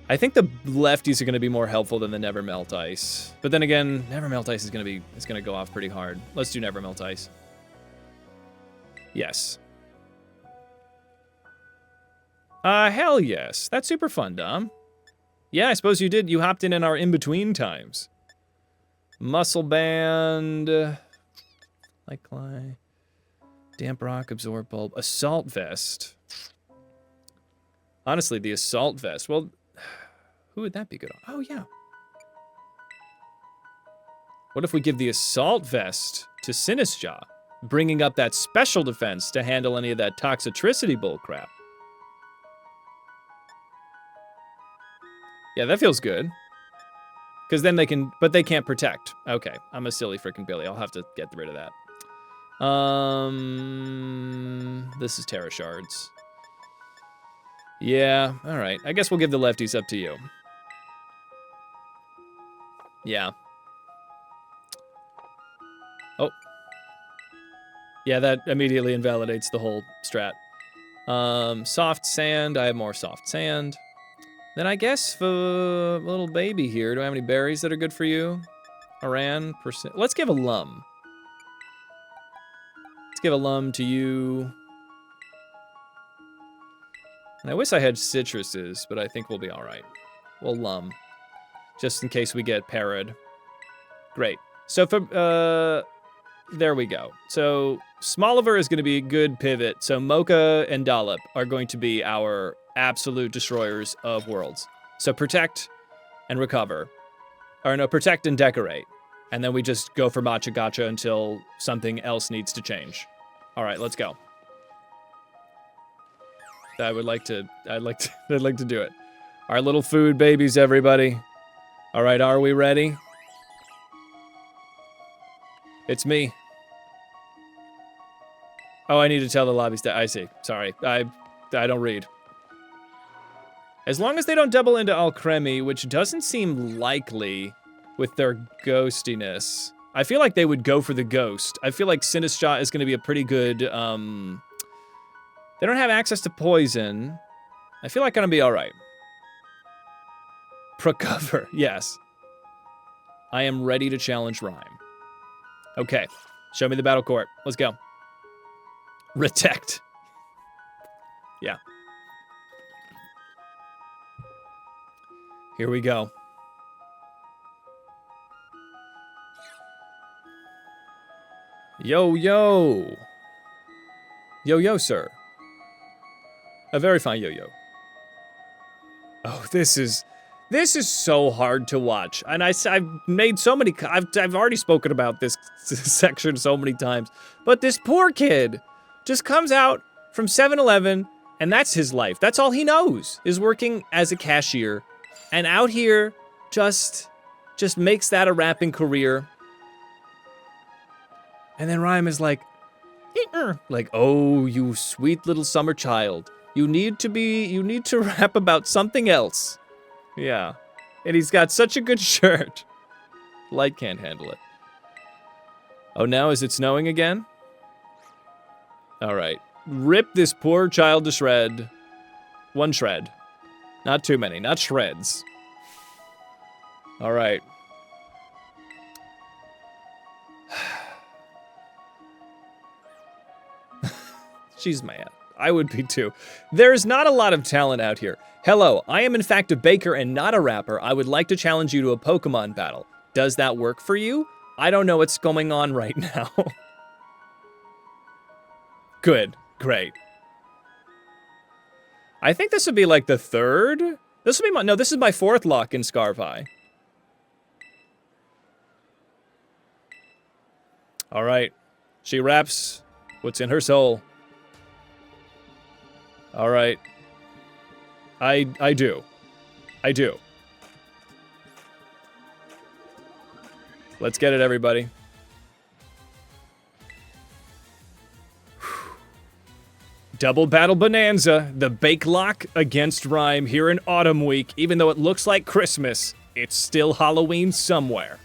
I think the lefties are going to be more helpful than the Never Melt Ice. But then again, Never Melt Ice is going to go off pretty hard. Let's do Never Melt Ice. Yes. Hell yes. That's super fun, Dom. Yeah, I suppose you did. You hopped in our in-between times. Muscle band. Light clay. Damp rock, absorb bulb. Assault vest. Honestly, the assault vest. Well, who would that be good on? Oh, yeah. What if we give the assault vest to Sinistjaw, bringing up that special defense to handle any of that toxicity bullcrap? Yeah, that feels good. Because then they can, but they can't protect. Okay, I'm a silly freaking Billy. I'll have to get rid of that. This is Terra Shards. Yeah, all right. I guess we'll give the lefties up to you. Yeah. Oh. Yeah, that immediately invalidates the whole strat. Soft sand. I have more soft sand. Then I guess for little baby here, do I have any berries that are good for you? Aran, let's give a lum. Let's give a lum to you. And I wish I had citruses, but I think we'll be all right. We'll lum, just in case we get parried. Great. So for, there we go. So Smoliver is going to be a good pivot. So Mocha and Dollop are going to be our absolute destroyers of worlds. So protect and recover. Or no, protect and decorate. And then we just go for Matcha Gotcha until something else needs to change. All right, let's go. I'd like to do it. Our little food babies, everybody. All right, are we ready? It's me. Oh, I need to tell the lobby staff. I see. Sorry, I don't read. As long as they don't double into Alcremie, which doesn't seem likely with their ghostiness. I feel like they would go for the ghost. I feel like Sinistjaw is going to be a pretty good, they don't have access to poison. I feel like I'm going to be all right. Recover, yes. I am ready to challenge Rhyme. Okay, show me the battle court. Let's go. Retect. Yeah. Here we go. Yo, yo. Yo, yo, sir. A very fine yo-yo. Oh, this is so hard to watch. And I've made so many, I've already spoken about this section so many times. But this poor kid just comes out from 7-Eleven, and that's his life. That's all he knows, is working as a cashier. And out here, just makes that a rapping career. And then Rhyme is like, oh, you sweet little summer child. You need to rap about something else. Yeah. And he's got such a good shirt. Light can't handle it. Oh, now is it snowing again? All right. Rip this poor child to shred. One shred. Not too many, not shreds. All right. She's mad. I would be too. There's not a lot of talent out here. Hello, I am in fact a baker and not a rapper. I would like to challenge you to a Pokemon battle. Does that work for you? I don't know what's going on right now. Good, great. I think this would be like the third. This would be this is my fourth lock in Scarvi. All right, she raps what's in her soul. All right. I do. Let's get it, everybody. Double battle bonanza. The Bake Lock against Rhyme here in Autumn Week. Even though it looks like Christmas, it's still Halloween somewhere.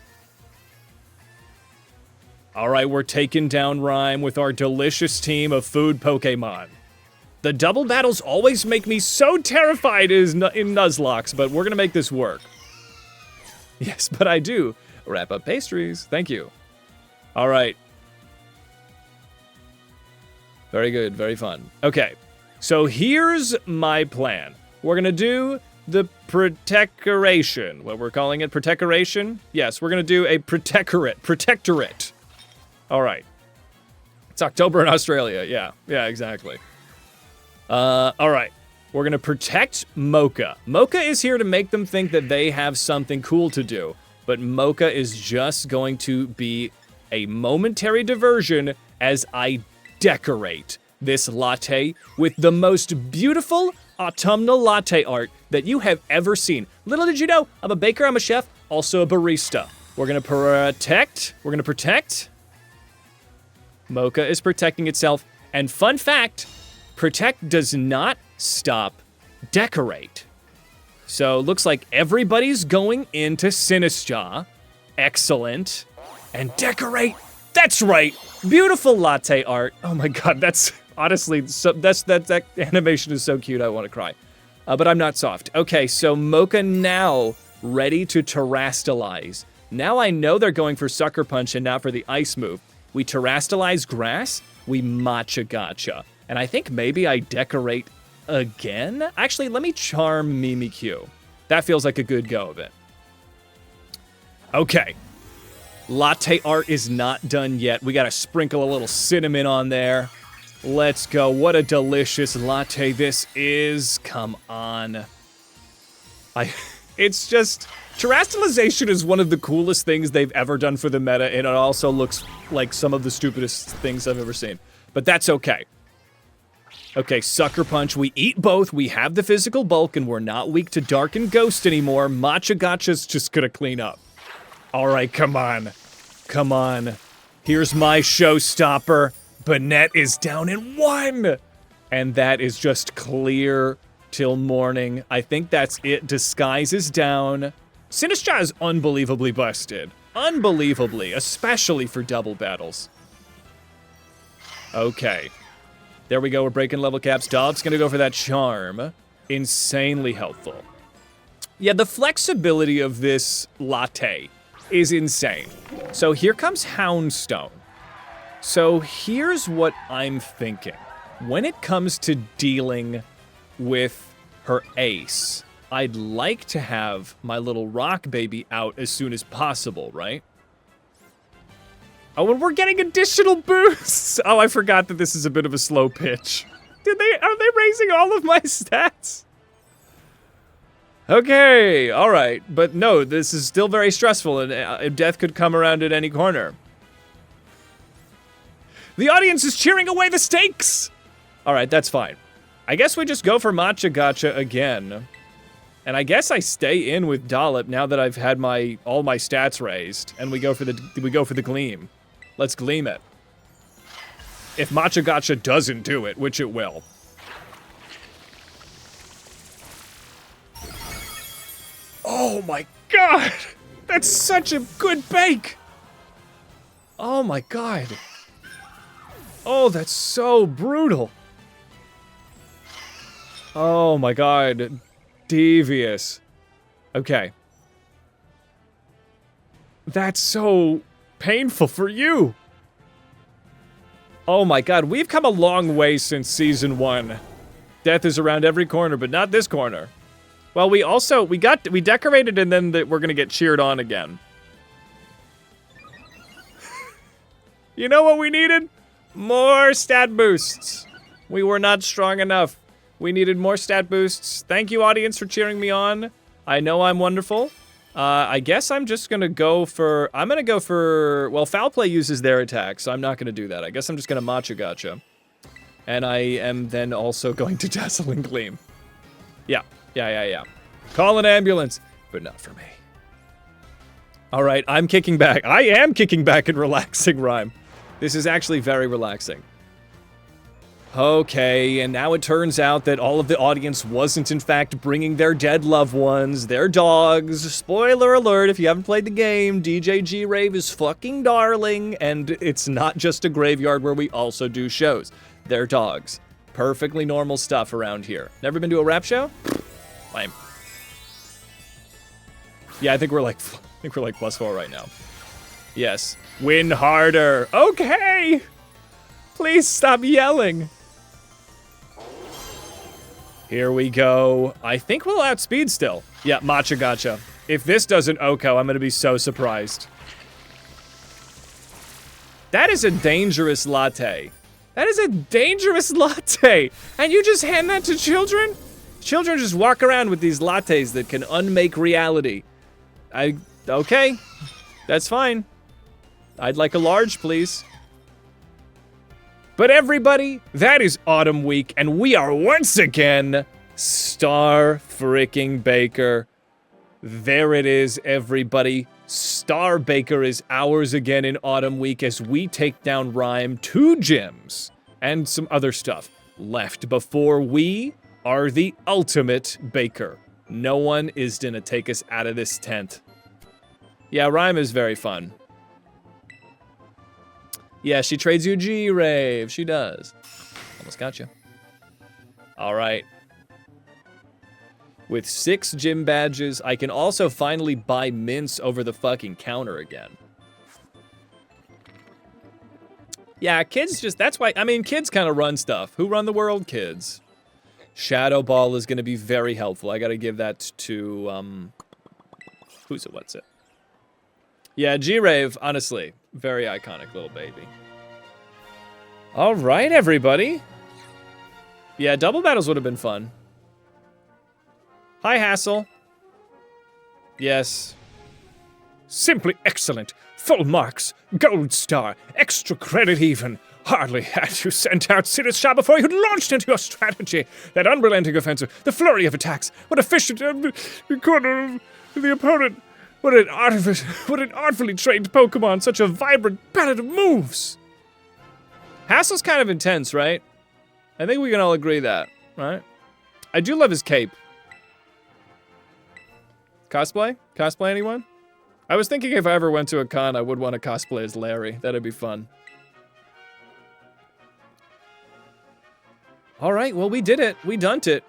All right, we're taking down Rhyme with our delicious team of food Pokemon. The double battles always make me so terrified in Nuzlocke, but we're gonna make this work. Yes, but I do. Wrap up pastries. Thank you. All right. Very good, very fun. Okay, So here's my plan. We're gonna do the protectoration. What we're calling it, protectoration? Yes, we're gonna do a protectorate. All right. It's October in Australia. Yeah, exactly. All right. We're gonna protect Mocha. Mocha is here to make them think that they have something cool to do, but Mocha is just going to be a momentary diversion as I decorate this latte with the most beautiful autumnal latte art that you have ever seen. Little did you know, I'm a baker, I'm a chef, also a barista. We're gonna protect. Mocha is protecting itself. And fun fact, protect does not stop decorate. So looks like everybody's going into Sinistra. Excellent. And decorate. That's right. Beautiful latte art. Oh my god, that's honestly, that animation is so cute, I want to cry. But I'm not soft. Okay, so Mocha now ready to terrastalize. Now I know they're going for Sucker Punch and not for the ice move. We terrastalize grass, we matcha gotcha. And I think maybe I decorate again? Actually, let me charm Mimikyu. That feels like a good go of it. Okay. Latte art is not done yet. We gotta sprinkle a little cinnamon on there. Let's go. What a delicious latte this is. Come on. It's just... Terrastalization is one of the coolest things they've ever done for the meta, and it also looks like some of the stupidest things I've ever seen. But that's okay. Okay, Sucker Punch. We eat both. We have the physical bulk, and we're not weak to Dark and Ghost anymore. Matcha Gotcha's just gonna clean up. All right, come on. Come on. Here's my showstopper. Banette is down in 1. And that is just clear till morning. I think that's it. Disguise is down. Sinistra is unbelievably busted. Unbelievably, especially for double battles. Okay. There we go, we're breaking level caps. Dobbs gonna go for that charm. Insanely helpful. Yeah, the flexibility of this latte is insane. So here comes Houndstone. So here's what I'm thinking. When it comes to dealing with her ace, I'd like to have my little rock baby out as soon as possible, right? Oh, and we're getting additional boosts! Oh, I forgot that this is a bit of a slow pitch. Are they raising all of my stats? Okay, alright. But no, this is still very stressful, and death could come around at any corner. The audience is cheering away the stakes! Alright, that's fine. I guess we just go for Matcha Gotcha again. And I guess I stay in with Dollop now that I've had all my stats raised, and we go for the Gleam. Let's Gleam it. If Matcha Gotcha doesn't do it, which it will. Oh my god! That's such a good bake! Oh my god. Oh, that's so brutal. Oh my god. Devious. Okay. That's so painful for you. Oh my god, we've come a long way since season 1. Death is around every corner, but not this corner. Well, we decorated and then we're gonna get cheered on again. You know what we needed? More stat boosts. We were not strong enough. We needed more stat boosts. Thank you, audience, for cheering me on. I know I'm wonderful. I guess I'm just gonna go for... Well, Foul Play uses their attack, so I'm not gonna do that. I guess I'm just gonna Matcha Gotcha. And I am then also going to Dazzling Gleam. Yeah. Call an ambulance, but not for me. All right, I'm kicking back. I am kicking back in relaxing rhyme. This is actually very relaxing. Okay, and now it turns out that all of the audience wasn't in fact bringing their dead loved ones, their dogs. Spoiler alert, if you haven't played the game, DJ G-Rave is fucking darling, and it's not just a graveyard where we also do shows. They're dogs. Perfectly normal stuff around here. Never been to a rap show? Lame. Yeah, I think we're like +4 right now. Yes. Win harder. Okay! Please stop yelling. Here we go. I think we'll outspeed still. Yeah, matcha gotcha. If this doesn't Oko, I'm gonna be so surprised. That is a dangerous latte. That is a dangerous latte. And you just hand that to children? Children just walk around with these lattes that can unmake reality. Okay, that's fine. I'd like a large, please. But everybody, that is Autumn Week, and we are once again Star Fricking Baker. There it is, everybody. Star Baker is ours again in Autumn Week as we take down Rhyme, 2 gyms, and some other stuff left before we are the ultimate Baker. No one is gonna take us out of this tent. Yeah, Rhyme is very fun. Yeah, she trades you G-Rave. She does. Almost got you. All right. With 6 gym badges, I can also finally buy mints over the fucking counter again. Yeah, kids just, that's why, I mean, kids kind of run stuff. Who run the world? Kids. Shadow Ball is going to be very helpful. I got to give that to, who's it, what's it? Yeah, G-Rave, honestly, very iconic little baby. All right, everybody. Yeah, double battles would have been fun. Hi, Hassel. Yes. Simply excellent. Full marks. Gold star. Extra credit even. Hardly had you sent out Sinister before you launched into your strategy. That unrelenting offensive. The flurry of attacks. What efficient corner of the opponent. What an artfully trained Pokemon. Such a vibrant palette of moves. Hassel's kind of intense, right? I think we can all agree that, right? I do love his cape. Cosplay? Cosplay anyone? I was thinking if I ever went to a con, I would want to cosplay as Larry. That'd be fun. All right, well, we did it. We done it.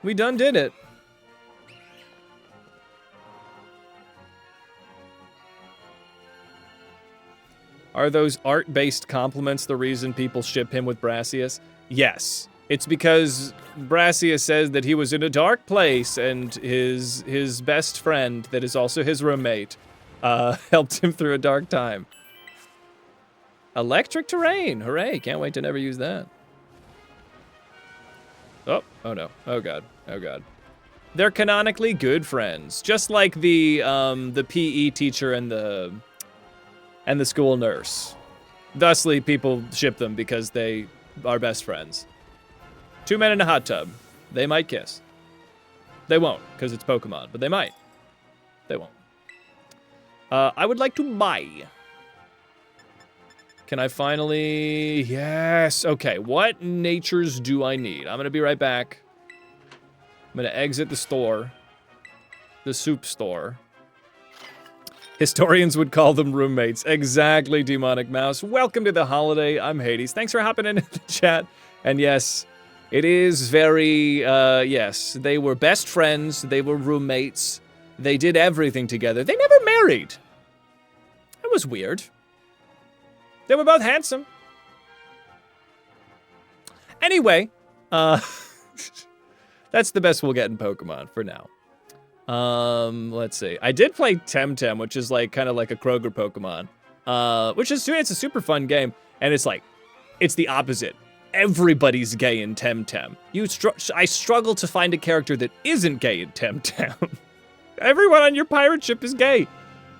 We done did it. Are those art-based compliments the reason people ship him with Brassius? Yes. It's because Brassius says that he was in a dark place and his best friend, that is also his roommate, helped him through a dark time. Electric terrain, hooray, can't wait to never use that. Oh no, oh god, oh god. They're canonically good friends, just like the PE teacher and the school nurse. Thusly, people ship them because they are best friends. 2 men in a hot tub. They might kiss. They won't, because it's Pokemon, but they might. They won't. I would like to buy. Can I finally... Yes. Okay, what natures do I need? I'm going to be right back. I'm going to exit the store. The soup store. Historians would call them roommates. Exactly, Demonic Mouse. Welcome to the holiday. I'm Hades. Thanks for hopping into the chat. And yes... It is very, yes, they were best friends, they were roommates, they did everything together. They never married. That was weird. They were both handsome. Anyway, that's the best we'll get in Pokemon for now. Let's see. I did play Temtem, which is like kind of like a Kroger Pokemon, which is, it's a super fun game, and it's like, it's the opposite. Everybody's gay in Temtem. I struggle to find a character that isn't gay in Temtem. Everyone on your pirate ship is gay.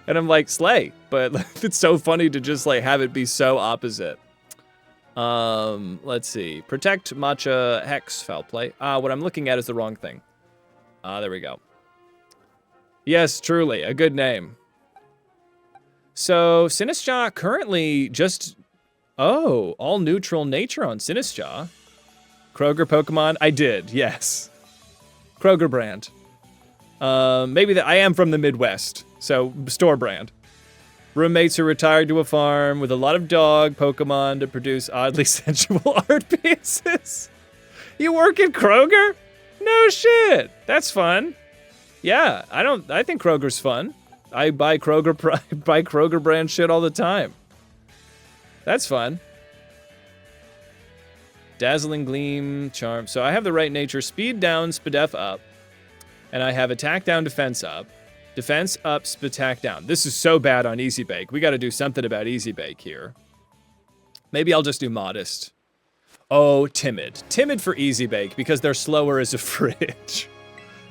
And I'm like, slay. But it's so funny to just like have it be so opposite. Let's see. Protect, Matcha, Hex, Foul Play. What I'm looking at is the wrong thing. There we go. Yes, truly, a good name. So, Sinistcha currently just... Oh, all neutral nature on Sinistcha. Kroger Pokemon? I did, yes. Kroger brand. Maybe I am from the Midwest, so store brand. Roommates who retired to a farm with a lot of dog Pokemon to produce oddly sensual art pieces. You work at Kroger? No shit. That's fun. Yeah, I think Kroger's fun. I buy Kroger brand shit all the time. That's fun. Dazzling Gleam, Charm. So I have the right nature. Speed down, Spadef up. And I have attack down, defense up. Defense up, attack down. This is so bad on Easy Bake. We got to do something about Easy Bake here. Maybe I'll just do modest. Oh, timid. Timid for Easy Bake because they're slower as a fridge.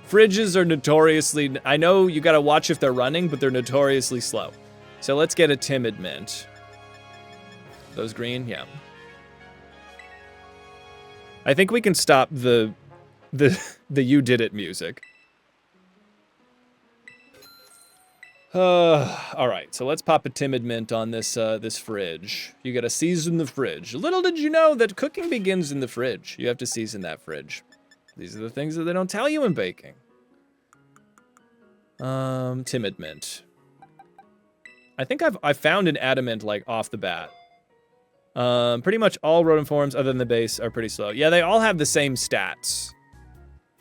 Fridges are notoriously... I know you got to watch if they're running, but they're notoriously slow. So let's get a timid mint. Those green? Yeah. I think we can stop the you did it music. All right, so let's pop a timid mint on this this fridge. You gotta season the fridge. Little did you know that cooking begins in the fridge. You have to season that fridge. These are the things that they don't tell you in baking. Timid mint. I think I've found an adamant like off the bat. Pretty much all Rotom forms other than the base are pretty slow. Yeah, they all have the same stats.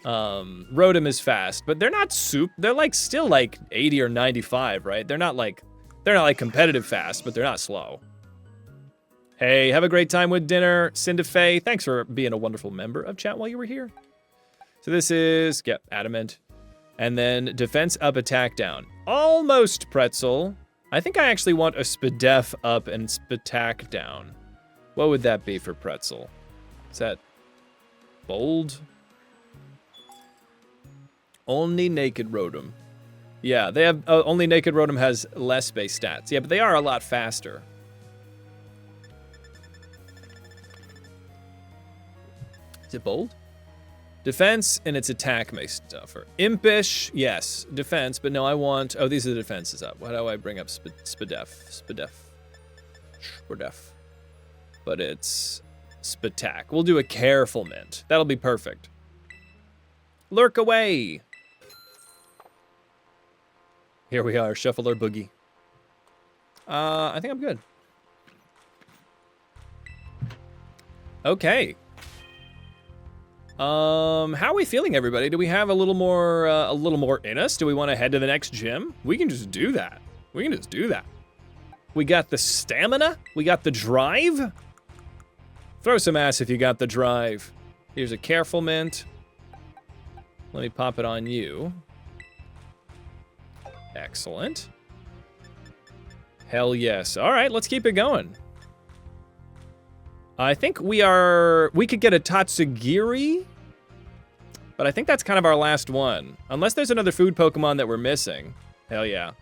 Rotom is fast, but they're not they're like still like 80 or 95, right? They're not like competitive fast, but they're not slow. Hey, have a great time with dinner, Cinda Faye. Thanks for being a wonderful member of chat while you were here. So this is, yeah, adamant. And then defense up, attack down. Almost pretzel. I think I actually want a Spadef up and Spatak down. What would that be for pretzel? Is that bold? Only Naked Rotom. Yeah, they have, only Naked Rotom has less base stats. Yeah, but they are a lot faster. Is it bold? Defense and its attack may suffer. Impish, yes. Defense, but no, I want... Oh, these are the defenses up. Why do I bring up Spadef? But it's Spatak. We'll do a careful mint. That'll be perfect. Lurk away. Here we are, shuffle our boogie. I think I'm good. Okay. How are we feeling, everybody? Do we have a little more in us? Do we want to head to the next gym? We can just do that. We got the stamina. We got the drive. Throw some ass if you got the drive. Here's a careful mint. Let me pop it on you. Excellent. Hell yes. All right, let's keep it going. I think we could get a Tatsugiri, but I think that's kind of our last one. Unless there's another food Pokemon that we're missing. Hell yeah.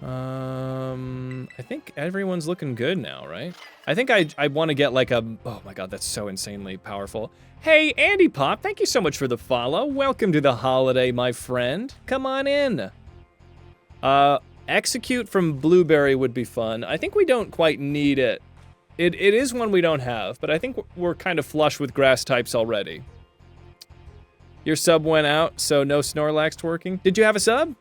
I think everyone's looking good now, right? I think I want to get like a... Oh my god, that's so insanely powerful. Hey, Andy Pop, thank you so much for the follow. Welcome to the holiday, my friend. Come on in. Execute from Blueberry would be fun. I think we don't quite need it. It is one we don't have, but I think we're kind of flush with grass types already. Your sub went out, so no Snorlax twerking. Did you have a sub?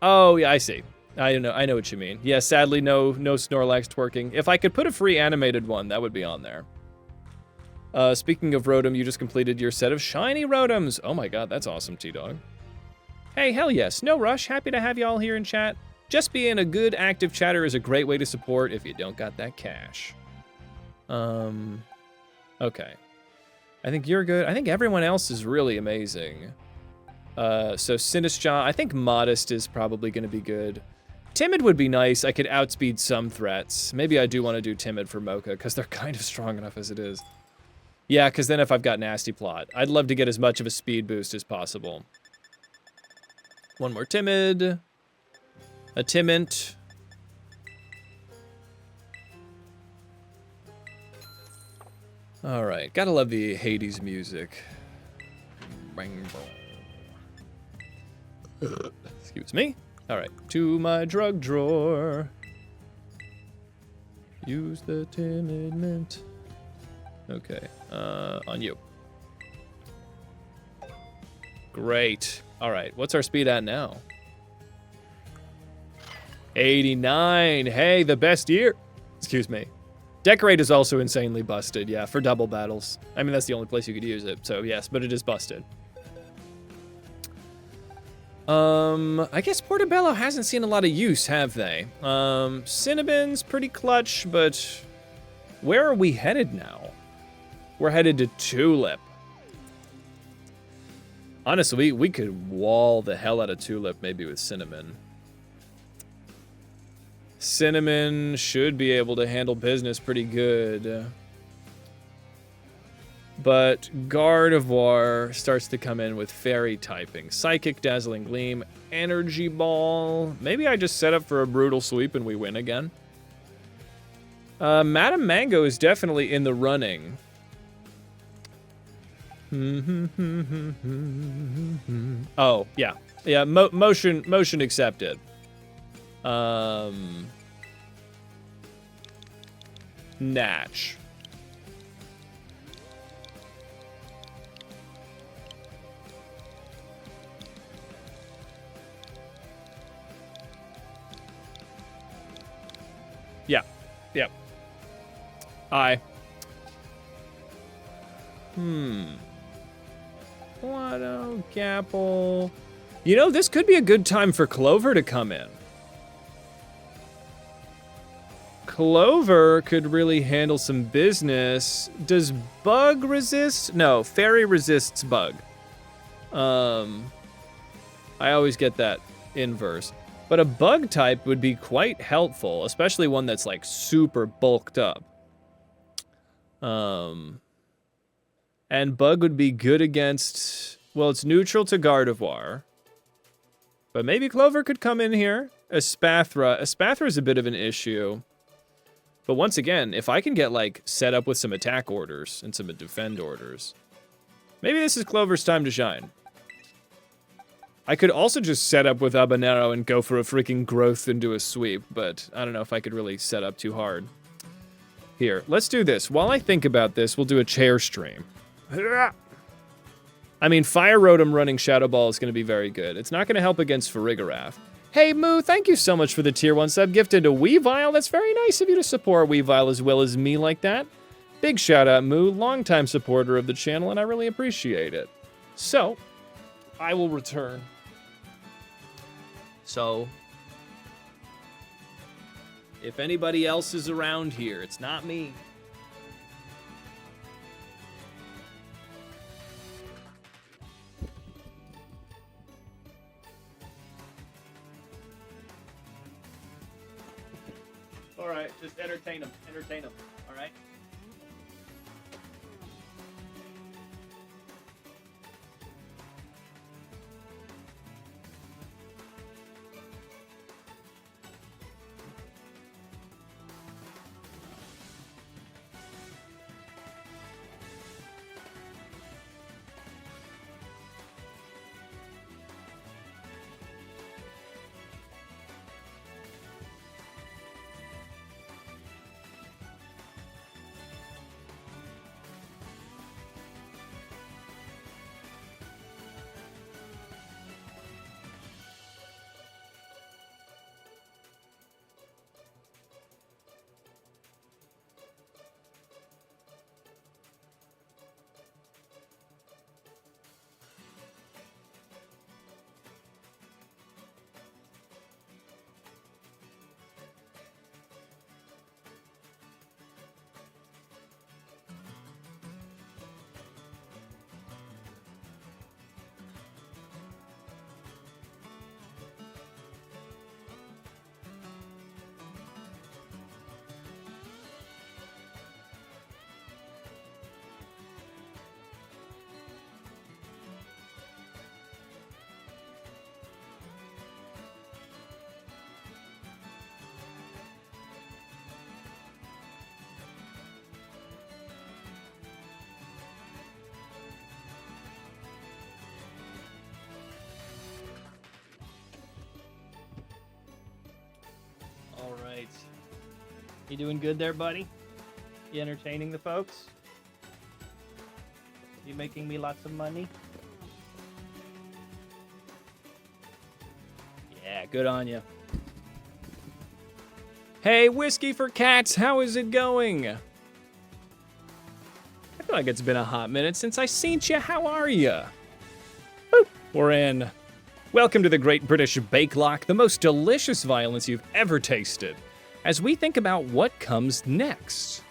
Oh, yeah, I see. I know what you mean. Yeah, sadly, no Snorlax twerking. If I could put a free animated one, that would be on there. Speaking of Rotom, you just completed your set of shiny Rotoms. Oh my god, that's awesome, T-Dog. Hey, hell yes, no rush. Happy to have you all here in chat. Just being a good active chatter is a great way to support if you don't got that cash. Okay. I think you're good. I think everyone else is really amazing. So Sinistcha, I think Modest is probably going to be good. Timid would be nice. I could outspeed some threats. Maybe I do want to do Timid for Mocha, because they're kind of strong enough as it is. Yeah, because then if I've got Nasty Plot, I'd love to get as much of a speed boost as possible. One more Timid. A Timint. All right, gotta love the Hades music. Bang, bang. Excuse me. All right, to my drug drawer. Use the Timid Mint. Okay, on you. Great. All right, what's our speed at now? 89. Hey, the best year. Excuse me. Decorate is also insanely busted, yeah, for double battles. I mean, that's the only place you could use it, so yes, but it is busted. I guess Portobello hasn't seen a lot of use, have they? Cinnabon's pretty clutch, but Where are we headed now? We're headed to Tulip. Honestly, we could wall the hell out of Tulip maybe with Cinnamon. Cinnamon should be able to handle business pretty good. But Gardevoir starts to come in with Fairy typing. Psychic, Dazzling Gleam, Energy Ball. Maybe I just set up for a brutal sweep and we win again. Madame Mango is definitely in the running. Oh, yeah. Yeah, motion accepted. Natch. Yeah. Yep. Watto, Gapple. You know, this could be a good time for Clover to come in. Clover could really handle some business. Does Bug resist? No, Fairy resists Bug. I always get that inverse. But a Bug type would be quite helpful, especially one that's like super bulked up. And Bug would be good against, well, it's neutral to Gardevoir. But maybe Clover could come in here. Espathra. Espathra is a bit of an issue. But once again, if I can get, like, set up with some attack orders and some defend orders, maybe this is Clover's time to shine. I could also just set up with Habanero and go for a freaking growth and do a sweep, but I don't know if I could really set up too hard. Here, let's do this. While I think about this, we'll do a chair stream. I mean, Fire Rotom running Shadow Ball is going to be very good. It's not going to help against Farigiraf. Hey, Moo, thank you so much for the tier 1 sub gifted to Weavile. That's very nice of you to support Weavile as well as me like that. Big shout out, Moo, longtime supporter of the channel, and I really appreciate it. So, I will return. So, if anybody else is around here, it's not me. All right, just entertain them. Entertain them. All right. All right. You doing good there, buddy? You entertaining the folks? You making me lots of money? Yeah, good on you. Hey, Whiskey for Cats, how is it going? I feel like it's been a hot minute since I seen you. How are you? We're in. Welcome to the Great British Bake Lock, the most delicious violence you've ever tasted, as we think about what comes next.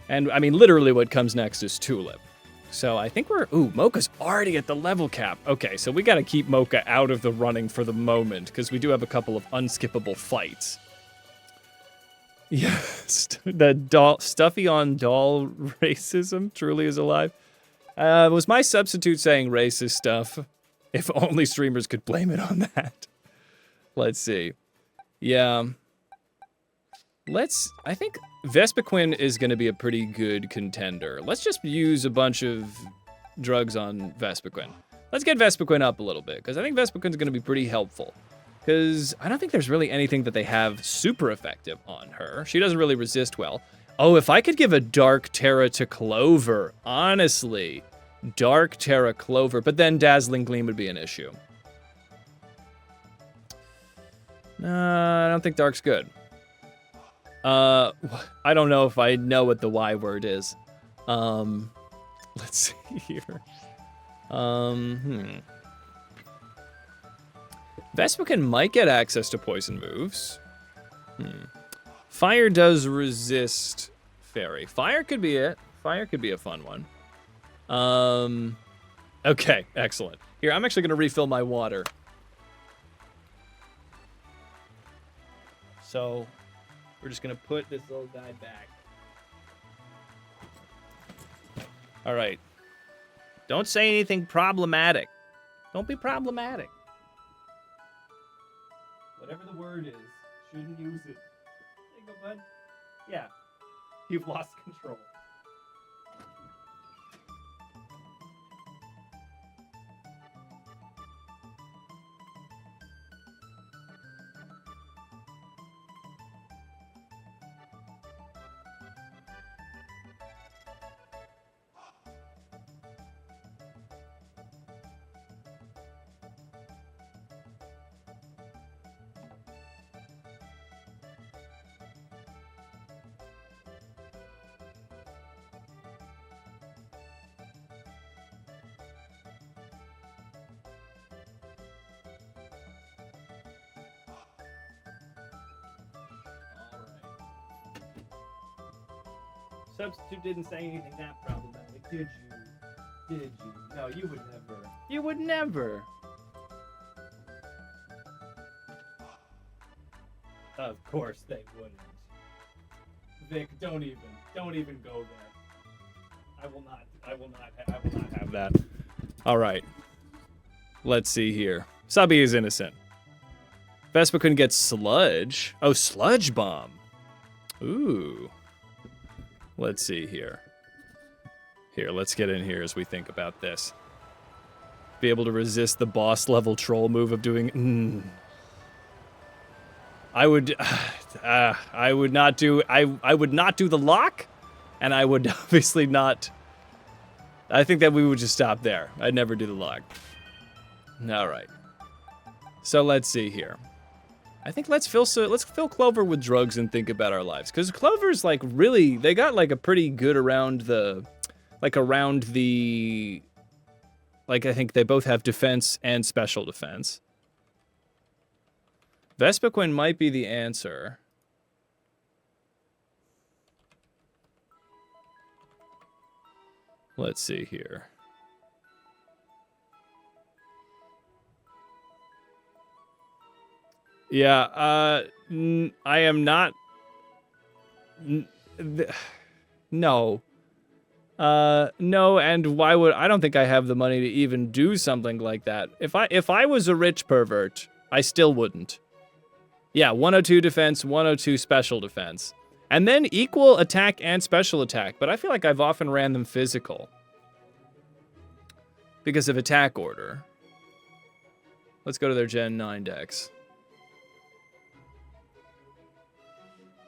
And, I mean, literally what comes next is Tulip. So I think we're... Ooh, Mocha's already at the level cap. Okay, so we gotta keep Mocha out of the running for the moment, because we do have a couple of unskippable fights. Yes, the stuffy on doll racism truly is alive. Was my substitute saying racist stuff? If only streamers could blame it on that. Let's see. Yeah. I think Vespiquen is going to be a pretty good contender. Let's just use a bunch of drugs on Vespiquen. Let's get Vespiquen up a little bit, because I think Vespiquen's going to be pretty helpful. Because I don't think there's really anything that they have super effective on her. She doesn't really resist well. Oh, if I could give a Dark Terra to Clover, honestly. Dark Terra Clover, but then Dazzling Gleam would be an issue. I don't think Dark's good. I don't know if I know what the Y word is. Let's see here. Vespiquen might get access to poison moves. Fire does resist Fairy. Fire could be it. Fire could be a fun one. Okay, excellent. Here, I'm actually going to refill my water. So, we're just going to put this little guy back. All right. Don't say anything problematic. Don't be problematic. Whatever the word is, shouldn't use it. There you go, bud. Yeah. You've lost control. Substitute didn't say anything that problematic, did you? Did you? No, you would never. You would never. Of course they wouldn't. Vic, don't even go there. I will not have that. All right. Let's see here. Sabi is innocent. Vespa couldn't get Sludge. Oh, Sludge Bomb. Ooh. Let's see here. Here, let's get in here as we think about this. Be able to resist the boss level troll move of doing. I would not do the lock, and I would obviously not. I think that we would just stop there. I'd never do the lock. All right. So let's see here. I think let's fill Clover with drugs and think about our lives, because Clover's like really, they got like a pretty good around the, like I think they both have defense and special defense. Vespiquen might be the answer. Let's see here. Yeah, I am not. No. No, and why would I don't think I have the money to even do something like that. If I was a rich pervert, I still wouldn't. Yeah, 102 defense, 102 special defense. And then equal attack and special attack, but I feel like I've often ran them physical. Because of attack order. Let's go to their Gen 9 decks.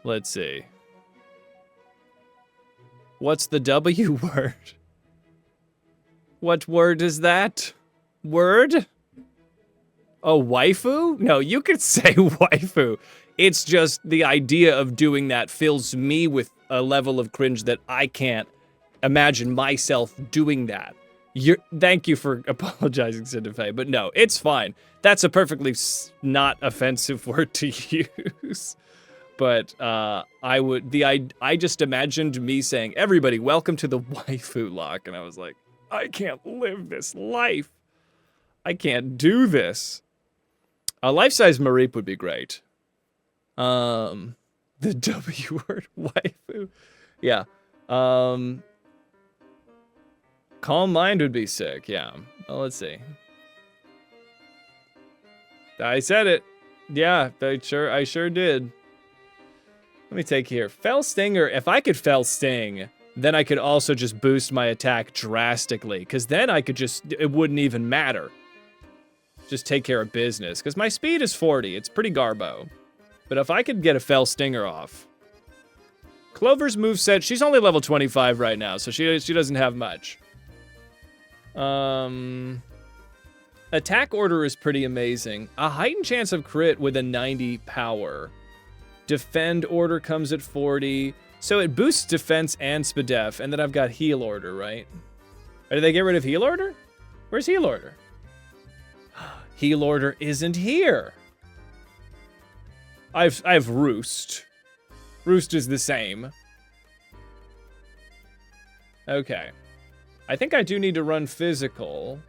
Let's see. What's the W word? What word is that? Word? Oh, waifu? No, you could say waifu. It's just the idea of doing that fills me with a level of cringe that I can't imagine myself doing that. Thank you for apologizing, Cinderfay, but no, it's fine. That's a perfectly not offensive word to use. But I just imagined me saying, everybody, welcome to the waifu lock. And I was like, I can't live this life. I can't do this. A life-size Mareep would be great. The W word, waifu. Yeah. Calm Mind would be sick, yeah. Well, let's see. I said it. Yeah, I sure did. Let me take here. Fell Stinger, if I could Fell Sting, then I could also just boost my attack drastically, because then I could just, it wouldn't even matter. Just take care of business, because my speed is 40. It's pretty garbo. But if I could get a Fell Stinger off. Clover's moveset, she's only level 25 right now, so she doesn't have much. Attack order is pretty amazing. A heightened chance of crit with a 90 power. Defend order comes at 40. So it boosts defense and SPDEF, and then I've got heal order, right? Or did they get rid of heal order? Where's heal order? Heal order isn't here. I've Roost. Roost is the same. Okay. I think I do need to run physical.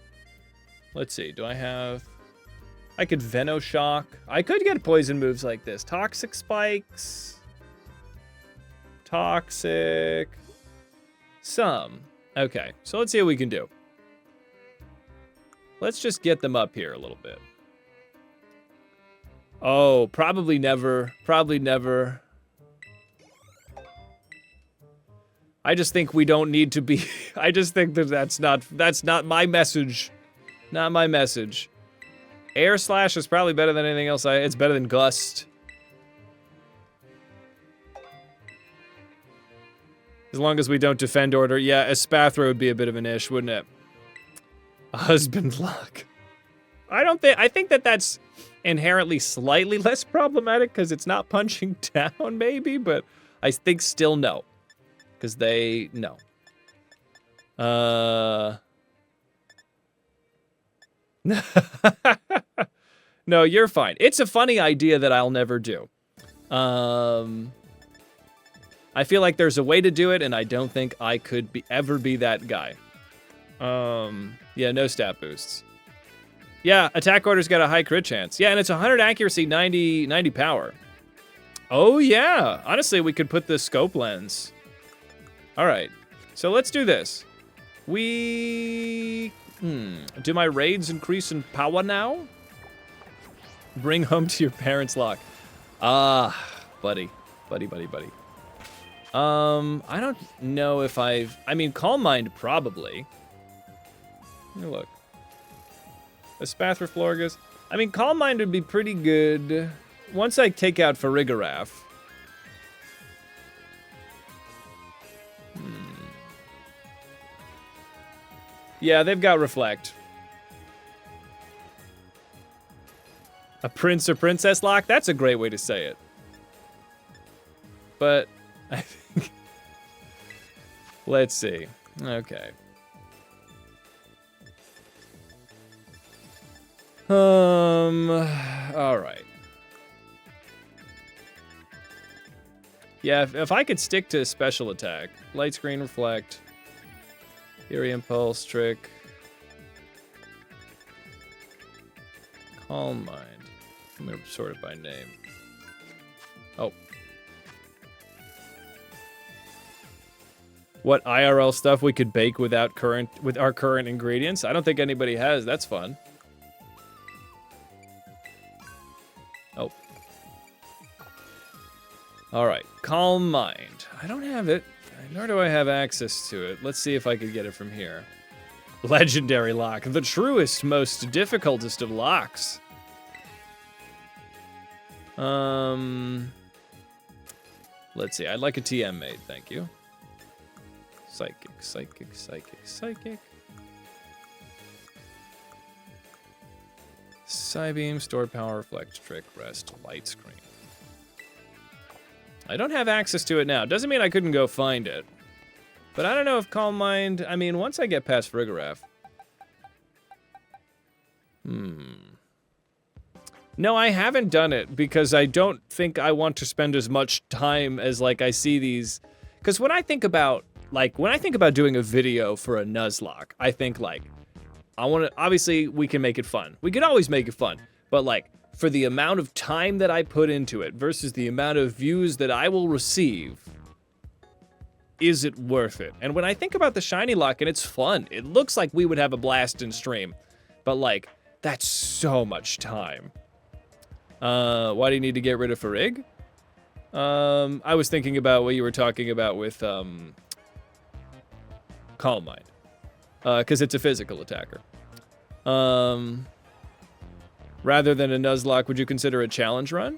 Let's see, do I have... I could Venoshock. I could get poison moves like this. Toxic Spikes. Toxic. Some. Okay, so let's see what we can do. Let's just get them up here a little bit. Oh, probably never. Probably never. I just think we don't need to be... I just think that that's not my message. Not my message. Air Slash is probably better than anything else. It's better than Gust. As long as we don't defend order. Yeah, Espathra would be a bit of an ish, wouldn't it? Husband luck. I think that that's inherently slightly less problematic because it's not punching down, maybe, but I think still no. Because they, no. No, you're fine. It's a funny idea that I'll never do. I feel like there's a way to do it, and I don't think I could ever be that guy. Yeah, no stat boosts. Yeah, attack order's got a high crit chance. Yeah, and it's 100 accuracy, 90 power. Oh, yeah. Honestly, we could put the scope lens. All right. So let's do this. Do my raids increase in power now? Bring home to your parents' lock. Ah, buddy. Buddy. I don't know if I mean, Calm Mind, probably. Let me look. Espathra Florgus. I mean, Calm Mind would be pretty good once I take out Farigiraf. Yeah, they've got Reflect. A prince or princess lock? That's a great way to say it. But I think... Let's see. Okay. Alright. Yeah, if I could stick to special attack. Light Screen, Reflect. Fury Impulse, Trick. Calm Mind. I'm gonna sort it by name. Oh. What IRL stuff we could bake with our current ingredients? I don't think anybody has. That's fun. Oh. Alright. Calm Mind. I don't have it. Nor do I have access to it. Let's see if I could get it from here. Legendary lock. The truest, most difficultest of locks. Let's see. I'd like a TM made, thank you. Psychic. Psybeam, Stored Power, Reflect, Trick, Rest, Light Screen. I don't have access to it now. Doesn't mean I couldn't go find it. But I don't know if Calm Mind... I mean, once I get past Farigiraf... No, I haven't done it because I don't think I want to spend as much time as like I see these. Because when I think about doing a video for a Nuzlocke, I think like I want to. Obviously, we can make it fun. We can always make it fun, but like for the amount of time that I put into it versus the amount of views that I will receive, is it worth it? And when I think about the shiny lock and it's fun, it looks like we would have a blast in stream, but like that's so much time. Why do you need to get rid of Farig? I was thinking about what you were talking about with, Calm Mind. Because it's a physical attacker. Rather than a Nuzlocke, would you consider a challenge run?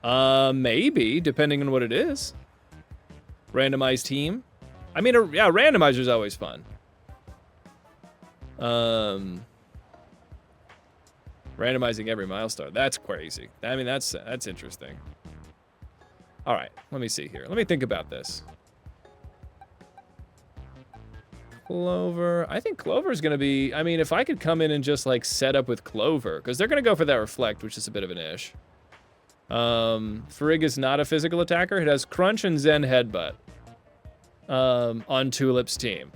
Maybe, depending on what it is. Randomized team. I mean, yeah, randomizer's always fun. Randomizing every milestone. That's crazy. I mean, that's interesting. All right, let me see here. Let me think about this. Clover. I think Clover is going to be... I mean, if I could come in and just, like, set up with Clover, because they're going to go for that Reflect, which is a bit of an ish. Farig is not a physical attacker. It has Crunch and Zen Headbutt on Tulip's team.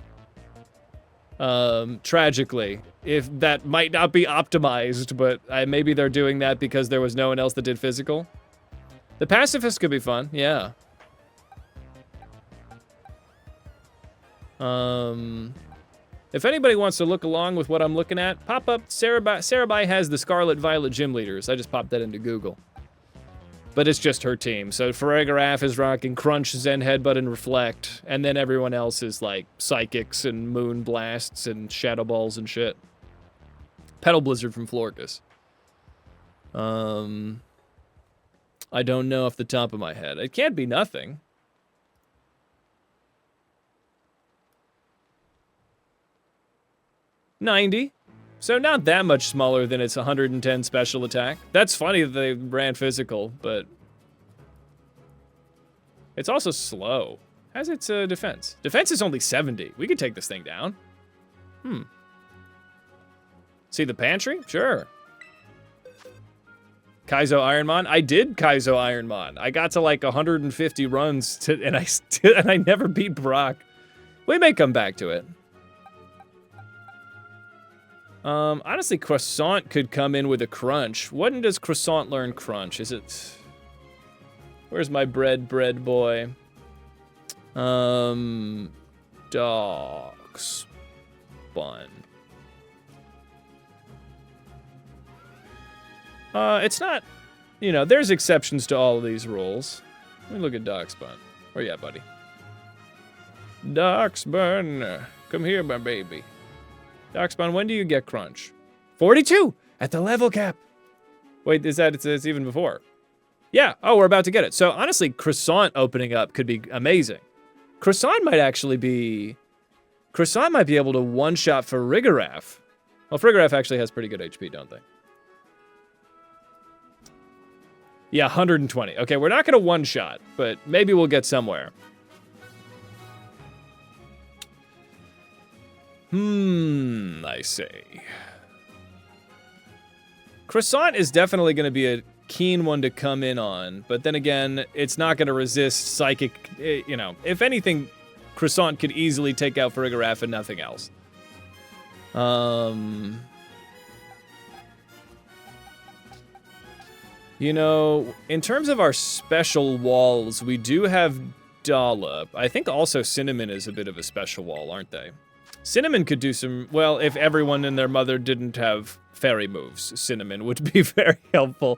Tragically, if that might not be optimized, but maybe they're doing that because there was no one else that did physical. The Pacifist could be fun, yeah. If anybody wants to look along with what I'm looking at, pop up, Sarabai has the Scarlet Violet Gym Leaders. I just popped that into Google. But it's just her team. So Farigiraf is rocking Crunch, Zen Headbutt, and Reflect. And then everyone else is like Psychics and Moon Blasts and Shadow Balls and shit. Petal Blizzard from Florcus. I don't know off the top of my head. It can't be nothing. $90. So not that much smaller than its 110 special attack. That's funny that they ran physical, but... It's also slow. How's its defense? Defense is only 70. We could take this thing down. See the pantry? Sure. Kaizo Ironmon? I did Kaizo Ironmon. I got to like 150 runs and I never beat Brock. We may come back to it. Honestly, Croissant could come in with a Crunch. When does Croissant learn Crunch? Is it... Where's my bread boy? Dogs. Bun. It's not... You know, there's exceptions to all of these rules. Let me look at Darkspawn. Where you at, buddy? Darkspawn. Come here, my baby. Darkspawn, when do you get Crunch? 42! At the level cap! Wait, is that... It's even before. Yeah, oh, we're about to get it. So, honestly, Croissant opening up could be amazing. Croissant might actually be... Croissant might be able to one-shot Farigiraf. Well, Farigiraf actually has pretty good HP, don't they? Yeah, 120. Okay, we're not going to one-shot, but maybe we'll get somewhere. I see. Croissant is definitely going to be a keen one to come in on, but then again, it's not going to resist Psychic, you know. If anything, Croissant could easily take out Farigiraf and nothing else. You know, in terms of our special walls, we do have Dollop. I think also Cinnamon is a bit of a special wall, aren't they? Cinnamon could do some... Well, if everyone and their mother didn't have fairy moves, Cinnamon would be very helpful.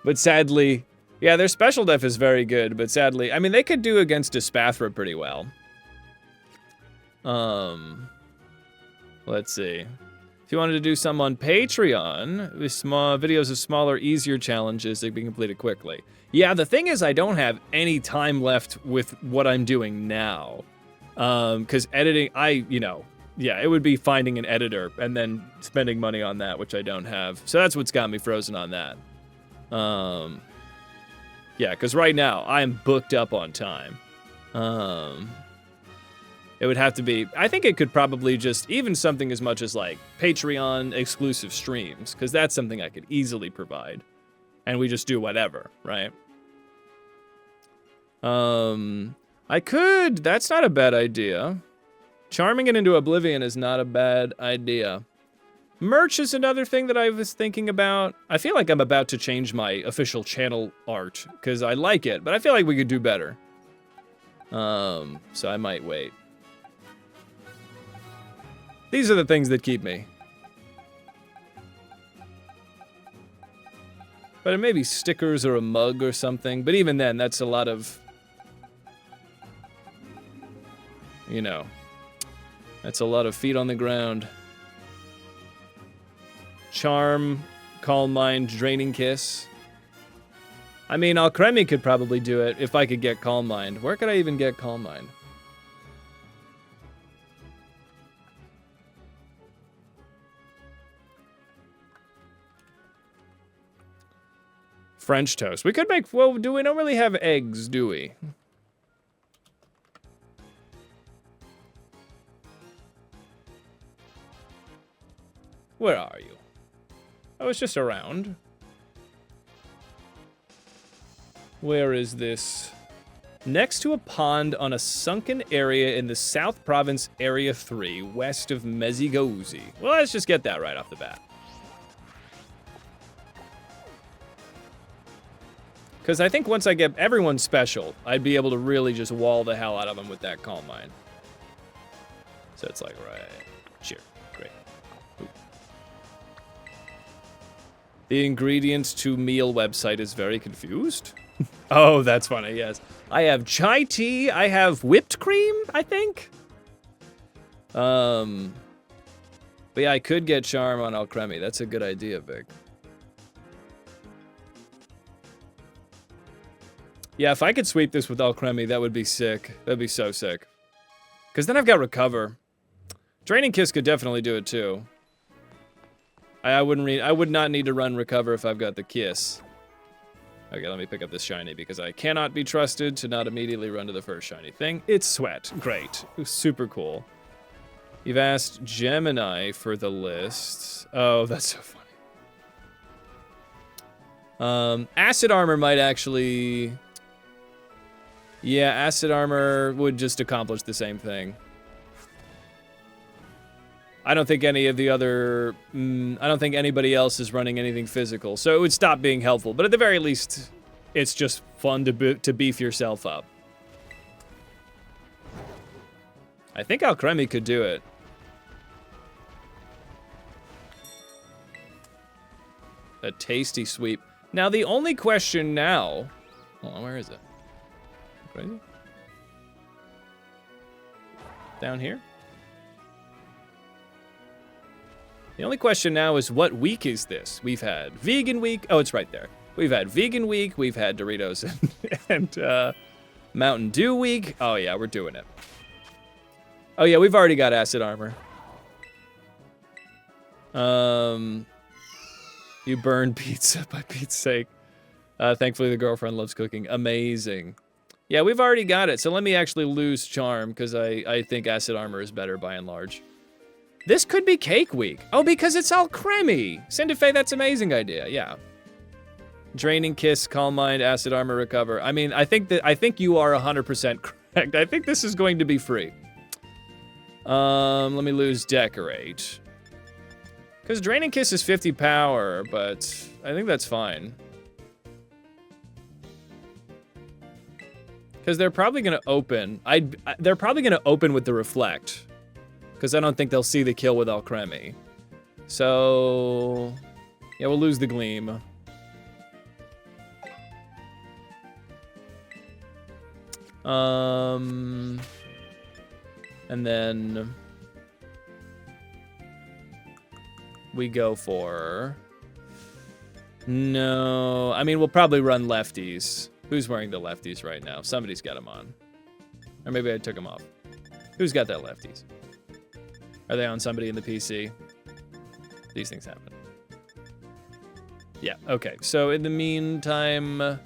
But sadly... Yeah, their special def is very good, but sadly... I mean, they could do against Espathra pretty well. Let's see. If you wanted to do some on Patreon, with small videos of smaller, easier challenges that can be completed quickly. Yeah, the thing is I don't have any time left with what I'm doing now. Because editing, yeah, it would be finding an editor and then spending money on that, which I don't have. So that's what's got me frozen on that. Yeah, because right now, I am booked up on time. It would have to be... I think it could probably just... Even something as much as, like, Patreon exclusive streams, because that's something I could easily provide. and we just do whatever, right? I could. That's not a bad idea. Charming it into oblivion is not a bad idea. Merch is another thing that I was thinking about. I feel like I'm about to change my official channel art because I like it, but I feel like we could do better. So I might wait. These are the things that keep me. But it may be stickers or a mug or something. But even then, that's a lot of... You know. That's a lot of feet on the ground. Charm, Calm Mind, Draining Kiss. I mean, Alcremie could probably do it if I could get Calm Mind. Where could I even get Calm Mind? French toast. We could make, well, we don't really have eggs, do we? Where are you? I was just around. Where is this? Next to a pond on a sunken area in the South Province Area 3, west of Mezigouzi. Well, let's just get that right off the bat. Because I think once I get everyone special, I'd be able to really just wall the hell out of them with that Calm Mind. So it's like, right, cheer, great. Ooh. The ingredients to meal website is very confused. Oh, that's funny, yes. I have chai tea, I have whipped cream, I think. But yeah, I could get Charm on Alcremie. That's a good idea, Vic. Yeah, if I could sweep this with Alcremie, that would be sick. That'd be so sick. Because then I've got Recover. Draining Kiss could definitely do it too. I would not need to run Recover if I've got the Kiss. Okay, let me pick up this shiny because I cannot be trusted to not immediately run to the first shiny thing. It's Sweat. Great. Super cool. You've asked Gemini for the list. Oh, that's so funny. Acid Armor might actually... Yeah, Acid Armor would just accomplish the same thing. I don't think any of the other... I don't think anybody else is running anything physical, so it would stop being helpful. But at the very least, it's just fun to beef yourself up. I think Alcremie could do it. A tasty sweep. Now, the only question now... Hold on, where is it? Crazy? Down here? The only question now is what week is this? We've had Vegan Week. Oh, it's right there. We've had Vegan Week. We've had Doritos and Mountain Dew Week. Oh, yeah, we're doing it. Oh, yeah, we've already got Acid Armor. You burn pizza, by Pete's sake. Thankfully, the girlfriend loves cooking. Amazing. Yeah, we've already got it, so let me actually lose Charm, because I think Acid Armor is better by and large. This could be Cake Week. Oh, because it's Alcremie. Cinderfay, that's an amazing idea, yeah. Draining Kiss, Calm Mind, Acid Armor, Recover. I mean, I think you are 100% correct. I think this is going to be free. Let me lose Decorate. Because Draining Kiss is 50 power, but I think that's fine. Because they're probably going to open. They're probably going to open with the Reflect. Because I don't think they'll see the kill with Alcremie. So... yeah, we'll lose the Gleam. And then... we go for... no... I mean, we'll probably run lefties. Who's wearing the lefties right now? Somebody's got them on. Or maybe I took them off. Who's got that lefties? Are they on somebody in the PC? These things happen. Yeah, okay. So in the meantime, let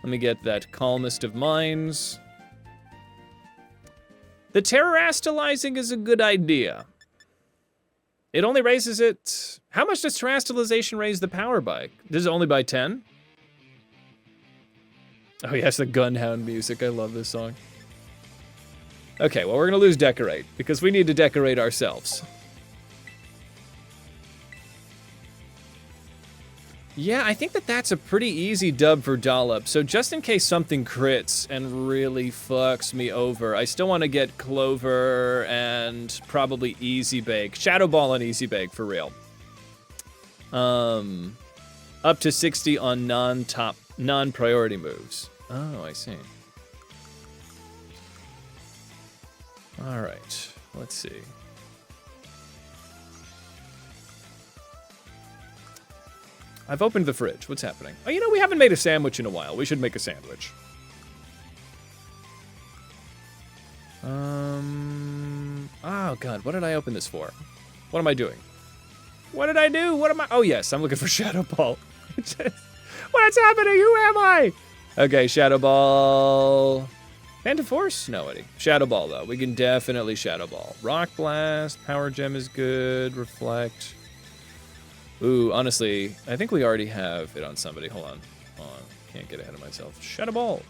me get that Calmest of Minds. The Terrorastalizing is a good idea. It only raises it... How much does terastallization raise the power by? Does it only by 10? Oh yes, the Gunhound music. I love this song. Okay, well, we're gonna lose Decorate, because we need to decorate ourselves. Yeah, I think that that's a pretty easy dub for Dollop. So just in case something crits and really fucks me over, I still want to get Clover and probably Easy Bake. Shadow Ball and Easy Bake for real. Up to 60 on non-priority moves. Oh, I see. All right, let's see. I've opened the fridge. What's happening? Oh, you know, we haven't made a sandwich in a while. We should make a sandwich. Oh, God. What did I open this for? What am I doing? What did I do? What am I? Oh, yes. I'm looking for Shadow Ball. What's happening? Who am I? Okay, Shadow Ball. Phantom Force? No, Eddie. Shadow Ball, though. We can definitely Shadow Ball. Rock Blast. Power Gem is good. Reflect. Ooh, honestly, I think we already have it on somebody. Hold on. Can't get ahead of myself. Shadow Ball.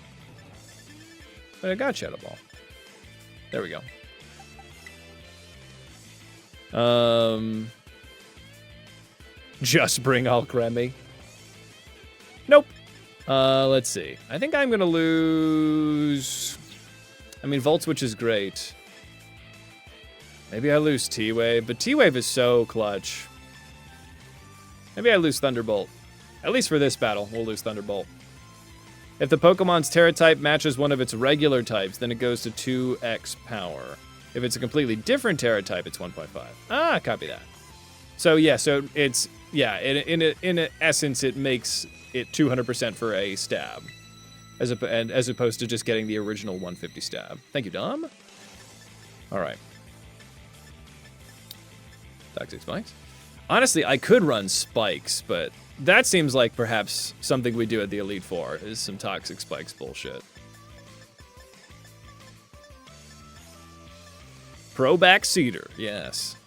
But I got Shadow Ball. There we go. Just bring Alcremie. Nope. Let's see. I think I'm gonna lose... I mean, Volt Switch is great. Maybe I lose T-Wave, but T-Wave is so clutch. Maybe I lose Thunderbolt. At least for this battle, we'll lose Thunderbolt. If the Pokemon's Terra type matches one of its regular types, then it goes to 2x power. If it's a completely different Terra type, it's 1.5. Ah, copy that. So yeah, so it's, yeah, in essence, it makes it 200% for a stab. As opposed to just getting the original 150 stab. Thank you, Dom. All right. Toxic Spikes. Honestly, I could run Spikes, but that seems like perhaps something we do at the Elite Four, is some Toxic Spikes bullshit. Pro-back Cedar, yes.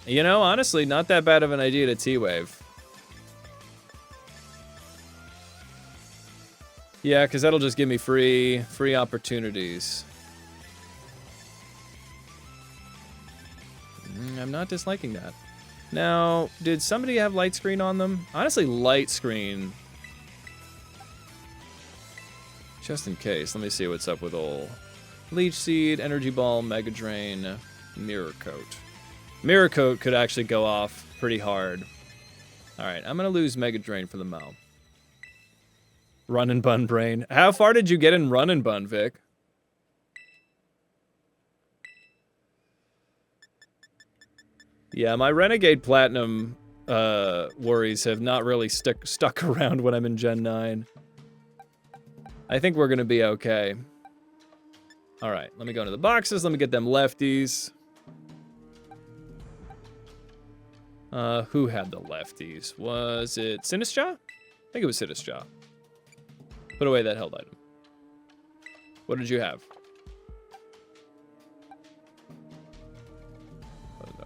You know, honestly, not that bad of an idea to T-Wave. Yeah, because that'll just give me free opportunities. I'm not disliking that. Now, did somebody have light screen on them? Honestly, light screen. Just in case. Let me see what's up with old Leech Seed, Energy Ball, Mega Drain, Mirror Coat. Mirror Coat could actually go off pretty hard. Alright, I'm gonna lose Mega Drain for the Mel. Run and Bun Brain. How far did you get in Run and Bun, Vic? Yeah, my Renegade Platinum worries have not really stuck around when I'm in Gen 9. I think we're gonna be okay. Alright, let me go into the boxes, let me get them lefties. Who had the lefties? Was it Sinistcha? I think it was Sinistcha. Put away that held item. What did you have?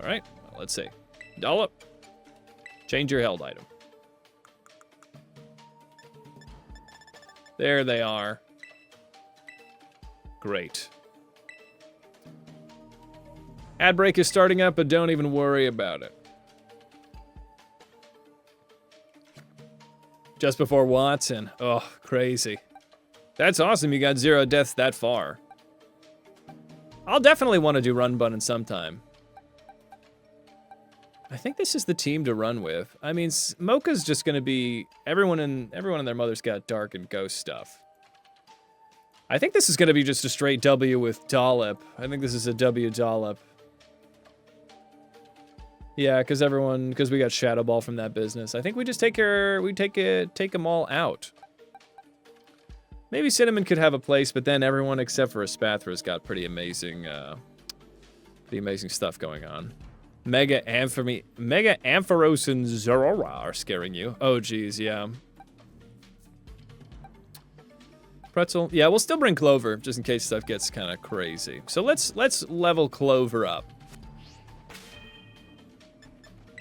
Alright, well, let's see. Dollop. Change your held item. There they are. Great. Ad break is starting up, but don't even worry about it. Just before Watson. Oh, crazy. That's awesome, you got 0 deaths that far. I'll definitely want to do Run Bun in some time. I think this is the team to run with. I mean, Mocha's just gonna be... Everyone and their mother's got Dark and Ghost stuff. I think this is gonna be just a straight W with Dollop. I think this is a W Dollop. Yeah, because we got Shadow Ball from that business. I think we just take them all out. Maybe Cinnamon could have a place, but then everyone except for Espathra's got pretty amazing, amazing stuff going on. Mega Ampharos and Zorora are scaring you. Oh, geez, yeah. Pretzel. Yeah, we'll still bring Clover, just in case stuff gets kind of crazy. So let's level Clover up.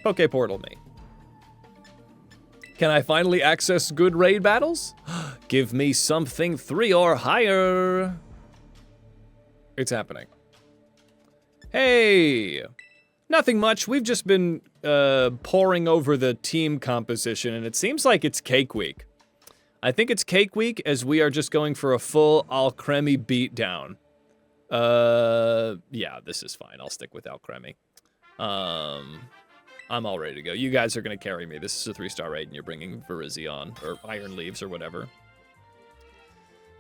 Poke Portal me. Can I finally access good raid battles? Give me something 3 or higher. It's happening. Hey! Nothing much. We've just been poring over the team composition, and it seems like it's Cake Week. I think it's Cake Week, as we are just going for a full Alcremie beatdown. Yeah, this is fine. I'll stick with Alcremie. I'm all ready to go. You guys are going to carry me. This is a 3-star raid, and you're bringing Virizion, or Iron Leaves, or whatever.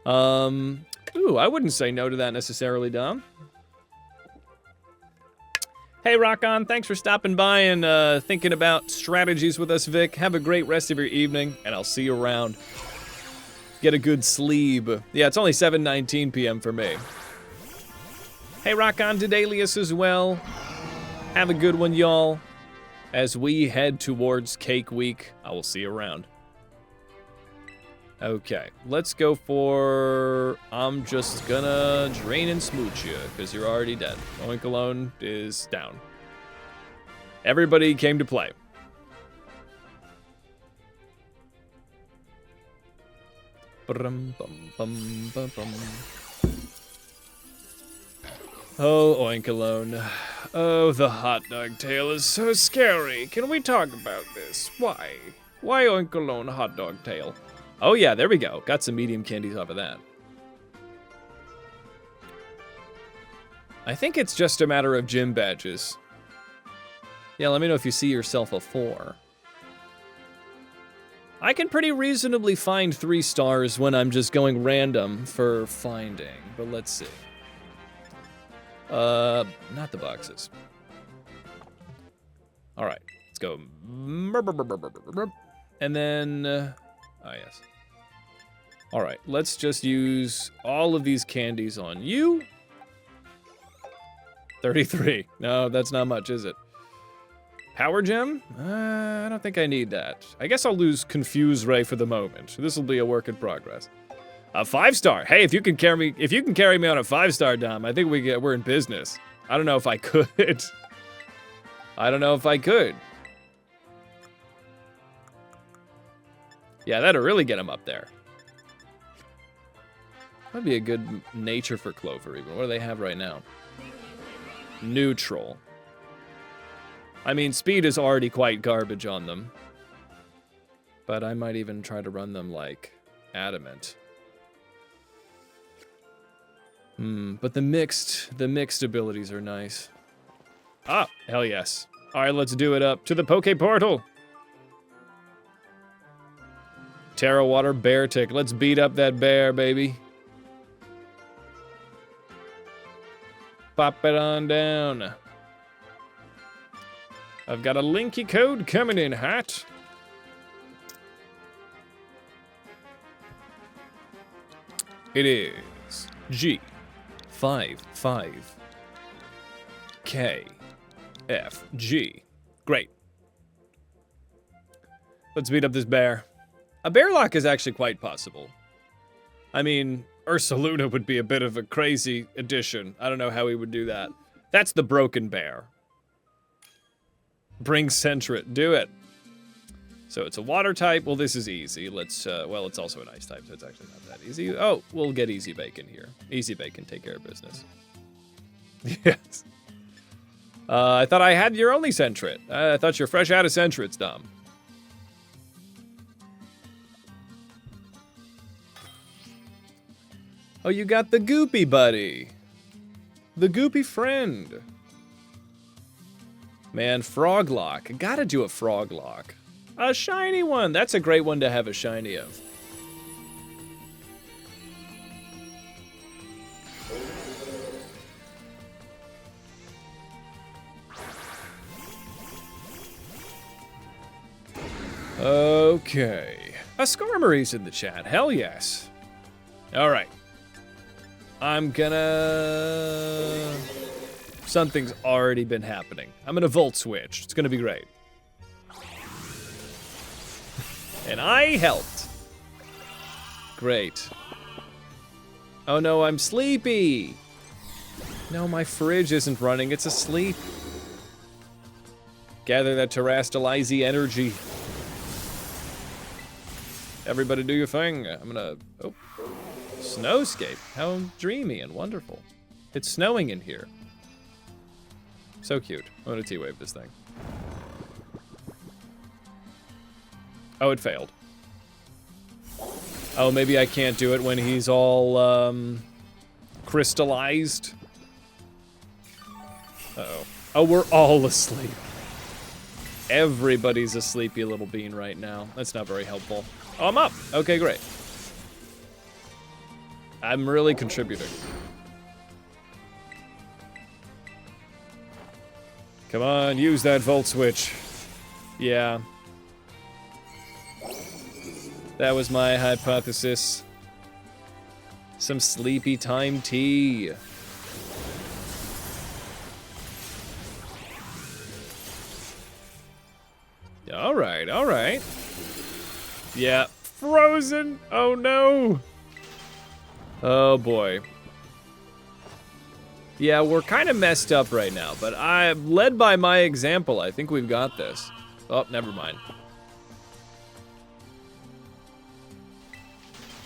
Ooh, I wouldn't say no to that necessarily, Dom. Hey, Rock On, thanks for stopping by and thinking about strategies with us, Vic. Have a great rest of your evening, and I'll see you around. Get a good sleep. Yeah, it's only 7:19 p.m. for me. Hey, Rock On, Dedalius as well. Have a good one, y'all. As we head towards Cake Week, I will see you around. Okay, let's go for... I'm just gonna drain and smooch you, because you're already dead. Oinkalone is down. Everybody came to play. Oh, Oinkalone. Oh, the hot dog tail is so scary. Can we talk about this? Why? Why Oinkalone hot dog tail? Oh yeah, there we go. Got some medium candies off of that. I think it's just a matter of gym badges. Yeah, let me know if you see yourself a 4. I can pretty reasonably find 3 stars when I'm just going random for finding, but let's see. Not the boxes. All right, let's go. And then, oh yes. All right, let's just use all of these candies on you. 33. No, that's not much, is it? Power gem? I don't think I need that. I guess I'll lose Confuse Ray for the moment. This will be a work in progress. A 5-star. Hey, if you can carry me on a 5-star, Dom, I think we're in business. I don't know if I could. I don't know if I could. Yeah, that'll really get him up there. That'd be a good nature for Clover, even. What do they have right now? Neutral. I mean, speed is already quite garbage on them. But I might even try to run them like adamant. But the mixed abilities are nice. Ah, hell yes. All right, let's do it up to the Poke Portal. Terra Water Bear Tick. Let's beat up that bear, baby. Pop it on down. I've got a linky code coming in hot. It is G55KFG. Great. Let's beat up this bear. A bear lock is actually quite possible. I mean, Ursaluna would be a bit of a crazy addition. I don't know how he would do that. That's the broken bear. Bring Sentret. Do it. So it's a water type. Well, this is easy. Let's, well, it's also an ice type, so it's actually not that easy. Oh, we'll get Easy Bacon here. Easy Bacon, take care of business. Yes. I thought I had your only Sentret. I thought you're fresh out of Sentrets, Dom. Oh, you got the Goopy buddy. The Goopy friend. Man, Froglock. Gotta do a Froglock. A shiny one. That's a great one to have a shiny of. Okay. A Skarmory's in the chat. Hell yes. All right. I'm gonna... Something's already been happening. I'm gonna Volt Switch. It's gonna be great. And I helped. Great. Oh no, I'm sleepy. No, my fridge isn't running. It's asleep. Gather that terrestrializy energy. Everybody do your thing. I'm gonna... Oh. Snowscape. How dreamy and wonderful. It's snowing in here. So cute. I'm gonna T-wave this thing. Oh, it failed. Oh, maybe I can't do it when he's all, crystallized. Uh-oh. Oh, we're all asleep. Everybody's a sleepy little bean right now. That's not very helpful. Oh, I'm up. Okay, great. I'm really contributing. Come on, use that volt switch. Yeah. That was my hypothesis. Some sleepy time tea. All right, all right. Yeah, frozen. Oh no. Oh boy. Yeah, we're kind of messed up right now, but I'm led by my example. I think we've got this. Oh, never mind.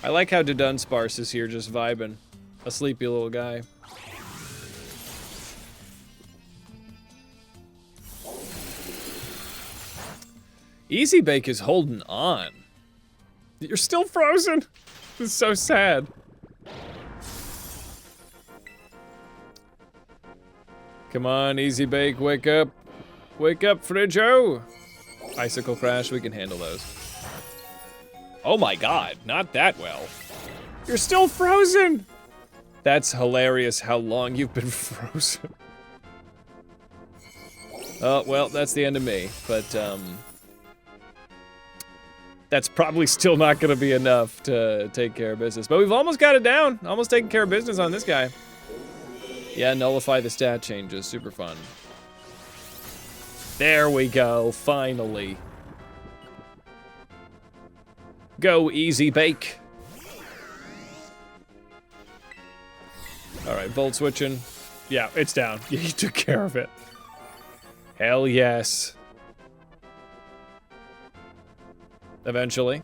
I like how Dudunsparce is here just vibing. A sleepy little guy. Easy Bake is holding on. You're still frozen? This is so sad. Come on, Easy Bake, wake up. Wake up, Frijo. Icicle Crash, we can handle those. Oh my god, not that well. You're still frozen! That's hilarious how long you've been frozen. Oh, well, that's the end of me, but, that's probably still not gonna be enough to take care of business. But we've almost got it down. Almost taken care of business on this guy. Yeah, nullify the stat changes, super fun. There we go, finally. Go, Easy Bake. All right, volt switching. Yeah, it's down. You took care of it. Hell yes. Eventually.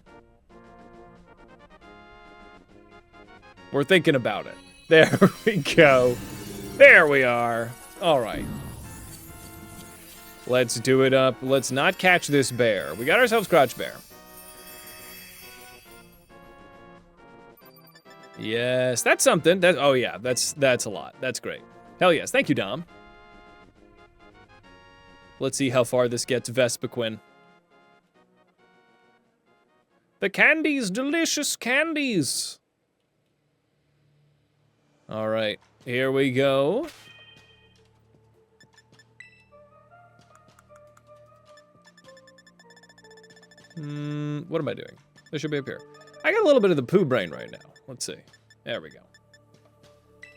We're thinking about it. There we go. There we are. All right. Let's do it up. Let's not catch this bear. We got ourselves Crotch Bear. Yes, that's something. That, oh yeah, that's a lot. That's great. Hell yes, thank you, Dom. Let's see how far this gets Vespiquen. The candies, delicious candies. All right, here we go. What am I doing? This should be up here. I got a little bit of the poo brain right now. Let's see. There we go.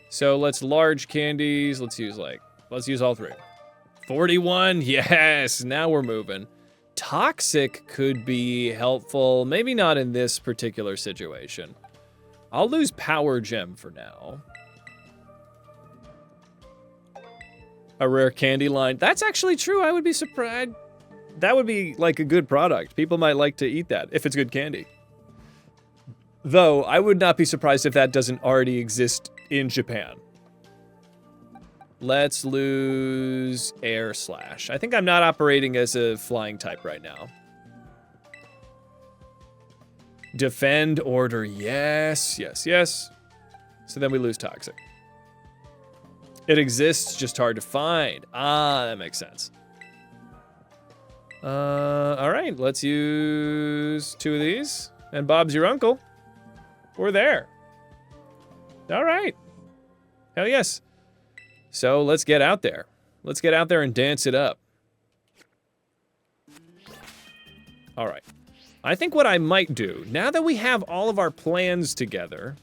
So let's large candies. Let's use all three. 41, yes, now we're moving. Toxic could be helpful, maybe not in this particular situation. I'll lose Power Gem for now. A rare candy line. That's actually true, I would be surprised. That would be like a good product. People might like to eat that if it's good candy. Though, I would not be surprised if that doesn't already exist in Japan. Let's lose Air Slash. I think I'm not operating as a flying type right now. Defend Order, yes, yes, yes. So then we lose Toxic. It exists, just hard to find. Ah, that makes sense. All right, let's use 2 of these. And Bob's your uncle. We're there. All right. Hell yes. So let's get out there. Let's get out there and dance it up. All right. I think what I might do, now that we have all of our plans together,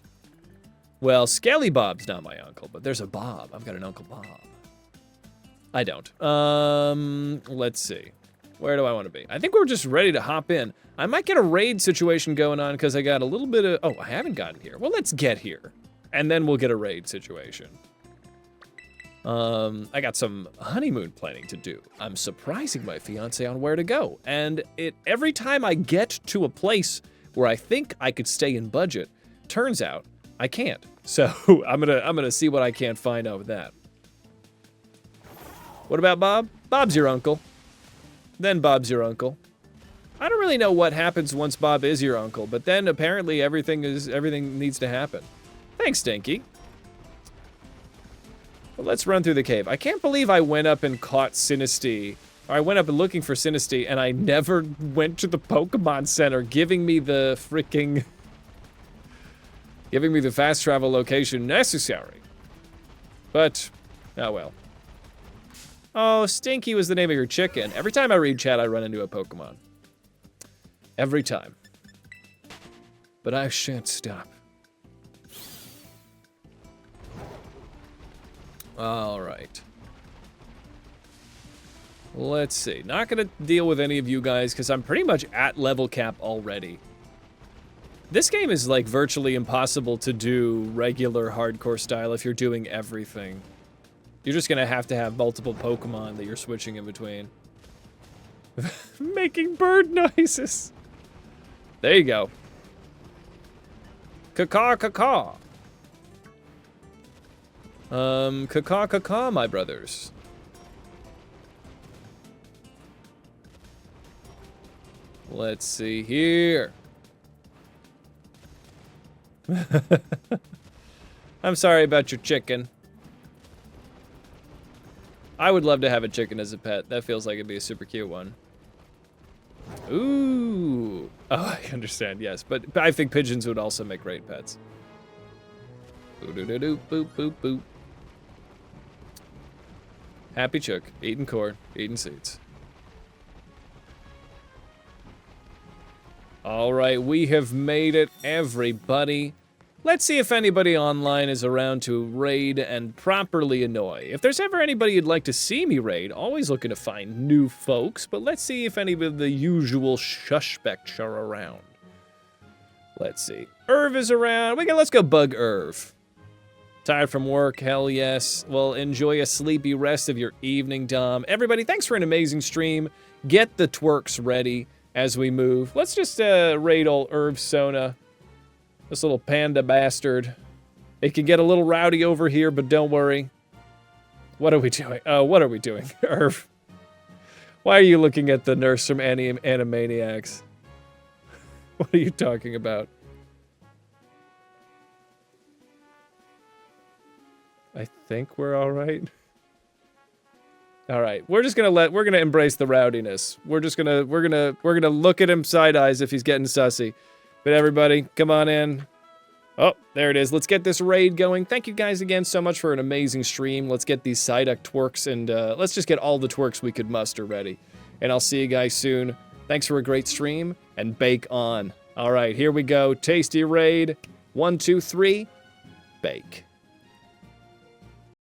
well, Skelly Bob's not my uncle, but there's a Bob. I've got an Uncle Bob. I don't. Let's see. Where do I want to be? I think we're just ready to hop in. I might get a raid situation going on because I got a little bit of... Oh, I haven't gotten here. Well, let's get here. And then we'll get a raid situation. I got some honeymoon planning to do. I'm surprising my fiance on where to go. And every time I get to a place where I think I could stay in budget, turns out I can't. So I'm gonna see what I can't find out with that. What about Bob? Bob's your uncle. Then Bob's your uncle. I don't really know what happens once Bob is your uncle, but then apparently everything needs to happen. Thanks, Stinky. Well, let's run through the cave. I can't believe I went up and caught Sinistea. Or I went up and looking for Sinistea, and I never went to the Pokemon Center, giving me the fast travel location necessary. But, oh well. Oh, Stinky was the name of your chicken. Every time I read chat, I run into a Pokemon. Every time. But I shan't stop. All right. Let's see. Not gonna deal with any of you guys because I'm pretty much at level cap already. This game is like virtually impossible to do regular hardcore style if you're doing everything. You're just gonna have to have multiple Pokemon that you're switching in between. Making bird noises. There you go. Caw caw. Caw, my brothers. Let's see here. I'm sorry about your chicken. I would love to have a chicken as a pet. That feels like it'd be a super cute one. Ooh. Oh, I understand, yes. But I think pigeons would also make great pets. Boo-doo-doo-doo, boop, boop, boop. Happy Chook, eating corn, eating seeds. All right, we have made it, everybody. Let's see if anybody online is around to raid and properly annoy. If there's ever anybody you'd like to see me raid, always looking to find new folks, but let's see if any of the usual suspects are around. Let's see. Irv is around. Let's go bug Irv. Tired from work? Hell yes. Well, enjoy a sleepy rest of your evening, Dom. Everybody, thanks for an amazing stream. Get the twerks ready as we move. Let's just raid old Irv Sona. This little panda bastard. It can get a little rowdy over here, but don't worry. What are we doing? What are we doing, Irv? Why are you looking at the nurse from Animaniacs? What are you talking about? I think we're all right. All right, we're gonna embrace the rowdiness. We're gonna look at him side eyes if he's getting sussy. But everybody, come on in. Oh, there it is. Let's get this raid going. Thank you guys again so much for an amazing stream. Let's get these Psyduck twerks and let's just get all the twerks we could muster ready. And I'll see you guys soon. Thanks for a great stream and bake on. All right, here we go. Tasty raid. 1, 2, 3. Bake.